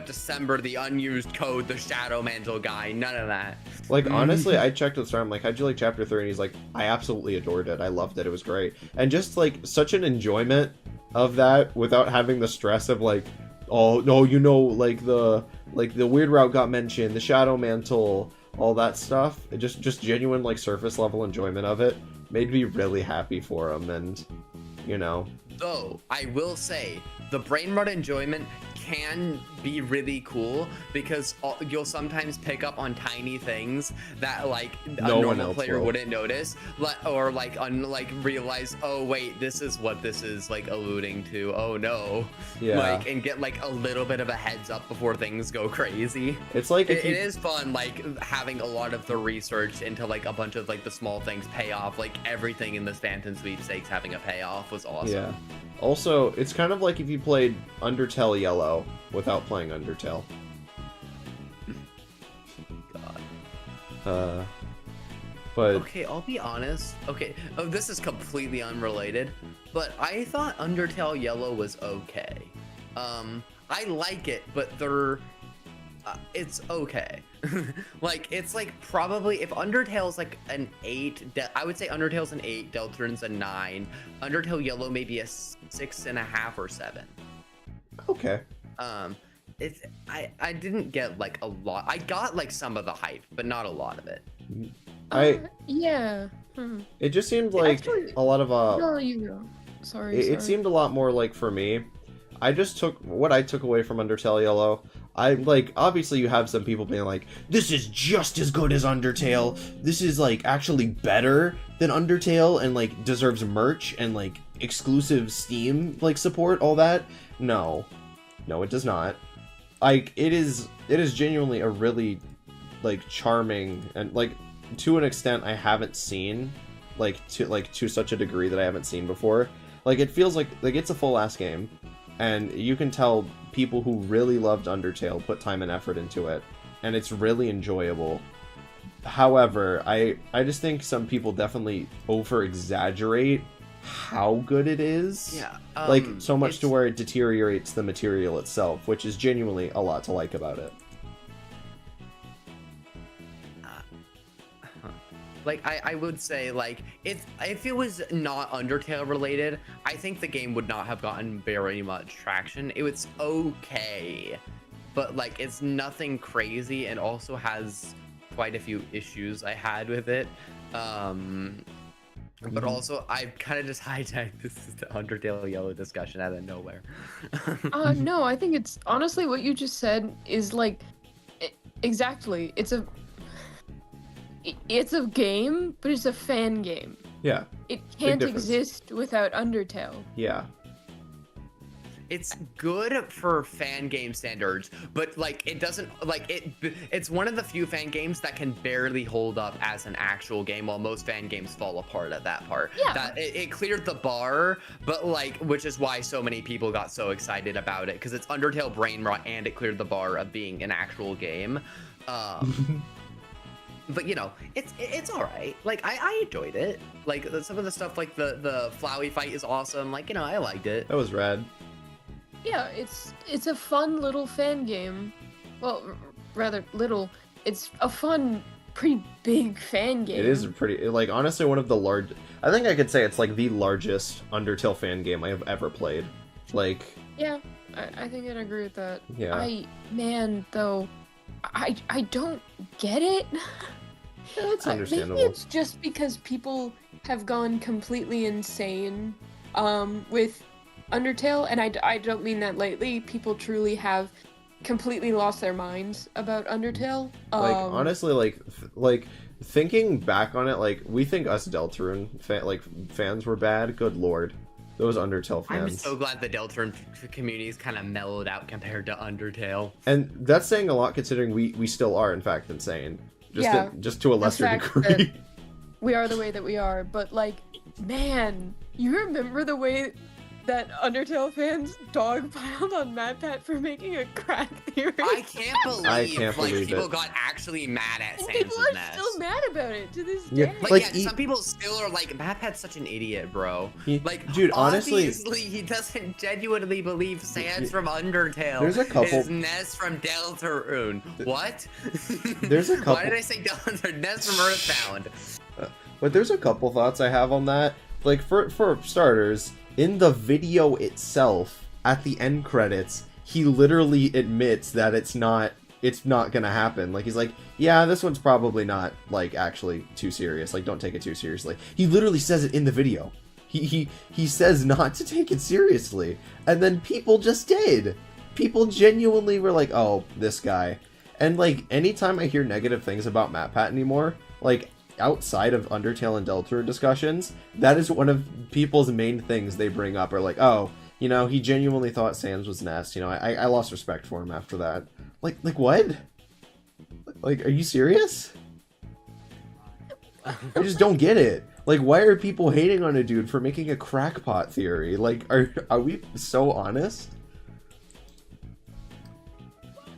December, the unused code, the Shadow Mantle guy, none of that. Like, honestly, I checked with Star. I'm like, how'd you like Chapter 3? And he's like, I absolutely adored it. I loved it. It was great. And just, like, such an enjoyment of that without having the stress of, like, oh, no, you know, like, the weird route got mentioned, the Shadow Mantle, all that stuff. It just genuine, like, surface level enjoyment of it made me really happy for him. And, you know. Though, I will say, the brain rot enjoyment can be really cool because you'll sometimes pick up on tiny things that, like, a No one normal else player will. wouldn't notice, or like realize, oh wait, this is what this is, like, alluding to. Oh no. Yeah. Like, and get, like, a little bit of a heads up before things go crazy. It's like if It you... is fun, like, having a lot of the research into, like, a bunch of, like, the small things pay off. Like, everything in this Phantom Sweepstakes having a payoff was awesome. Yeah. Also, it's kind of like if you played Undertale Yellow without playing Undertale. God. But Okay, I'll be honest. Okay, oh, this is completely unrelated, but I thought Undertale Yellow was okay. I like it, but it's okay. Like, it's like probably, if Undertale's like an 8, I would say Undertale's an 8, Deltarune's a 9, Undertale Yellow maybe a 6.5 or 7. okay. I didn't get like a lot. I got like some of the hype, but not a lot of it. Yeah. It just seemed like Actually, a lot of No, you go. Sorry. It seemed a lot more like, for me, I just took what I took away from Undertale Yellow. I like, obviously you have some people being like, this is just as good as Undertale. This is like actually better than Undertale and like deserves merch and like exclusive Steam like support, all that. No, it does not. Like, it is genuinely a really like charming, and like to an extent I haven't seen, to such a degree that I haven't seen before. Like, it feels like it's a full ass game, and you can tell people who really loved Undertale put time and effort into it, and it's really enjoyable. However, I just think some people definitely over exaggerate how good it is. Yeah. Like, so much to where it deteriorates the material itself, which is genuinely a lot to like about it. Like, I would say, like, if it was not Undertale related, I think the game would not have gotten very much traction. It was okay, but, like, it's nothing crazy, and also has quite a few issues I had with it. But also, I kind of just hijacked this is the Undertale Yellow discussion out of nowhere. No, I think it's, honestly, what you just said is, like, exactly. It's a game, but it's a fan game. Yeah. It can't difference. exist without Undertale. Yeah. It's good for fan game standards, but like it doesn't like it's one of the few fan games that can barely hold up as an actual game, while most fan games fall apart at that part. Yeah. That it cleared the bar, but like, which is why so many people got so excited about it, because it's Undertale brain rot and it cleared the bar of being an actual game. But you know, it's all right. Like, I enjoyed it. Like, some of the stuff, like the Flowey fight is awesome. Like, you know, I liked it. That was rad. Yeah, it's a fun little fan game. Well, rather little. It's a fun, pretty big fan game. It is a pretty, like, honestly, one of the large. I think I could say it's like the largest Undertale fan game I have ever played. Like. Yeah, I think I'd agree with that. Yeah. I don't get it. Yeah, that's understandable. Maybe it's just because people have gone completely insane with Undertale, and I don't mean that lightly. People truly have completely lost their minds about Undertale. Like, honestly, like thinking back on it, like, we think us Deltarune fans were bad. Good lord. Those Undertale fans. I'm so glad the Deltarune community's kind of mellowed out compared to Undertale. And that's saying a lot, considering we still are, in fact, insane. Just to a lesser degree. We are the way that we are, but, like, man, you remember the way that Undertale fans dogpiled on MatPat for making a crack theory? I can't believe it. people got actually mad at And Sans' people are mess. still mad about it to this Yeah, day. Like, yeah, some people still are like, MatPat's such an idiot, bro. Like, dude, honestly, obviously, he doesn't genuinely believe Sans from Undertale there's a couple is Ness from Deltarune. What? There's a couple. Why did I say Deltarune? Ness from Earthbound. But there's a couple thoughts I have on that. Like, for starters, in the video itself, at the end credits, he literally admits that it's not gonna happen. Like, he's like, yeah, this one's probably not, like, actually too serious. Like, don't take it too seriously. He literally says it in the video. He says not to take it seriously. And then people just did. People genuinely were like, oh, this guy. And, like, anytime I hear negative things about MatPat anymore, like, outside of Undertale and Deltarune discussions, that is one of people's main things they bring up, are like, oh, you know, he genuinely thought Sans was Ness. You know, I lost respect for him after that. Like what? Like, are you serious? I just don't get it. Like, why are people hating on a dude for making a crackpot theory? Like, are we so honest?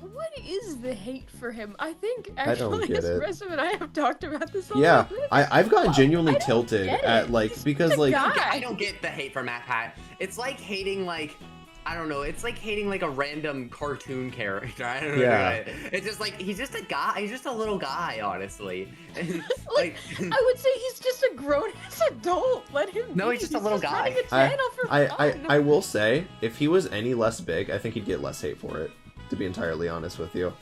What is the hate for him? I think I don't actually get it. Espresso and I have talked about this a Yeah, little bit. I've gotten genuinely I don't tilted get at, it. like, He's because, the like, guy. I don't get the hate for MatPat. It's like hating, like, I don't know. It's like hating, like, a random cartoon character. I don't know. Yeah. It's just like, he's just a guy. He's just a little guy, honestly. Like, I would say he's just a grown-ass adult. Let him No, be. he's just a little guy. Running a channel for fun. I will say, if he was any less big, I think he'd get less hate for it. to be entirely honest with you.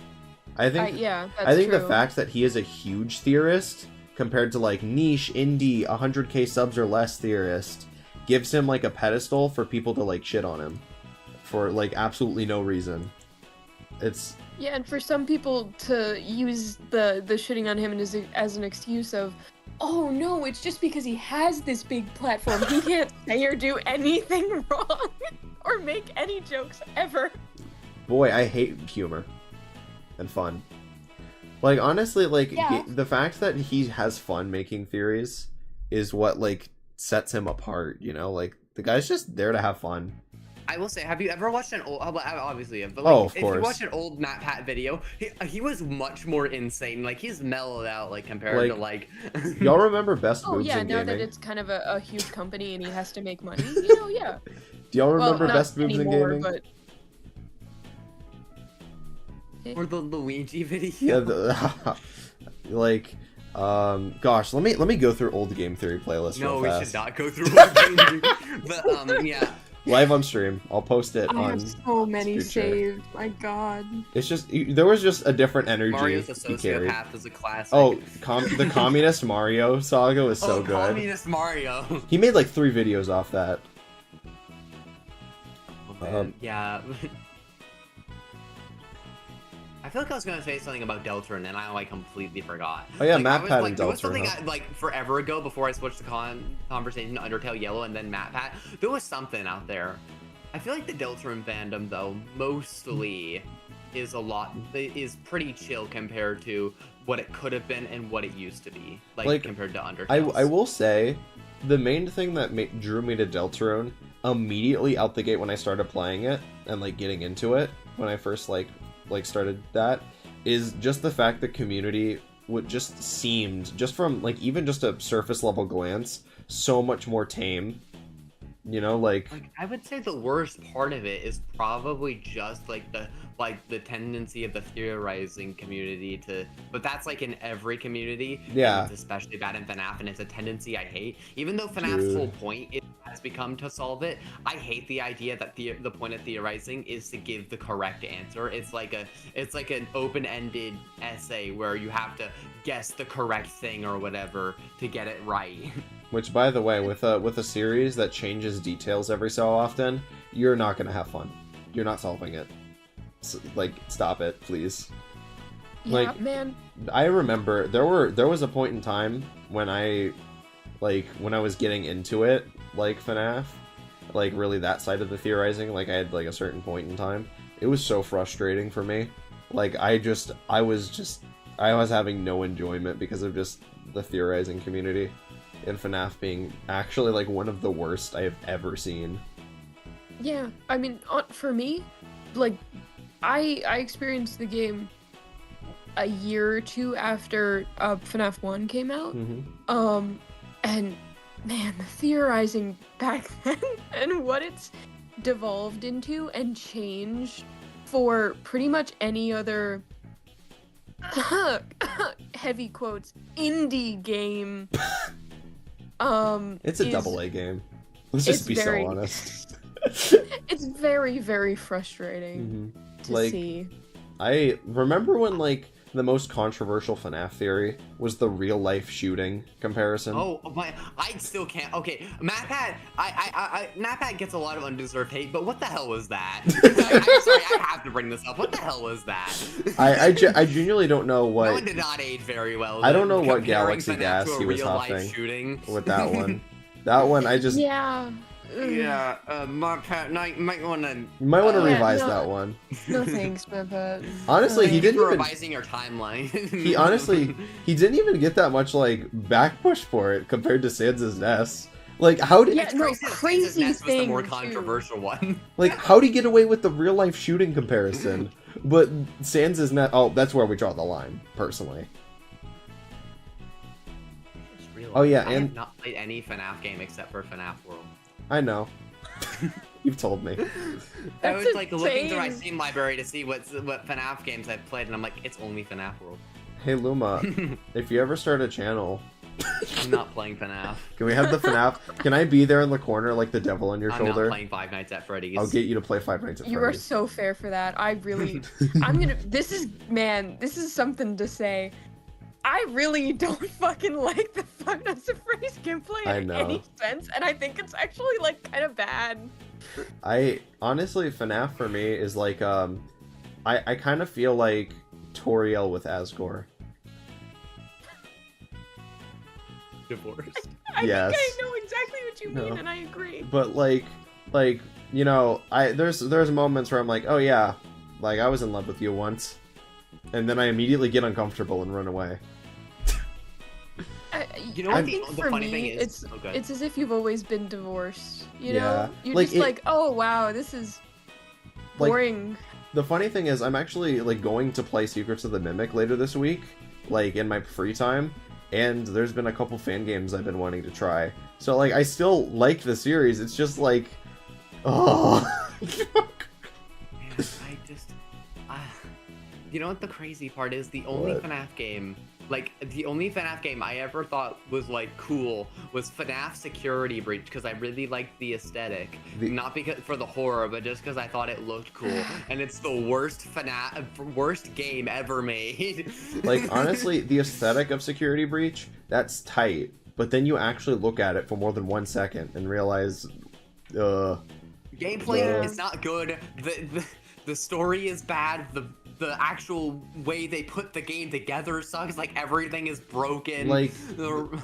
I think yeah, that's I think true. the fact that he is a huge theorist compared to like niche indie 100k subs or less theorist gives him like a pedestal for people to like shit on him for like absolutely no reason. It's Yeah, and for some people to use the shitting on him as an excuse of, oh no, it's just because he has this big platform, he can't say or do anything wrong or make any jokes ever. boy, I hate humor and fun. Like honestly, like Yeah. the fact that he has fun making theories is what like sets him apart, you know? Like the guy's just there to have fun. I will say, have you ever watched an old? Obviously, but Oh, like, of if course. you watch an old Matt Pat video, he was much more insane. Like he's mellowed out, like compared to like. Y'all remember Best Oh Boobs yeah, in now Gaming? that it's kind of a huge company and he has to make money, you know, yeah. Do y'all Well, remember not Best Boobs anymore, in Gaming? but Or the Luigi video. Yeah, like, gosh, let me go through old game theory playlist No, real we fast. should not go through one game. But yeah. Live on stream. I'll post it I on. have so many Future. saved. My God. It's just there was just a different energy Mario's a he carried. sociopath is a classic. Oh, the communist Mario saga was so good. Communist Mario. He made like 3 videos off that. Oh, man. Yeah. I feel like I was gonna say something about Deltarune and I like completely forgot. Oh yeah, like, Matt Pat and there was something Deltarune. like forever ago before I switched the conversation to Undertale Yellow and then Matt Pat. There was something out there. I feel like the Deltarune fandom though mostly is pretty chill compared to what it could have been and what it used to be, like compared to Undertale. I will say, the main thing that drew me to Deltarune immediately out the gate when I started playing it and like getting into it when I first like started that is just the fact that community would just seemed just from like even just a surface level glance so much more tame, you know, like I would say the worst part of it is probably just like the tendency of the theorizing community but that's like in every community. Yeah. And it's especially bad in FNAF, and it's a tendency I hate. Even though FNAF's Dude. whole point has become to solve it, I hate the idea that the point of theorizing is to give the correct answer. It's like an open-ended essay where you have to guess the correct thing or whatever to get it right. which by the way with a series that changes details every so often, you're not gonna have fun. You're not solving it. Like stop it, please. Yeah, Like, man. I remember there was a point in time when I was getting into it, like FNAF, like really that side of the theorizing, like I had like a certain point in time. It was so frustrating for me. Like I was having no enjoyment because of just the theorizing community in FNAF being actually like one of the worst I have ever seen. Yeah, I mean, for me, like, I experienced the game a year or 2 after FNAF 1 came out. Mm-hmm. And man, the theorizing back then and what it's devolved into and changed for pretty much any other heavy quotes indie game. It's a is- double A game. Let's just it's be very- so honest. It's very, very frustrating to Like, see. I remember when like the most controversial FNAF theory was the real life shooting comparison. Oh my! I still can't. Okay, Matt Pat. Matt Pat gets a lot of undeserved hate, but what the hell was that? I'm sorry, I have to bring this up. What the hell was that? I genuinely don't know That what one did not age very well. I don't know what comparing Galaxy FNAF gas to a he was real-life huffing shooting. with that one. That one I just Yeah. Yeah, Matt Pat, might want to. you might want to Yeah, revise no. that one. No thanks, but Honestly, he didn't for even revising your timeline. he didn't even get that much like back push for it compared to Sans' Nest. Like how did Yeah, no, crazy Nest was the more thing, too. controversial one. how do you get away with the real life shooting comparison? But Sans' Nest, oh, that's where we draw the line, personally. Oh, yeah, I and- have not played any FNAF game except for FNAF World. I know. You've told me. I That's was like looking through my insane. Steam library to see what FNAF games I've played, and I'm like, it's only FNAF World. Hey Luma, if you ever start a channel, I'm not playing FNAF. can we have the FNAF? Can I be there in the corner like the devil on your I'm shoulder? not playing Five Nights at Freddy's. I'll get you to play Five Nights at You are Freddy's. so fair for that. I really, I'm gonna. This is something to say. I really don't fucking like the Five Nights at Freddy's gameplay I in know. any sense, and I think it's actually like kind of bad. I honestly, FNAF for me is like I kind of feel like Toriel with Asgore. Divorced. I Yes. think I know exactly what you mean, No. and I agree. But like you know, there's moments where I'm like, oh yeah, like I was in love with you once, and then I immediately get uncomfortable and run away. You know I what think the for funny me, thing is? it's as if you've always been divorced. You Yeah. know, you're Like, just it- like, oh wow, this is Like, boring. The funny thing is, I'm actually like going to play Secrets of the Mimic later this week, like in my free time, and there's been a couple fan games I've been wanting to try. So like, I still like the series. It's just like, oh. Man, I just, you know what the crazy part is? The only What? FNAF game, like the only FNAF game I ever thought was like cool was FNAF Security Breach because I really liked the aesthetic, not because for the horror, but just because I thought it looked cool. And it's the worst worst game ever made. Like honestly, the aesthetic of Security Breach, that's tight. But then you actually look at it for more than 1 second and realize, Gameplay Yeah. is not good. The story is bad. The actual way they put the game together sucks. Like everything is broken. Like-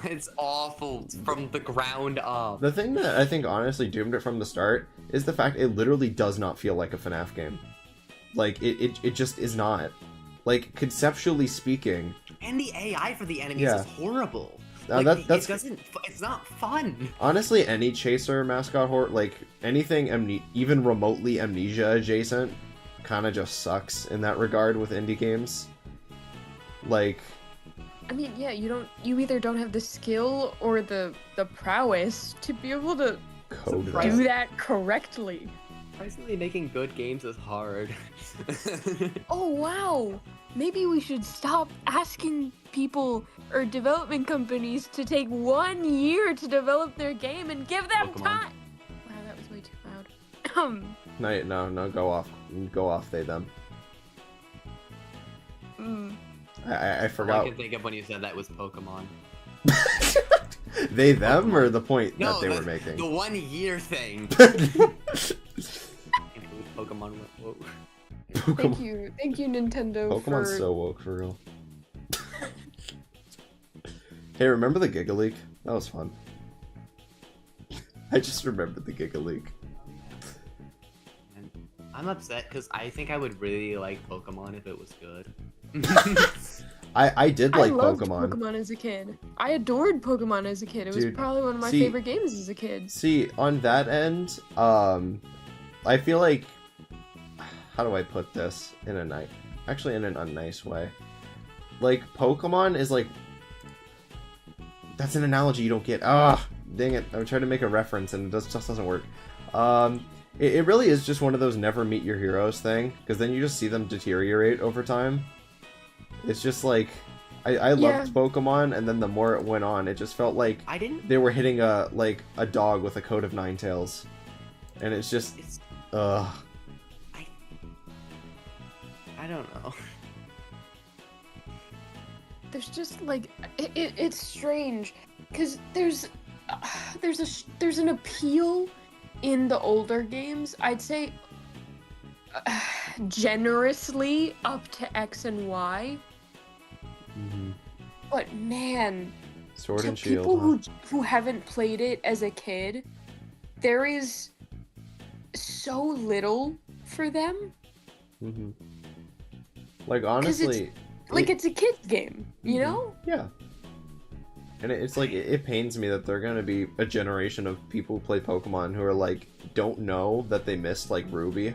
it's awful from the ground up. the thing that I think honestly doomed it from the start is the fact it literally does not feel like a FNAF game. Like it just is not. Like conceptually speaking, And the AI for the enemies Yeah. is horrible. Now Like, that's it doesn't. It's not fun. honestly any chaser mascot horror, like anything even remotely amnesia adjacent, kind of just sucks in that regard with indie games. Like, I mean, yeah, you either don't have the skill or the prowess to be able to code Surprise. do that. that correctly. Surprisingly, making good games is hard. Oh wow, maybe we should stop asking people or development companies to take 1 year to develop their game and give them Pokemon. time. Wow, that was way too loud. No, go off they them. Mm. I All I forgot. can think of when you said that was Pokemon. They them or the point No, that they the, were making. the 1 year thing. Pokemon went woke. Thank you, Nintendo. Pokemon's for... so woke for real. Hey, remember the Giga Leak? That was fun. I just remembered the Giga Leak. And I'm upset because I think I would really like Pokemon if it was good. I did like I loved Pokemon. Pokemon as a kid. I adored Pokemon as a kid. It was Dude, probably one of my see- favorite games as a kid. See, on that end, I feel like, how do I put this in a nice, actually in an unnice way? Like, Pokemon is like, that's an analogy you don't get. Ah, dang it. I'm trying to make a reference and it just doesn't work. It really is just one of those never meet your heroes thing, because then you just see them deteriorate over time. It's just like, I loved Pokemon, and then the more it went on, it just felt like I didn't. they were hitting a dog with a coat of 9 tails. And it's just, It's, ugh. I don't know. There's just like it's strange because there's an appeal in the older games. I'd say generously up to X and Y, but man, Sword to and Shield. people Huh? who haven't played it as a kid, there is so little for them. Like, honestly, Like it's a kid's game, you know? yeah. And it's like, it pains me that there are going to be a generation of people who play Pokemon who are like, don't know that they missed like Ruby.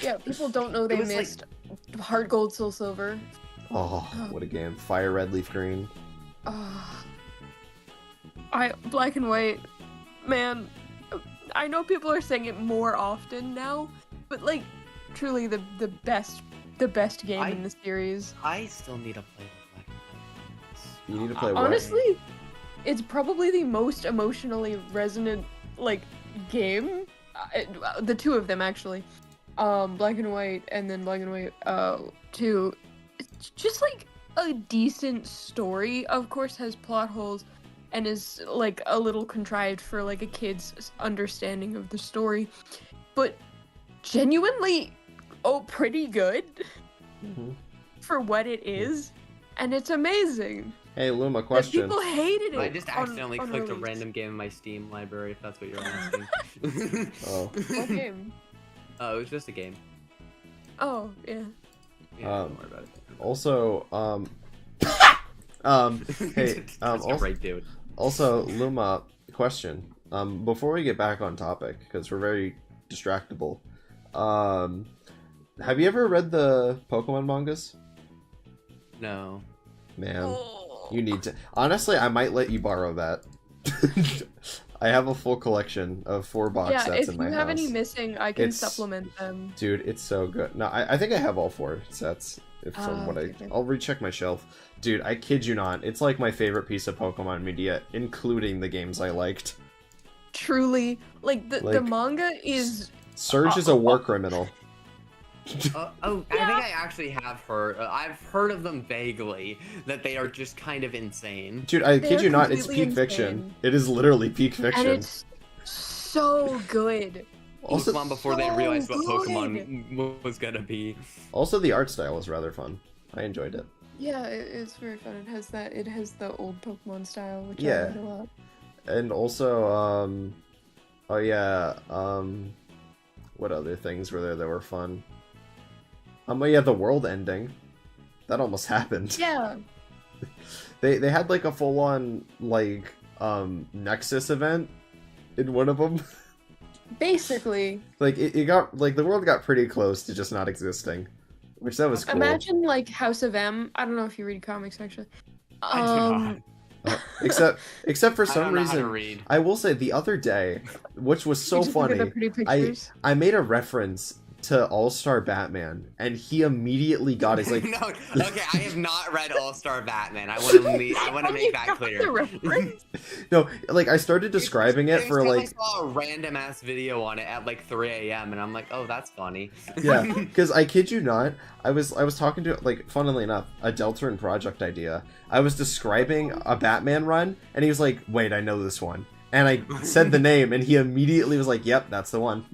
Yeah, people don't know they was, like- missed Heart Gold, Soul Silver. Oh, what a game. Fire Red, Leaf Green. Black and White, man, I know people are saying it more often now, but like truly the best the best game I- in the series. I still need to play the Black and White. You need to play what? Honestly, it's probably the most emotionally resonant like game. The two of them actually, Black and White, and then Black and White 2. It's just like a decent story. Of course, has plot holes, and is like a little contrived for like a kid's understanding of the story, but genuinely, pretty good Mhm. for what it is, and it's amazing. Hey, Luma, But question. people hated it. I just accidentally on clicked a release. random game in my Steam library, if that's what you're asking. Oh. What game? Oh, it was just a game. Oh, yeah. Yeah, don't worry about it. Also, hey, Just also, right, dude. also, Luma, question. Before we get back on topic, because we're very distractible, have you ever read the Pokemon mangas? No. Man, Oh. you need to. Honestly, I might let you borrow that. I have a full collection of 4 box Yeah, sets if in my you house. have any missing, I can It's- supplement them. Dude, it's so good. No, I think I have all 4 sets. From what okay. I'll recheck my shelf. Dude, I kid you not. It's like my favorite piece of Pokemon media, including the games I liked. Truly, like the Like, manga is Surge is a war criminal. I think I actually have heard. I've heard of them vaguely. That they are just kind of insane. Dude, I kid They're you not. It's completely peak fiction. insane. It is literally peak fiction. and it's so good. Also, Pokemon before they so realized what good. Pokemon was gonna be. also, the art style was rather fun. I enjoyed it. Yeah, it's very fun. It has the old Pokemon style, which Yeah. I like a lot. And also, oh yeah, what other things were there that were fun? Oh yeah, the world ending. That almost happened. Yeah, They had like a full on like Nexus event in one of them. basically. Like it got like the world got pretty close to just not existing, which that was cool. Imagine like House of M. I don't know if you read comics actually. I do not. Except for I some don't know how to reason, read. I will say the other day, which was so you just look at the funny, pretty pictures. I made a reference to All-Star Batman, and he immediately got it. He's like, No, okay, I have not read All Star Batman. I want to make that clear. The reference? no, like I started describing it for like, I saw a random ass video on it at like 3 a.m. and I'm like, oh, that's funny. yeah, because I kid you not, I was talking to like, funnily enough, a Deltarune project idea. I was describing a Batman run, and he was like, wait, I know this one, and I said the name, and he immediately was like, yep, that's the one.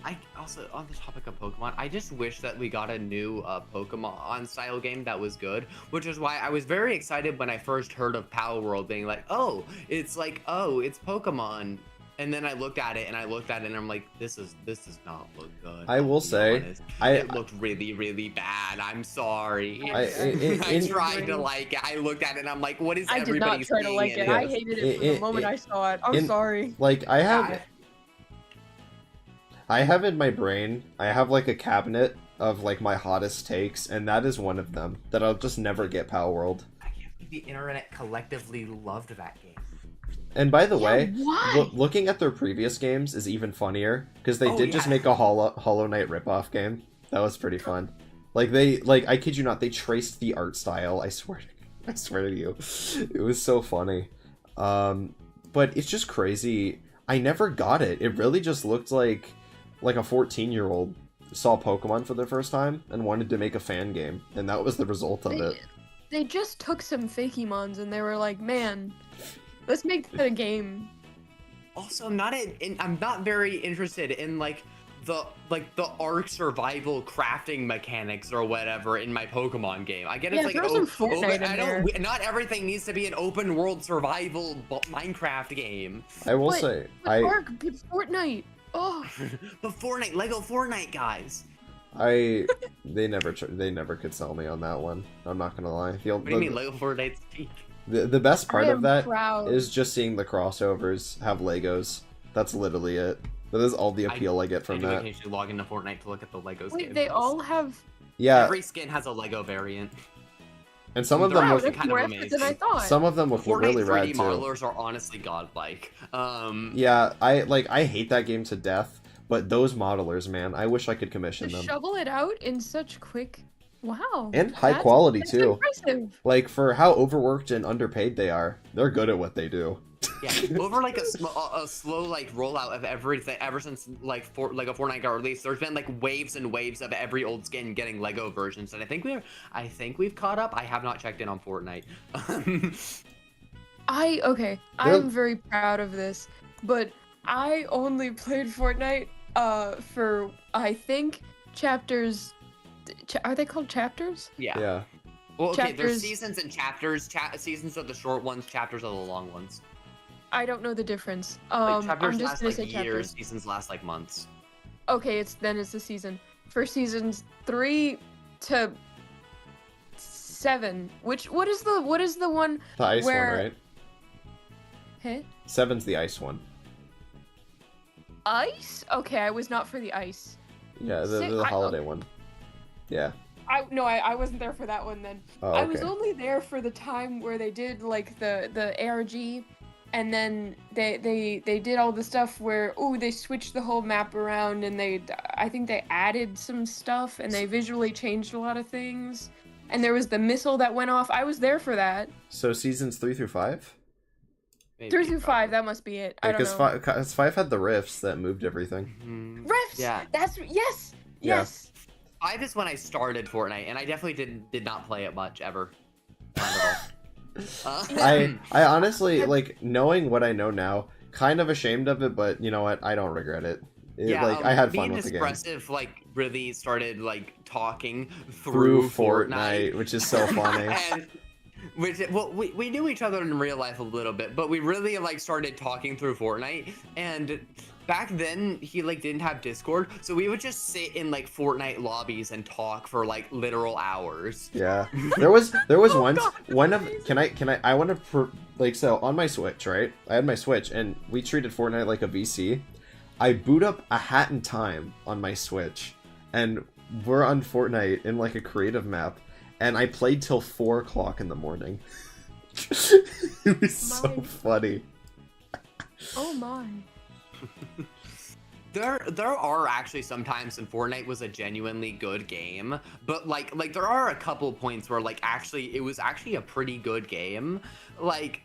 I also, on the topic of Pokemon, I just wish that we got a new Pokemon style game that was good, which is why I was very excited when I first heard of Power World being like, oh, it's Pokemon. And then I looked at it and I'm like, this does not look good. I will to be say, honest. I- it looked really, really bad. I'm sorry. I tried to like it. I looked at it and I'm like, what is I did everybody not try to seeing like in it. Yeah. I hated it from the moment I saw it. I'm sorry. like I Yeah, have in my brain, I have like a cabinet of like my hottest takes, and that is one of them that I'll just never get Power World. I can't believe the internet collectively loved that game. And by the Yeah, way, why? looking at their previous games is even funnier, because they Oh, did just yeah. make a Hollow Knight ripoff game. That was pretty fun. Like I kid you not, they traced the art style. I swear to you, it was so funny. But it's just crazy. I never got it. It really just looked like a 14-year-old saw Pokemon for the first time and wanted to make a fan game, and that was the result of it. They just took some Fakemons and they were like, man, let's make that a game. Also, I'm not very interested in the Ark survival crafting mechanics or whatever in my Pokemon game. I get it's Yeah, like throw some Fortnite in there. not everything needs to be an open world survival Minecraft game. I will But- say, But Ark, Fortnite. Oh, But Lego Fortnite, guys. they never could sell me on that one. I'm not gonna lie. What do you mean Lego Fortnite's peak? The best part I of am that proud. is just seeing the crossovers have Legos. That's literally it. That is all the appeal I get I from do that. occasionally log into Fortnite to look at the Legos. wait, game they list. all have. Yeah, Every skin has a Lego variant. And some of They're them Wow, look, actually that's kind more of effort than I amazing. thought. some of them look Fortnite really 3D rad too. modelers are honestly godlike. Yeah, I hate that game to death, but those modelers, man, I wish I could commission To them. shovel it out in such quick. Wow. And high that's- quality that's too. Impressive. Like for how overworked and underpaid they are, they're good at what they do. Yeah, over like a slow like rollout of everything ever since like a Fortnite got released. There's been like waves and waves of every old skin getting Lego versions, and I think we've caught up. I have not checked in on Fortnite. I'm very proud of this, but I only played Fortnite for I think chapters. Are they called chapters? Yeah. Yeah. Well, okay. There's Chapters- seasons and chapters. Seasons are the short ones. Chapters are the long ones. I don't know the difference. Like, chapters I'm just last gonna like say years. chapters. Seasons last like months. Okay, it's the season. For seasons 3 to 7. What is the one? The ice Where- one, right? Hey? 7's the ice one. Ice? Okay, I was not for the ice. Yeah, the Sick. holiday one. Yeah. I wasn't there for that one then. Oh, I was okay. only there for the time where they did like the ARG, and then they did all the stuff where they switched the whole map around, and I think they added some stuff, and they visually changed a lot of things, and there was the missile that went off. I was there for that. So seasons 3 through 5? Maybe, 3 through 5, probably. that must be it. I don't Because know. 5 had the rifts that moved everything. Mhm. Refs. Yeah. That's yes. Yeah. Yes. 5 is when I started Fortnite, and I definitely did not play it much ever. Not at all. I honestly, like, knowing what I know now, kind of ashamed of it, but you know what? I don't regret it. I had fun with the game. Expressive, like, really started, like, talking Through through Fortnite, which is so funny. And, we knew each other in real life a little bit, but we really, like, started talking through Fortnite, and back then, he, like, didn't have Discord, so we would just sit in, like, Fortnite lobbies and talk for, like, literal hours. Yeah, there was once God, one of amazing. I want to like, so on my Switch, right? I had my Switch and we treated Fortnite like a VC. I boot up A Hat in Time on my Switch, and we're on Fortnite in like a creative map, and I played till 4 o'clock in the morning. It was so My- funny. Oh my. There are actually some times when Fortnite was a genuinely good game, but like there are a couple points where like actually it was actually a pretty good game. Like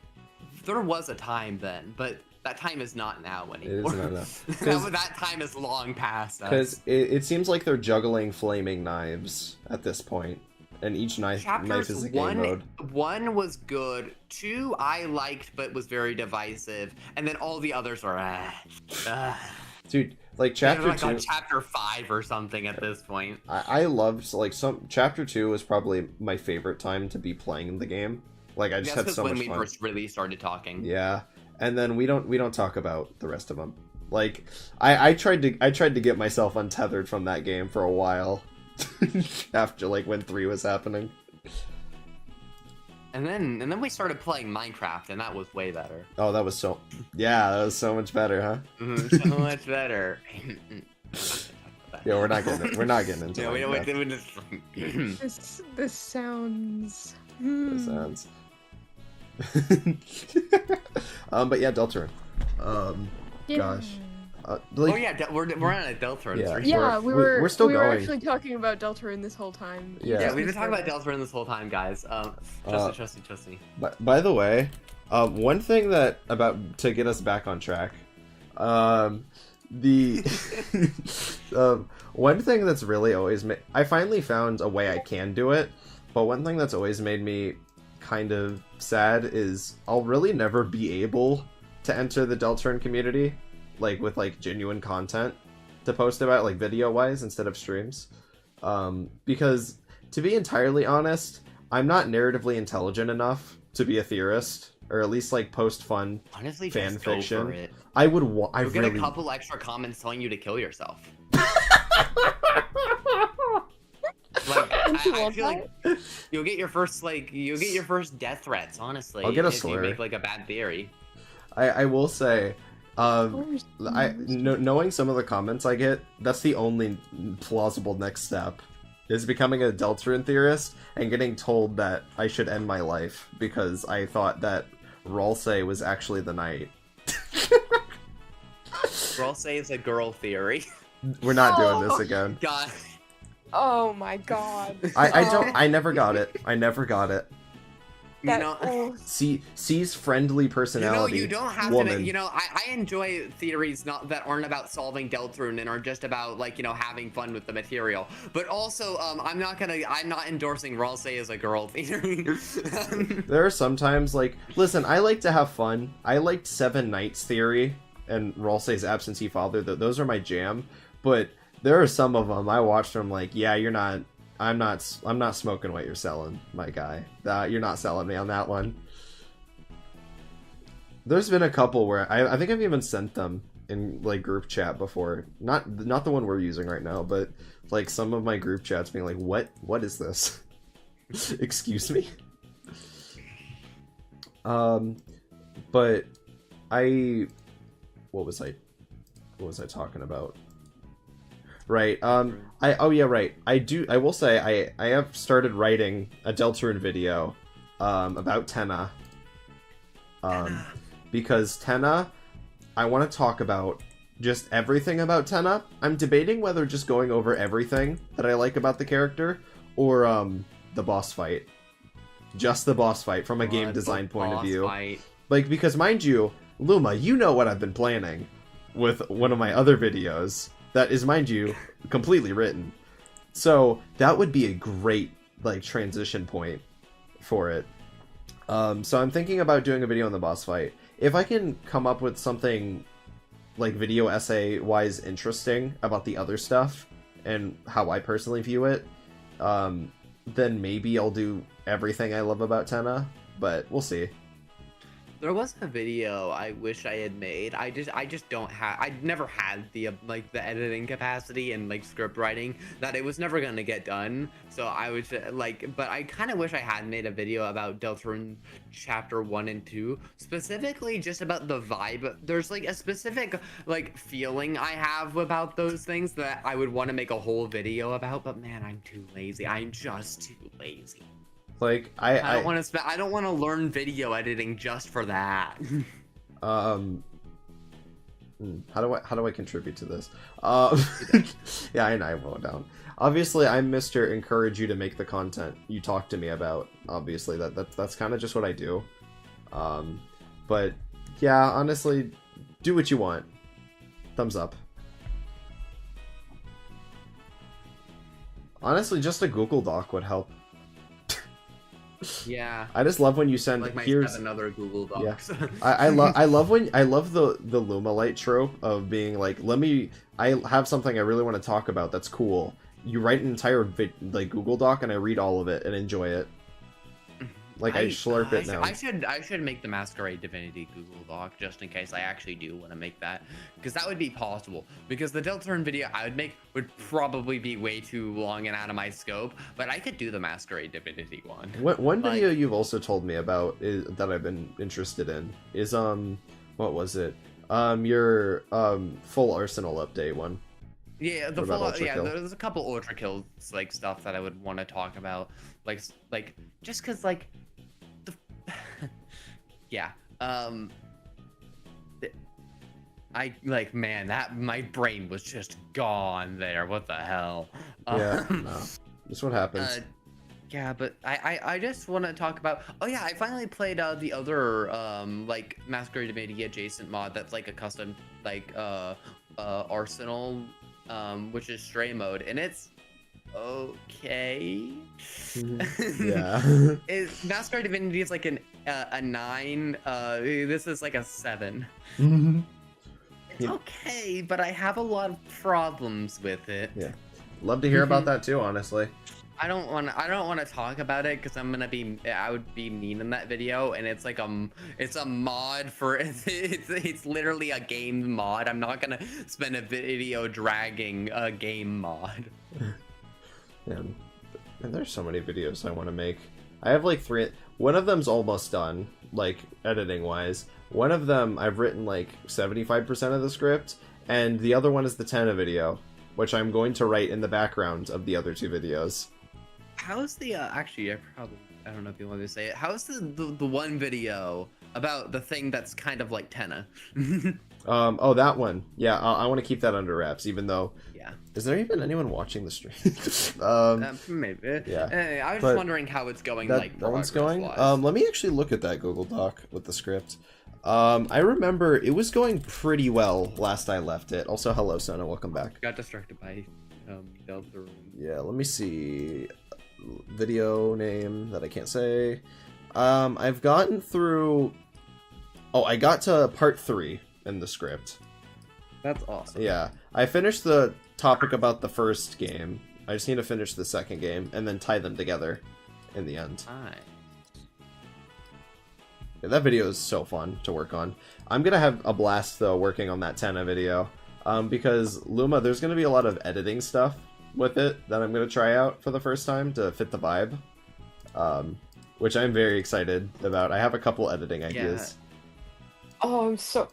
there was a time then, but that time is not now anymore. not now. 'Cause- that time is long past us. Because it seems like they're juggling flaming knives at this point, and each knife is a game mode. One was good, 2 I liked but was very divisive, and then all the others are Dude, like they're chapter like 2, on chapter 5 or something at this point. I loved, like, chapter 2 was probably my favorite time to be playing the game. Like, I just That's had so when much we fun. first really started talking. Yeah, and then we don't talk about the rest of them. Like, I tried to get myself untethered from that game for a while after, like, when 3 was happening. And then we started playing Minecraft, and that was way better. Oh, that was so much better, huh? So much better. Yeah, we're not getting into Yeah, Minecraft. This sounds. That sounds. But yeah, Deltarune. Gosh. Like, Oh yeah, we're on a Deltarune. Yeah. stream. Yeah, we're still we were going. actually talking about Deltarune this whole time. Yeah. Yeah, we've been talking about Deltarune this whole time, guys. Trust me. By the way, one thing to get us back on track, the one thing that's really always I finally found a way I can do it, but one thing that's always made me kind of sad is I'll really never be able to enter the Deltarune community, like with like genuine content to post about, like video wise instead of streams, because to be entirely honest, I'm not narratively intelligent enough to be a theorist, or at least like post fun Honestly, fan just go fiction. for it. I You'll get really a couple extra comments telling you to kill yourself. Like, I feel like you'll get your first death threats. Honestly, I'll get a if slur. you make like a bad theory. I will say, knowing some of the comments I get, that's the only plausible next step is becoming a Deltarune theorist and getting told that I should end my life because I thought that Ralsei was actually the knight. Ralsei is a girl theory. We're not doing this again. God. Oh my god. I never got it. I never got it. You That- know, oh. C's friendly personality. you don't have woman. to. I enjoy theories that aren't about solving Deltarune and are just about having fun with the material. But also, I'm not endorsing Ralsei as a girl theory. There are sometimes listen, I like to have fun. I liked Seven Knights theory and Ralsei's absentee father. Those are my jam. But there are some of them I watched them yeah, you're not. I'm not smoking what you're selling, my guy. You're not selling me on that one. There's been a couple where I think I've even sent them in group chat before. Not the one we're using right now, but some of my group chats being what is this? Excuse me. But what was I talking about? Right. Right. I will say I have started writing a Deltarune video about Tenna. Because Tenna, I want to talk about just everything about Tenna. I'm debating whether just going over everything that I like about the character or the boss fight. Just the boss fight from a game design point of view. Fight. Because mind you, Luma, you know what I've been planning with one of my other videos. That is, mind you, completely written. So that would be a great transition point for it. So I'm thinking about doing a video on the boss fight. If I can come up with something video essay wise interesting about the other stuff and how I personally view it, then maybe I'll do everything I love about Tenna. But we'll see. There was a video I wish I had made. I just don't have. I never had the the editing capacity and script writing that it was never gonna get done. So I was but I kind of wish I had made a video about Deltarune chapter 1 and 2, specifically just about the vibe. There's a specific feeling I have about those things that I would want to make a whole video about. But man, I'm too lazy. I'm just too lazy. I don't want to. I don't want to learn video editing just for that. How do I contribute to this? Yeah, I wrote down. Obviously, I'm Mr. Encourage you to make the content you talk to me about. Obviously, that's kind of just what I do. But yeah, honestly, do what you want. Thumbs up. Honestly, just a Google Doc would help. Yeah. I just love when you send my here's 7 other Google Docs. Yeah. I love the Lumalight trope of being I have something I really want to talk about that's cool. You write an entire Google Doc and I read all of it and enjoy it. I slurp it now. I should make the Masquerade Divinity Google Doc just in case I actually do want to make that, because that would be possible. Because the Deltarune video I would make would probably be way too long and out of my scope, but I could do the Masquerade Divinity one. One video you've also told me about that I've been interested in is what was it? Your full arsenal update one. Yeah, there's a couple Ultra Kills stuff that I would want to talk about, just because yeah, man, that my brain was just gone there. What the hell? Yeah, no, that's what happens. Yeah, but I just want to talk about. Oh yeah, I finally played the other Masquerade Divinity adjacent mod that's a custom arsenal, which is Stray mode, and it's okay. Yeah. Masquerade Divinity is a 9. This is a 7. It's okay, but I have a lot of problems with it. Yeah. Love to hear about that too, honestly. I don't want to talk about it because I would be mean in that video, and it's a mod for it's literally a game mod. I'm not gonna spend a video dragging a game mod. And there's so many videos I want to make. I have 3. One of them's almost done, editing wise. One of them I've written 75% of the script, and the other one is the Tenna video. which I'm going to write in the background of the other 2 videos. How's the actually I don't know if you want me to say it. How's the one video about the thing that's kind of like Tenna? Oh, that one. Yeah, I want to keep that under wraps, even though... Yeah. Is there even anyone watching the stream? Maybe. Yeah. I was But just wondering how it's going, like, that one's going? progress-wise. Let me actually look at that Google Doc with the script. I remember it was going pretty well last I left it. Also, hello, Sona. Welcome back. Got distracted by Deltarune. Yeah, let me see. Video name that I can't say. I've gotten through... Oh, I got to part 3 in the script. That's awesome. Yeah. I finished the topic about the first game. I just need to finish the second game and then tie them together in the end. Nice. Yeah, that video is so fun to work on. I'm gonna have a blast though working on that Tenna video. Because Luma, there's gonna be a lot of editing stuff with it that I'm gonna try out for the first time to fit the vibe. Which I'm very excited about. I have a couple editing ideas. Oh, I'm so.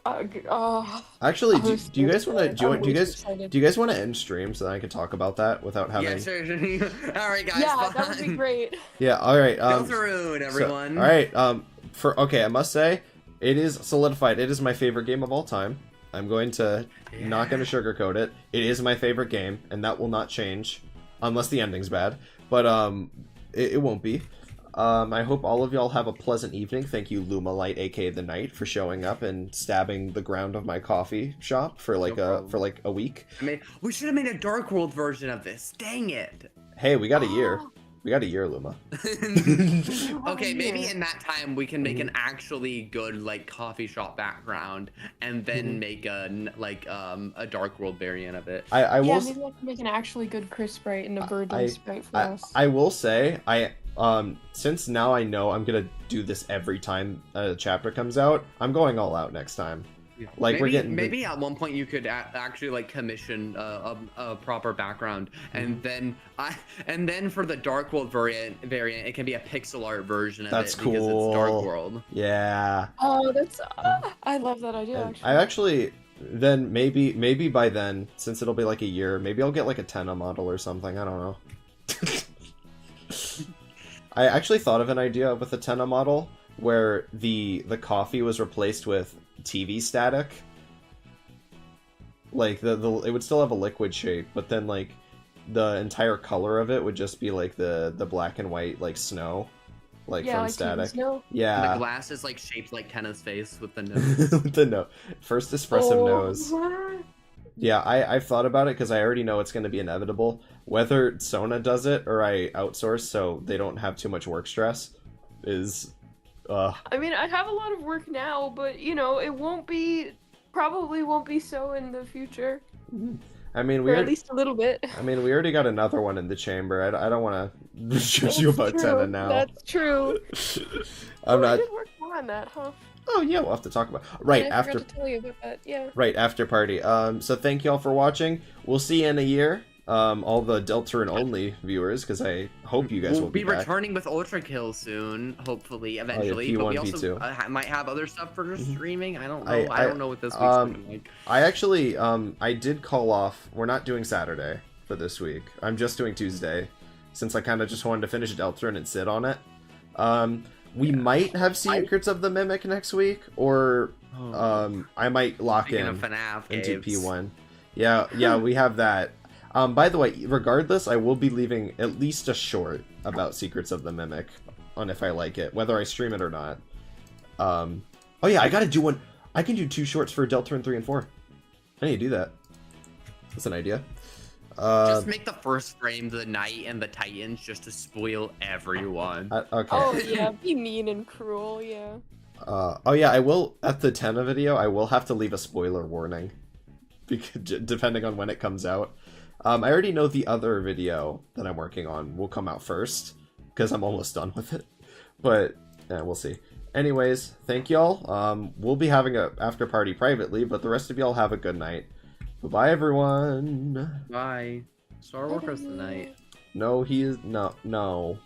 Actually, do you guys want to excited. do you guys want to end stream so that I can talk about that without having? Yeah, sure. All right, guys. Yeah, fine. that would be great. Yeah. All right. Deltarune, everyone. So, all right. Okay, I must say, it is solidified. It is my favorite game of all time. I'm going to not going to sugarcoat it. It is my favorite game, and that will not change unless the ending's bad. But it won't be. I hope all of y'all have a pleasant evening. Thank you, Lumalight, aka the Knight, for showing up and stabbing the ground of my coffee shop for like a week. I mean, we should have made a Dark World version of this. Dang it. Hey, we got a year. We got a year, Luma. Okay, maybe in that time we can make an actually good like coffee shop background, and then make a Dark World variant of it. I will. Yeah, maybe I can make an actually good Chris sprite and a Birdie sprite for us. I will say since now I know I'm gonna do this every time a chapter comes out, I'm going all out next time. Yeah. Like maybe at one point you could actually like commission a proper background, and then for the Dark World variant it can be a pixel art version of That's it because cool. it's Dark World. Yeah. Oh, that's. I love that idea. And I actually then maybe by then, since it'll be like a year, maybe I'll get like a Tenna model or something. I don't know. I actually thought of an idea with a Tenna model where the coffee was replaced with TV static. Like it would still have a liquid shape, but then like the entire color of it would just be like the black and white like snow, like from like static. snow. Yeah. And the glass is like shaped like Tenna's face with the nose. With the nose. First expressive nose. Yeah, I've thought about it because I already know it's going to be inevitable. Whether Sona does it or I outsource so they don't have too much work stress is... I mean, I have a lot of work now, but, you know, it probably won't be so in the future. I mean, or at least a little bit. I mean, we already got another one in the chamber. I don't want to judge you about Tenna now. That's true. I'm not... I did work more on that, huh? Oh yeah, we'll have to talk about I forgot after. to tell you about that. Yeah. Right after party. So thank y'all for watching. We'll see you in a year. All the Deltarune only viewers, because I hope you guys will be back. Returning with Ultra Kill soon, hopefully, eventually. P1, but we also P2. Might have other stuff for streaming. I don't know. I don't know what this week's looking like. I actually I did call off. We're not doing Saturday for this week. I'm just doing Tuesday, since I kind of just wanted to finish Deltarune and sit on it. We might have Secrets of the Mimic next week, or I might lock Speaking in of FNAF into games. P1. Yeah, we have that. By the way, regardless, I will be leaving at least a short about Secrets of the Mimic on if I like it, whether I stream it or not. Oh yeah, I gotta do one. I can do 2 shorts for Deltarune 3 and 4. I need to do that. That's an idea. Just make the first frame the Knight and the Titans just to spoil everyone. Okay. Oh yeah, be mean and cruel, yeah. Oh yeah, I will, at the Tenna video, I will have to leave a spoiler warning. Because, depending on when it comes out. I already know the other video that I'm working on will come out first, because I'm almost done with it. But, yeah, we'll see. Anyways, thank y'all. We'll be having a after party privately, but the rest of y'all have a good night. Bye-bye, everyone. Bye. Star Walker's tonight. No, he is... No.